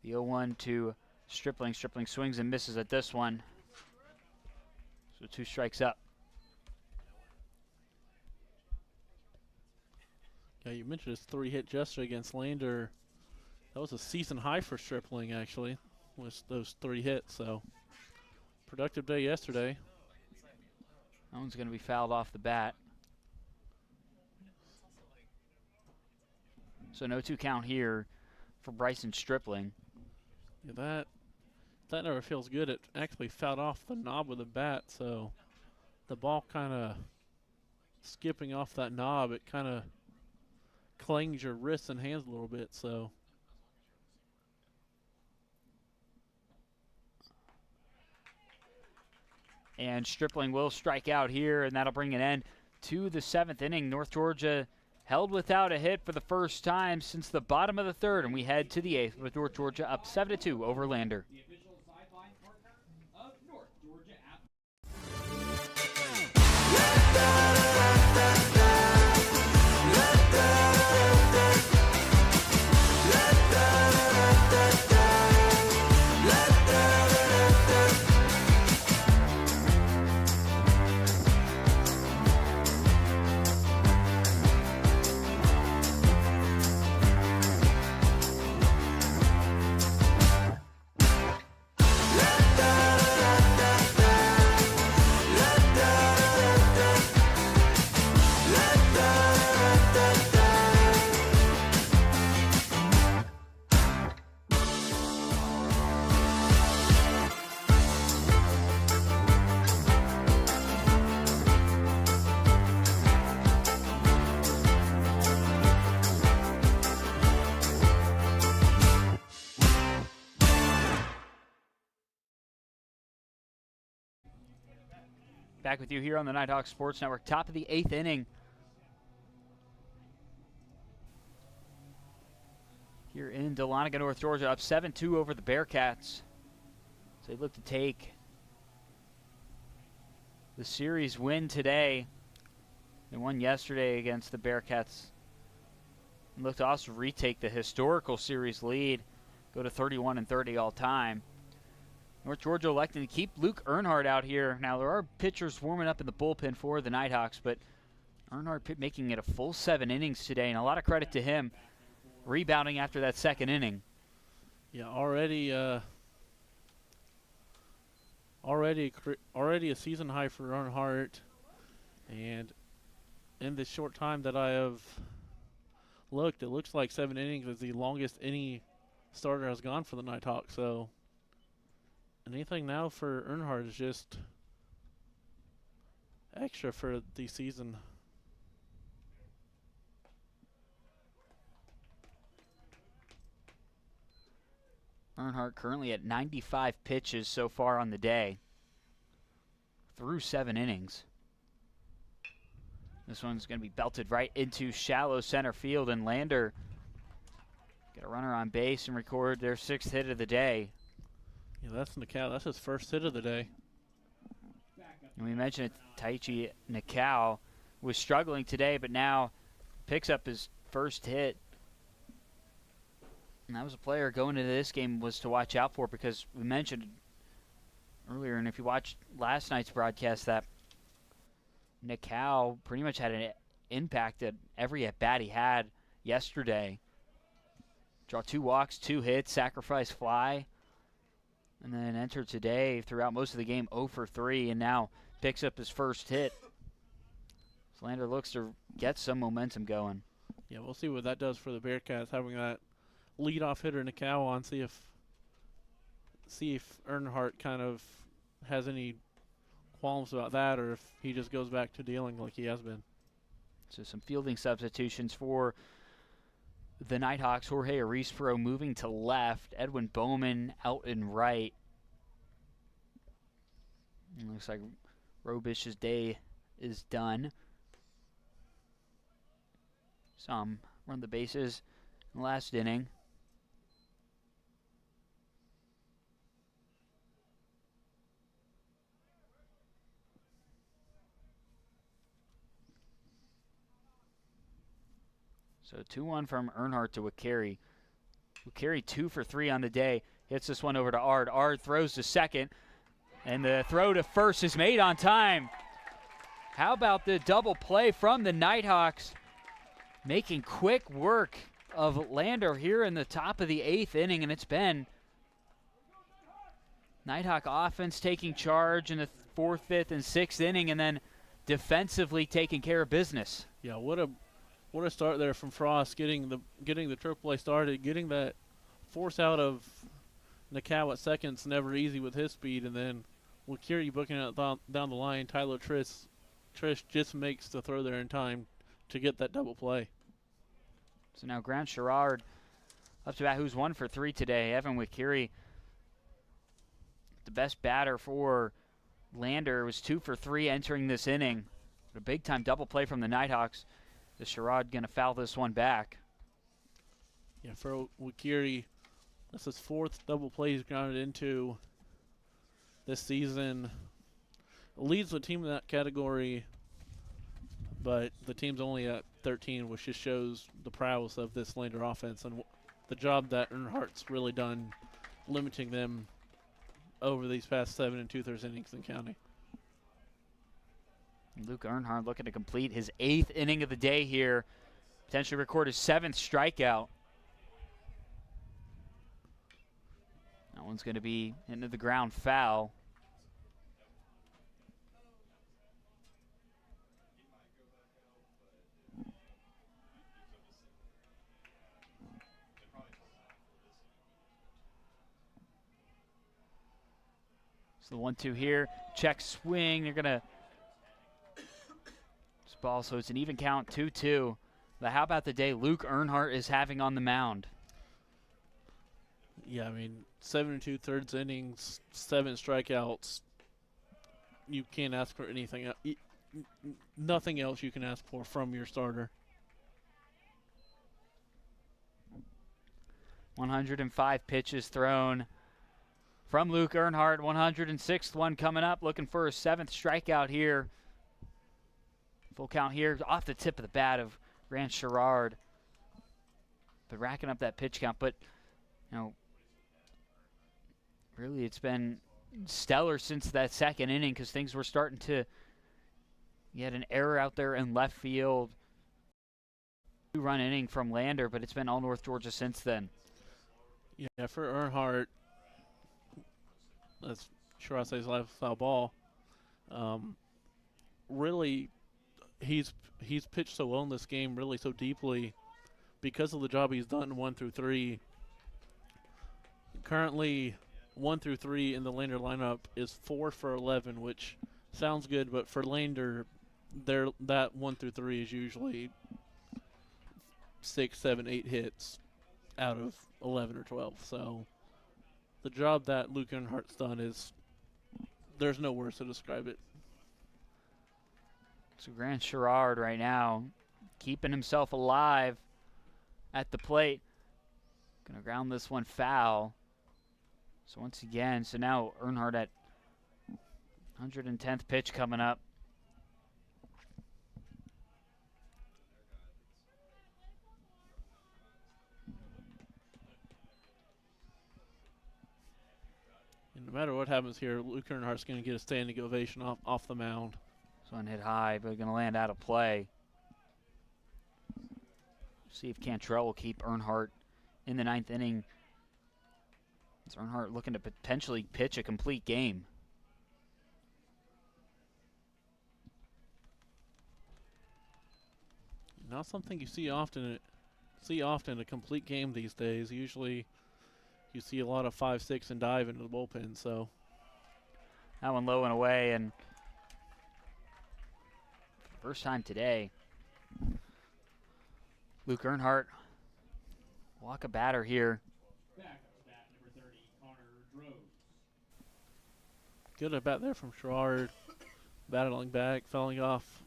Speaker 1: The 0-1 to Stripling. Stripling swings and misses at this one. So 2 strikes up.
Speaker 2: Yeah, you mentioned his 3-hit gesture against Lander. That was a season high for Stripling, actually, with those 3 hits. So productive day yesterday.
Speaker 1: That one's going to be fouled off the bat. So no 2 count here for Bryson Stripling.
Speaker 2: Yeah, that never feels good. It actually fouled off the knob of the bat, so the ball kind of skipping off that knob, it kind of clings your wrists and hands a little bit, so.
Speaker 1: And Stripling will strike out here, and that'll bring an end to the 7th inning. North Georgia held without a hit for the first time since the bottom of the 3rd, and we head to the 8th with North Georgia up 7-2 over Lander.
Speaker 4: The official sideline partner of North Georgia
Speaker 1: Back with you here on the Nighthawk Sports Network. Top of the 8th inning. Here in Dahlonega, North Georgia, up 7-2 over the Bearcats. So they look to take the series win today. They won yesterday against the Bearcats. And look to also retake the historical series lead, go to 31-30 all time. North Georgia electing to keep Luke Earnhardt out here. Now, there are pitchers warming up in the bullpen for the Nighthawks, but Earnhardt making it a full 7 innings today, and a lot of credit to him rebounding after that second inning.
Speaker 2: Yeah, already a season high for Earnhardt, and in this short time that I have looked, it looks like 7 innings is the longest any starter has gone for the Nighthawks. So anything now for Earnhardt is just extra for the season.
Speaker 1: Earnhardt currently at 95 pitches so far on the day, through 7 innings. This one's going to be belted right into shallow center field, and Lander get a runner on base and record their 6th hit of the day.
Speaker 2: Yeah, that's Nakao. That's his first hit of the day.
Speaker 1: And we mentioned it, Taichi Nakao was struggling today, but now picks up his first hit. And that was a player going into this game was to watch out for, because we mentioned earlier, and if you watched last night's broadcast, that Nakao pretty much had an impact at every at-bat he had yesterday. Draw 2 walks, 2 hits, sacrifice fly, and then entered today throughout most of the game 0 for 3, and now picks up his first hit. Slander looks to get some momentum going.
Speaker 2: Yeah, we'll see what that does for the Bearcats, having that leadoff hitter Nakao on. See if Earnhardt kind of has any qualms about that, or if he just goes back to dealing like he has been.
Speaker 1: So some fielding substitutions for the Nighthawks. Jorge Arispro moving to left. Edwin Bowman out in right. It looks like Robish's day is done. Some run the bases in the last inning. So 2-1 from Earnhardt to Wakari. Wakari 2 for 3 on the day. Hits this one over to Ard. Ard throws to second, and the throw to first is made on time. How about the double play from the Nighthawks, making quick work of Lander here in the top of the 8th inning, and it's been Nighthawk offense taking charge in the 4th, 5th, and 6th inning, and then defensively taking care of business.
Speaker 2: Yeah, what a start there from Frost, getting the AAA started, getting that force out of Nakao at second's never easy with his speed, and then Wakiri booking it down the line. Tyler Trish just makes the throw there in time to get that double play.
Speaker 1: So now Grant Sherrard up to bat, who's 1 for 3 today. Evan Wakiri, the best batter for Lander, was 2 for 3 entering this inning. But a big-time double play from the Nighthawks. Is Sherrod going to foul this one back?
Speaker 2: Yeah, for Wakiri, that's his 4th double play he's grounded into this season. Leads the team in that category, but the team's only at 13, which just shows the prowess of this Lander offense and the job that Earnhardt's really done limiting them over these past 7 2/3 innings in county.
Speaker 1: Luke Earnhardt looking to complete his 8th inning of the day here. Potentially record his 7th strikeout. That one's going to be into the ground foul. So the 1-2 here. Check swing. They're going to ball, so it's an even count, 2-2. But how about the day Luke Earnhardt is having on the mound?
Speaker 2: Yeah, I mean, 7 2/3 innings, 7 strikeouts. you can't ask for anything. Nothing else you can ask for from your starter.
Speaker 1: 105 pitches thrown from Luke Earnhardt. 106th one coming up, looking for a 7th strikeout here. Full count here off the tip of the bat of Grant Sherrard. But racking up that pitch count. But, you know, really it's been stellar since that second inning because things were starting to get an error out there in left field. 2-run inning from Lander, but it's been all North Georgia since then.
Speaker 2: Yeah, for Earnhardt, that's Shirazé's lifestyle ball. Really, he's pitched so well in this game, really so deeply, because of the job he's done 1 through 3. Currently, 1 through 3 in the Lander lineup is 4 for 11, which sounds good, but for Lander, that 1 through 3 is usually 6, 7, 8 hits out of 11 or 12. So the job that Luke Earnhardt's done is, there's no words to describe it.
Speaker 1: So Grant Sherrard right now keeping himself alive at the plate. Gonna ground this one foul. So once again, so now Earnhardt at 110th pitch coming up.
Speaker 2: And no matter what happens here, Luke Earnhardt's going to get a standing ovation off the mound.
Speaker 1: This one hit high, but going to land out of play. See if Cantrell will keep Earnhardt in the 9th inning. It's Earnhardt looking to potentially pitch a complete game.
Speaker 2: Not something you see often. A complete game these days. Usually, you see a lot of 5-6 and dive into the bullpen. So
Speaker 1: that one low and away, and first time today, Luke Earnhardt walk a batter here.
Speaker 2: Good at bat there from Sherrard. Battling back, fouling off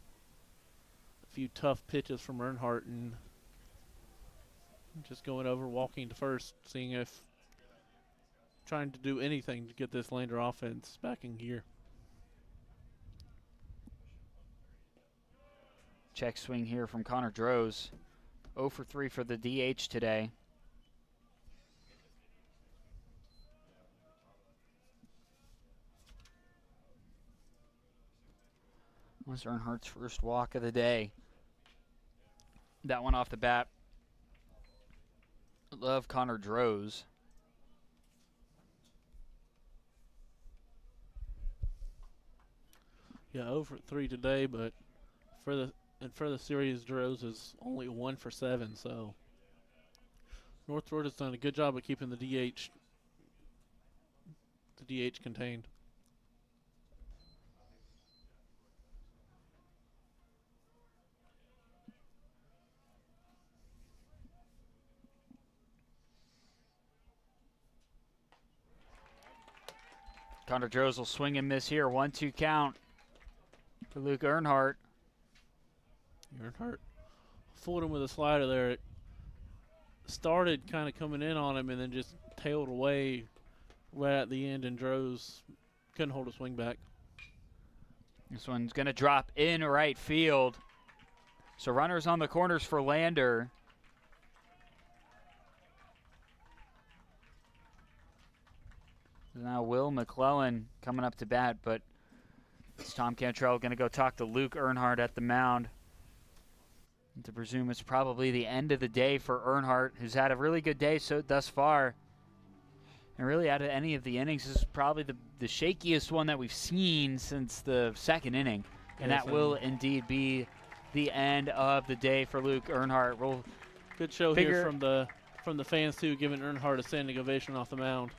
Speaker 2: a few tough pitches from Earnhardt, and just going over, walking to first, seeing if trying to do anything to get this Lander offense back in gear.
Speaker 1: Check swing here from Connor Droz. 0 for 3 for the DH today. Was Earnhardt's first walk of the day. That one off the bat. Love Connor Droz.
Speaker 2: Yeah, 0 for 3 today, but for the series, Droz is only 1 for 7. So North Georgia's done a good job of keeping the DH contained.
Speaker 1: Connor Droz will swing and miss here. 1-2 count for Luke Earnhardt.
Speaker 2: Earnhardt fooled him with a slider there. It started kind of coming in on him and then just tailed away right at the end, and Droz couldn't hold a swing back.
Speaker 1: This one's going to drop in right field. So runners on the corners for Lander. Now Will McClellan coming up to bat, but it's Tom Cantrell going to go talk to Luke Earnhardt at the mound. And to presume it's probably the end of the day for Earnhardt, who's had a really good day thus far. And really out of any of the innings, this is probably the shakiest one that we've seen since the second inning. And that will indeed be the end of the day for Luke Earnhardt. We'll
Speaker 2: good show here from the fans too, giving Earnhardt a standing ovation off the mound.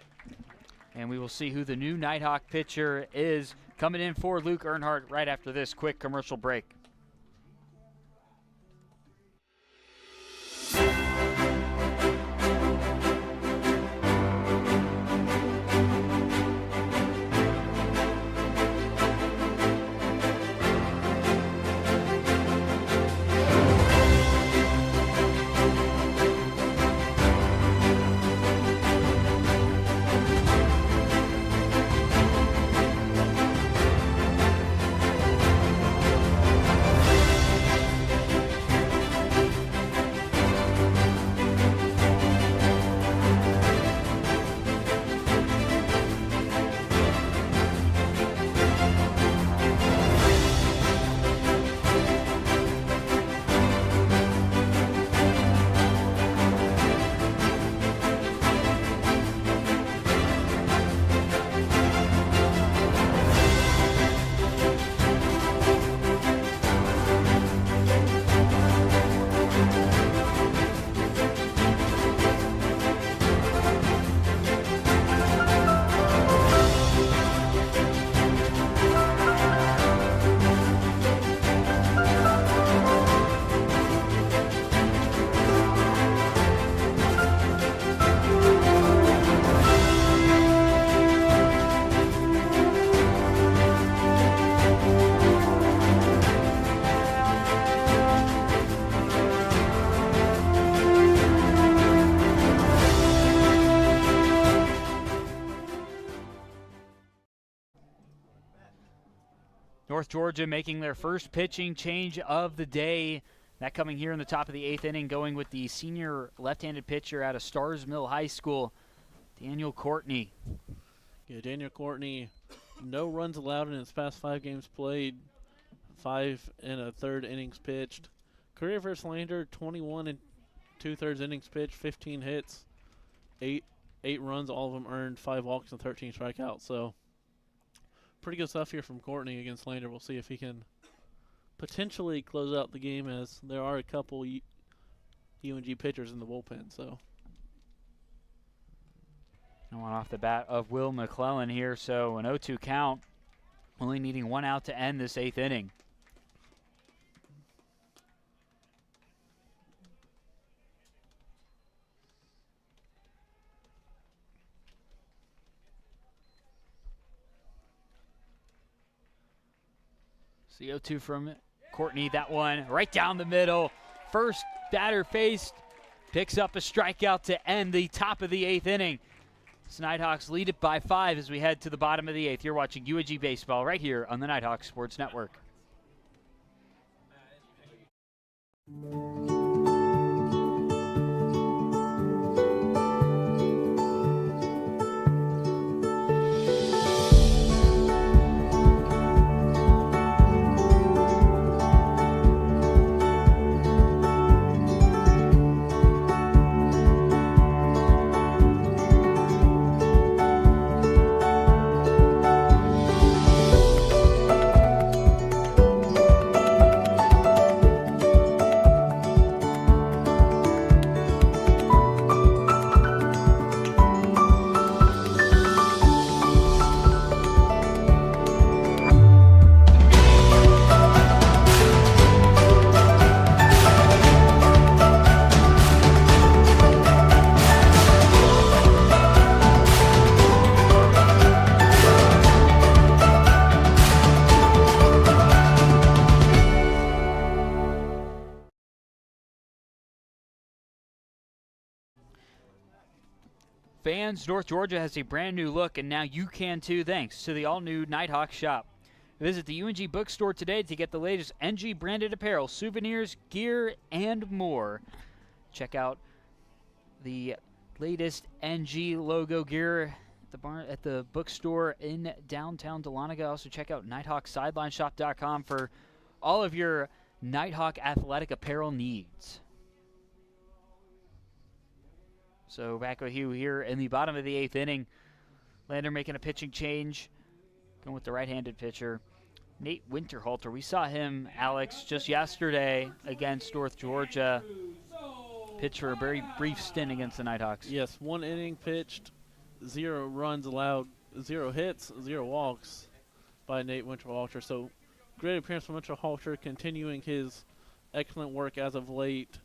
Speaker 1: And we will see who the new Nighthawk pitcher is coming in for Luke Earnhardt right after this quick commercial break. North Georgia making their first pitching change of the day. That coming here in the top of the 8th inning, going with the senior left-handed pitcher out of Stars Mill High School, Daniel Courtney.
Speaker 2: Yeah, Daniel Courtney, no runs allowed in his past 5 games played, 5 1/3 innings pitched. Career versus Lander, 21 2/3 innings pitched, 15 hits, 8 runs, all of them earned, 5 walks and 13 strikeouts. So pretty good stuff here from Courtney against Lander. We'll see if he can potentially close out the game, as there are a couple UNG pitchers in the bullpen. So
Speaker 1: one off the bat of Will McClellan here, so an 0-2 count, only needing 1 out to end this 8th inning. So 0-2 from Courtney, that one right down the middle. First batter faced, picks up a strikeout to end the top of the 8th inning. The Nighthawks lead it by 5 as we head to the bottom of the 8th. You're watching UNG Baseball right here on the Nighthawk Sports Network. Fans, North Georgia has a brand new look, and now you can too, thanks to the all-new Nighthawk shop. Visit the UNG bookstore today to get the latest NG branded apparel, souvenirs, gear, and more. Check out the latest NG logo gear at the bookstore in downtown Dahlonega. Also check out NighthawkSidelineShop.com for all of your Nighthawk athletic apparel needs. So back with you here in the bottom of the 8th inning. Lander making a pitching change, going with the right-handed pitcher, Nate Winterhalter. We saw him, Alex, just yesterday against North Georgia. Pitched for a very brief stint against the Nighthawks.
Speaker 2: Yes, 1 inning pitched, 0 runs allowed, 0 hits, 0 walks by Nate Winterhalter. So great appearance from Winterhalter, continuing his excellent work as of late.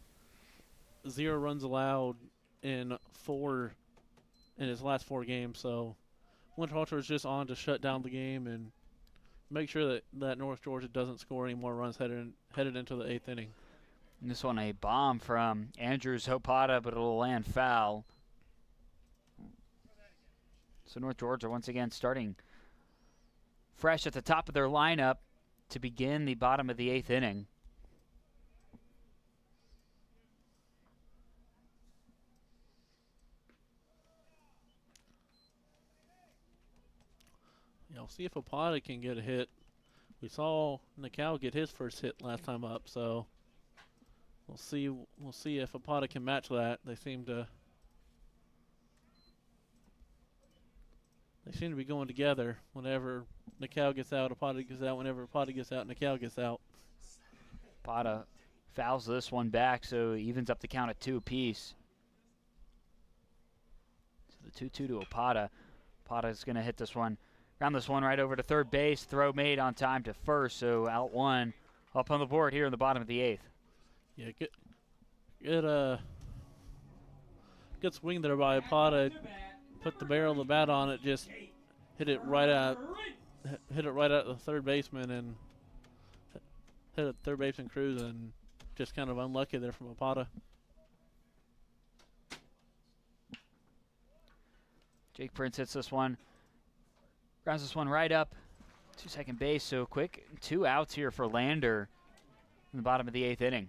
Speaker 2: 0 runs allowed in his last 4 games. So Winterhalter is just on to shut down the game and make sure that North Georgia doesn't score any more runs headed into the 8th inning.
Speaker 1: And this one a bomb from Andrews Hopata, but it'll land foul. So North Georgia once again starting fresh at the top of their lineup to begin the bottom of the 8th inning.
Speaker 2: Yeah, we'll see if Hopata can get a hit. We saw Nikau get his first hit last time up, so we'll see if Hopata can match that. They seem to be going together. Whenever Nikau gets out, Hopata gets out. Whenever Hopata gets out, Nikau gets out.
Speaker 1: Hopata fouls this one back, so he evens up the count at 2 apiece. So the 2-2 to Hopata. Hopata is going to hit this one. Ground this one right over to third base. Throw made on time to first, so out 1. Up on the board here in the bottom of the 8th.
Speaker 2: Yeah, good swing there by Hopata. Put the barrel of the bat on it, just hit it right at the third baseman, and hit a third baseman cruise, and just kind of unlucky there from Hopata.
Speaker 1: Jake Prince hits this one. Grounds this one right up to second base. So quick 2 outs here for Lander in the bottom of the 8th inning.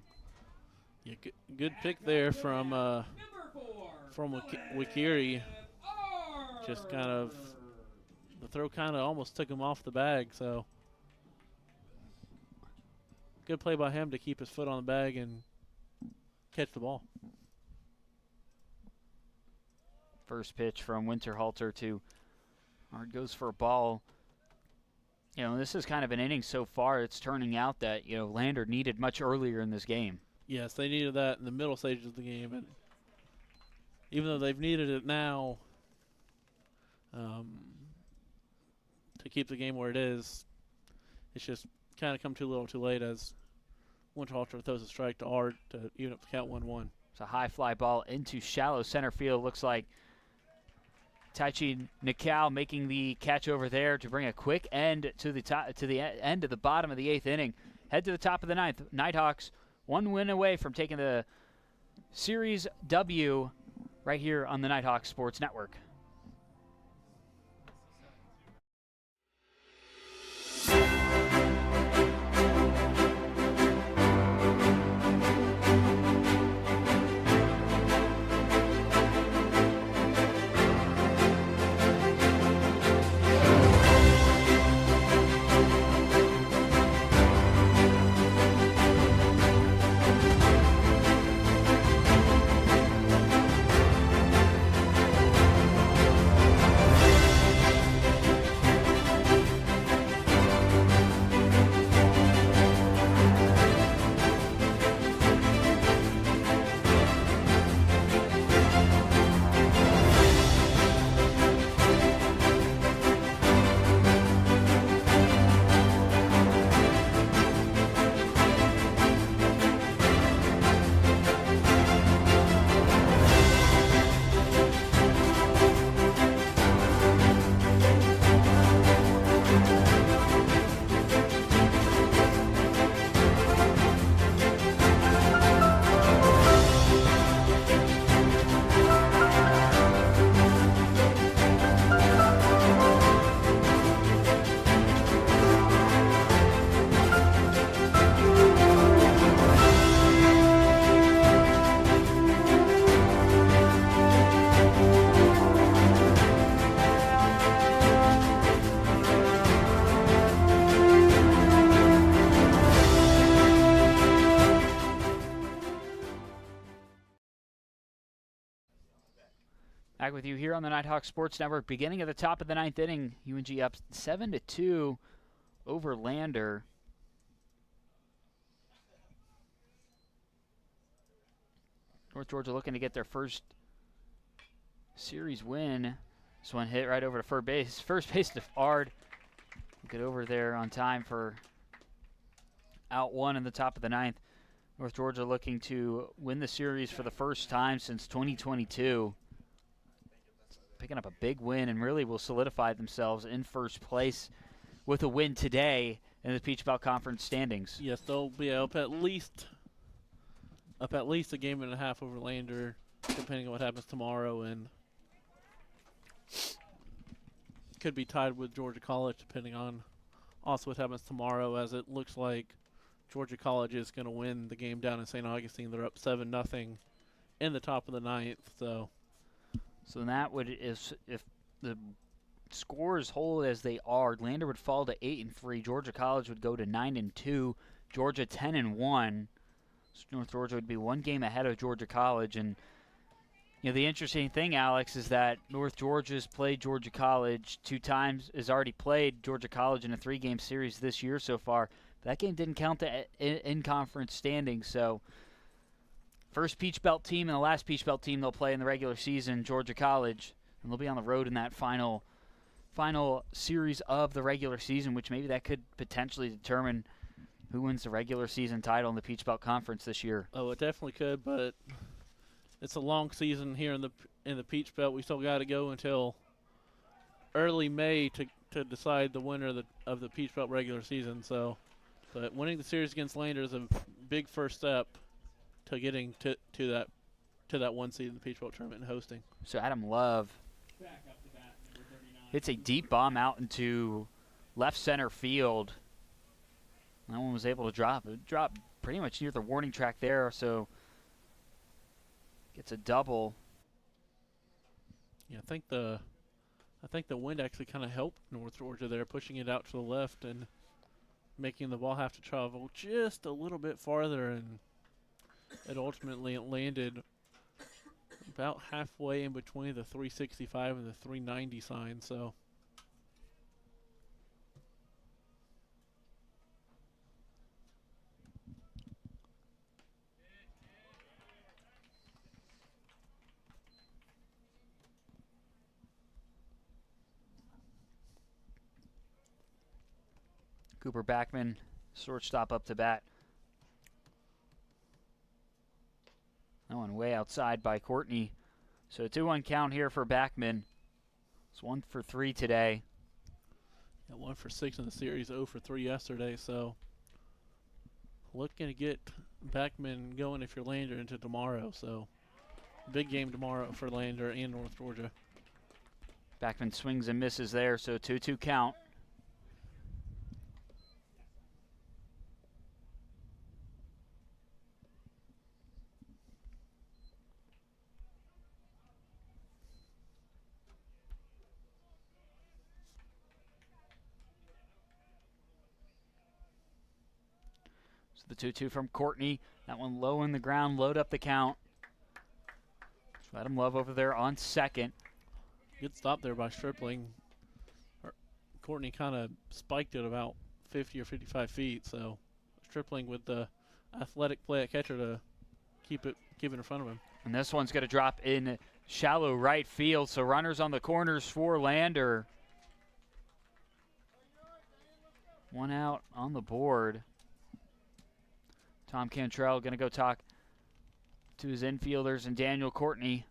Speaker 2: Yeah, good pick there from Wikiri. Just kind of, the throw kind of almost took him off the bag, so good play by him to keep his foot on the bag and catch the ball.
Speaker 1: First pitch from Winterhalter to Hard goes for a ball. You know, this is kind of an inning so far. It's turning out that, you know, Lander needed much earlier in this game.
Speaker 2: Yes, they needed that in the middle stages of the game. And even though they've needed it now to keep the game where it is, it's just kind of come too little too late as Winterhalter throws a strike to Art to even up the count 1-1.
Speaker 1: It's a high fly ball into shallow center field. Looks like Taichi Nikau making the catch over there to bring a quick end to the end of the bottom of the 8th inning. Head to the top of the 9th. Nighthawks 1 win away from taking the Series W right here on the Nighthawks Sports Network. Back with you here on the Nighthawk Sports Network. Beginning at the top of the 9th inning, UNG up 7-2 over Lander. North Georgia looking to get their first series win. This one hit right over to first base. First base to Ard. Get over there on time for out 1 in the top of the 9th. North Georgia looking to win the series for the first time since 2022. Picking up a big win and really will solidify themselves in first place with a win today in the Peach Belt Conference standings.
Speaker 2: Yes, they'll be up at least a game and a half over Lander, depending on what happens tomorrow, and could be tied with Georgia College, depending on also what happens tomorrow, as it looks like Georgia College is going to win the game down in St. Augustine. They're up 7-0 in the top of the 9th,
Speaker 1: So that would, if the scores hold as they are, Lander would fall to 8-3. Georgia College would go to 9-2. Georgia 10-1. So North Georgia would be 1 game ahead of Georgia College. And you know the interesting thing, Alex, is that North Georgia's played Georgia College 2 times. Has already played Georgia College in a 3-game series this year so far. That game didn't count the in-conference standings, so. First Peach Belt team and the last Peach Belt team they'll play in the regular season, Georgia College, and they'll be on the road in that final series of the regular season, which maybe that could potentially determine who wins the regular season title in the Peach Belt Conference this year.
Speaker 2: Oh, it definitely could, but it's a long season here in the Peach Belt. We still got to go until early May to decide the winner of the Peach Belt regular season. So, but winning the series against Lander is a big first step to getting to that 1 seed in the Peach Belt tournament and hosting.
Speaker 1: So Adam Love hits a deep bomb out into left center field. That one was able to drop. It dropped pretty much near the warning track there, so gets a double.
Speaker 2: Yeah, I think the wind actually kind of helped North Georgia there, pushing it out to the left and making the ball have to travel just a little bit farther, and it ultimately landed about halfway in between the 365 and the 390 sign. So
Speaker 1: Cooper Backman, shortstop, up to bat. That one way outside by Courtney. So 2-1 count here for Backman. It's 1 for 3 today.
Speaker 2: yeah, 1 for 6 in the series, 0 for 3 yesterday. So looking to get Backman going if you're Lander into tomorrow. So big game tomorrow for Lander and North Georgia.
Speaker 1: Backman swings and misses there, so 2-2 count. So the 2-2 from Courtney. That one low in the ground, load up the count. Adam Love over there on second.
Speaker 2: Good stop there by Stripling. Courtney kind of spiked it about 50 or 55 feet, so Stripling with the athletic play at catcher to keep it in front of him.
Speaker 1: And this one's going to drop in shallow right field, so runners on the corners for Lander. One out on the board. Tom Cantrell going to go talk to his infielders and Daniel Courtney.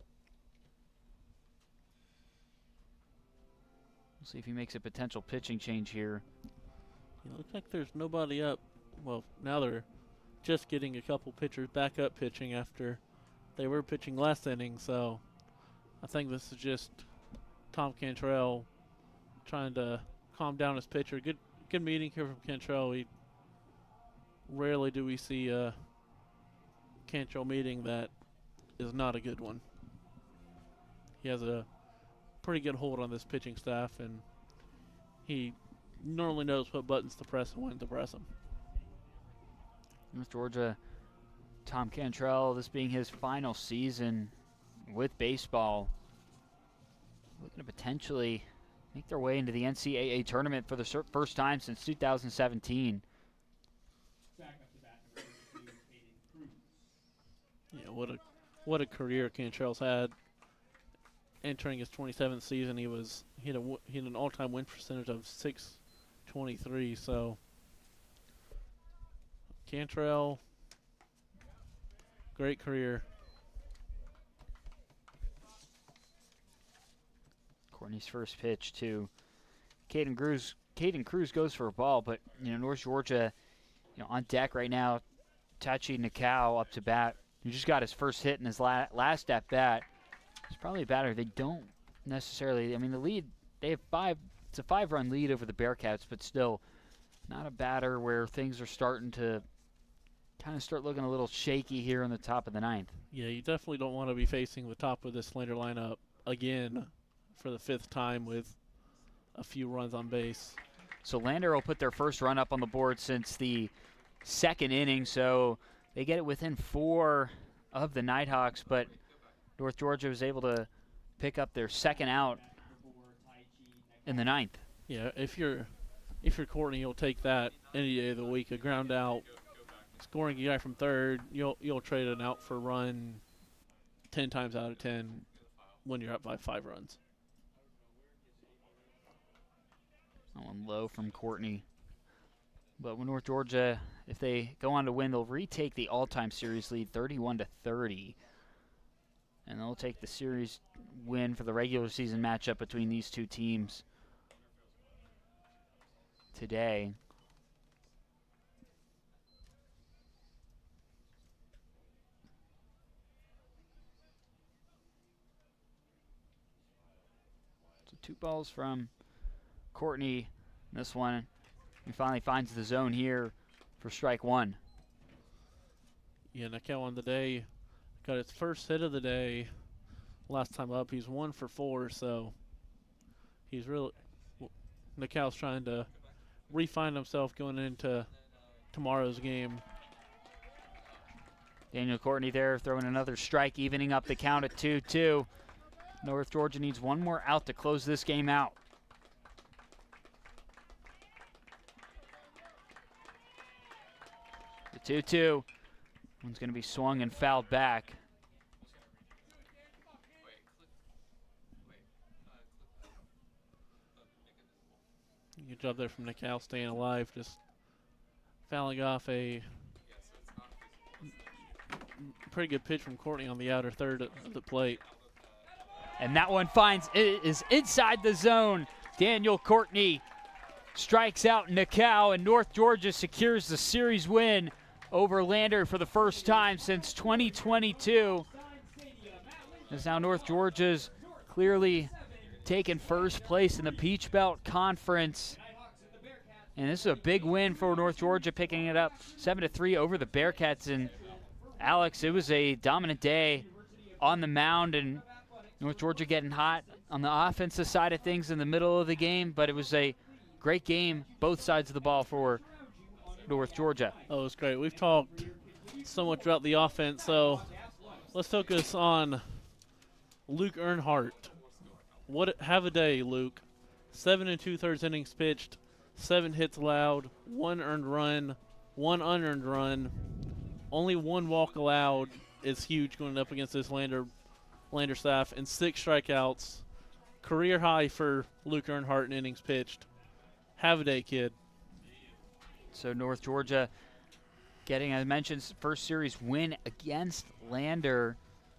Speaker 1: We'll see if he makes a potential pitching change here.
Speaker 2: It looks like there's nobody up. Well, now they're just getting a couple pitchers back up pitching after they were pitching last inning, so I think this is just Tom Cantrell trying to calm down his pitcher. Good meeting here from Cantrell. Rarely do we see a Cantrell meeting that is not a good one. He has a pretty good hold on this pitching staff, and he normally knows what buttons to press and when to press them.
Speaker 1: North Georgia, Tom Cantrell, this being his final season with baseball, looking to potentially make their way into the NCAA tournament for the first time since 2017.
Speaker 2: Yeah, what a career Cantrell's had. Entering his 27th season, he had an all-time win percentage of .623. So Cantrell, great career.
Speaker 1: Courtney's first pitch to Caden Cruz. Caden Cruz goes for a ball, but North Georgia, on deck right now. Tachi Nikau up to bat. He just got his first hit in his last at bat. It's probably a batter they don't necessarily. I mean, the lead, they have it's a 5-run lead over the Bearcats, but still not a batter where things are starting to kind of start looking a little shaky here in the top of the ninth.
Speaker 2: Yeah, you definitely don't want to be facing the top of this Lander lineup again for the 5th time with a few runs on base.
Speaker 1: So Lander will put their first run up on the board since the 2nd inning, so they get it within 4 of the Nighthawks, but North Georgia was able to pick up their 2nd out in the 9th.
Speaker 2: Yeah, if you're Courtney, you'll take that any day of the week. A ground out, scoring a guy from 3rd, you'll trade an out for a run 10 times out of 10 when you're up by 5 runs.
Speaker 1: That one low from Courtney. But with North Georgia, if they go on to win, they'll retake the all-time series lead 31-30. And they'll take the series win for the regular season matchup between these two teams today. So 2 balls from Courtney. This one, he finally finds the zone here for strike one.
Speaker 2: Yeah, Nikhil on the day got his first hit of the day. Last time up, he's 1 for 4, so he's really Nikhil's trying to refine himself going into tomorrow's game.
Speaker 1: Daniel Courtney there throwing another strike, evening up the count at 2-2. North Georgia needs one more out to close this game out. The 2-2. One's going to be swung and fouled back.
Speaker 2: Good job there from Nikhil staying alive, just fouling off a pretty good pitch from Courtney on the outer third of the plate.
Speaker 1: And that one is inside the zone. Daniel Courtney strikes out Nikhil, and North Georgia secures the series win over Lander for the first time since 2022. As now North Georgia's clearly taken first place in the Peach Belt Conference. And this is a big win for North Georgia, picking it up 7-3 over the Bearcats. And Alex, it was a dominant day on the mound, and North Georgia getting hot on the offensive side of things in the middle of the game, but it was a great game, both sides of the ball for North Georgia.
Speaker 2: Oh, it was great. We've talked so much about the offense, so let's focus on Luke Earnhardt. Have a day, Luke. 7 2/3 innings pitched, 7 hits allowed, 1 earned run, 1 unearned run. Only 1 walk allowed is huge going up against this Lander staff, and 6 strikeouts. Career high for Luke Earnhardt in innings pitched. Have a day, kid.
Speaker 1: So North Georgia getting, as I mentioned, first series win against Lander.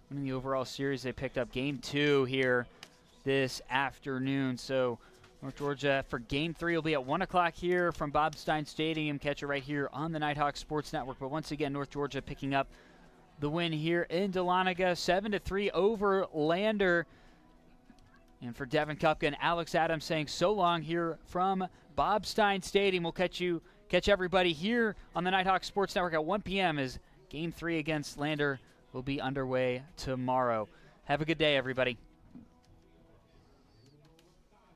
Speaker 1: Winning the overall series, they picked up game 2 here this afternoon. So North Georgia for game 3 will be at 1 o'clock here from Bob Stein Stadium. Catch it right here on the Nighthawk Sports Network. But once again, North Georgia picking up the win here in Dahlonega, 7-3 over Lander. And for Devin Kupka and Alex Adams saying so long here from Bob Stein Stadium. We'll catch everybody here on the Nighthawk Sports Network at 1 p.m. as game 3 against Lander will be underway tomorrow. Have a good day, everybody.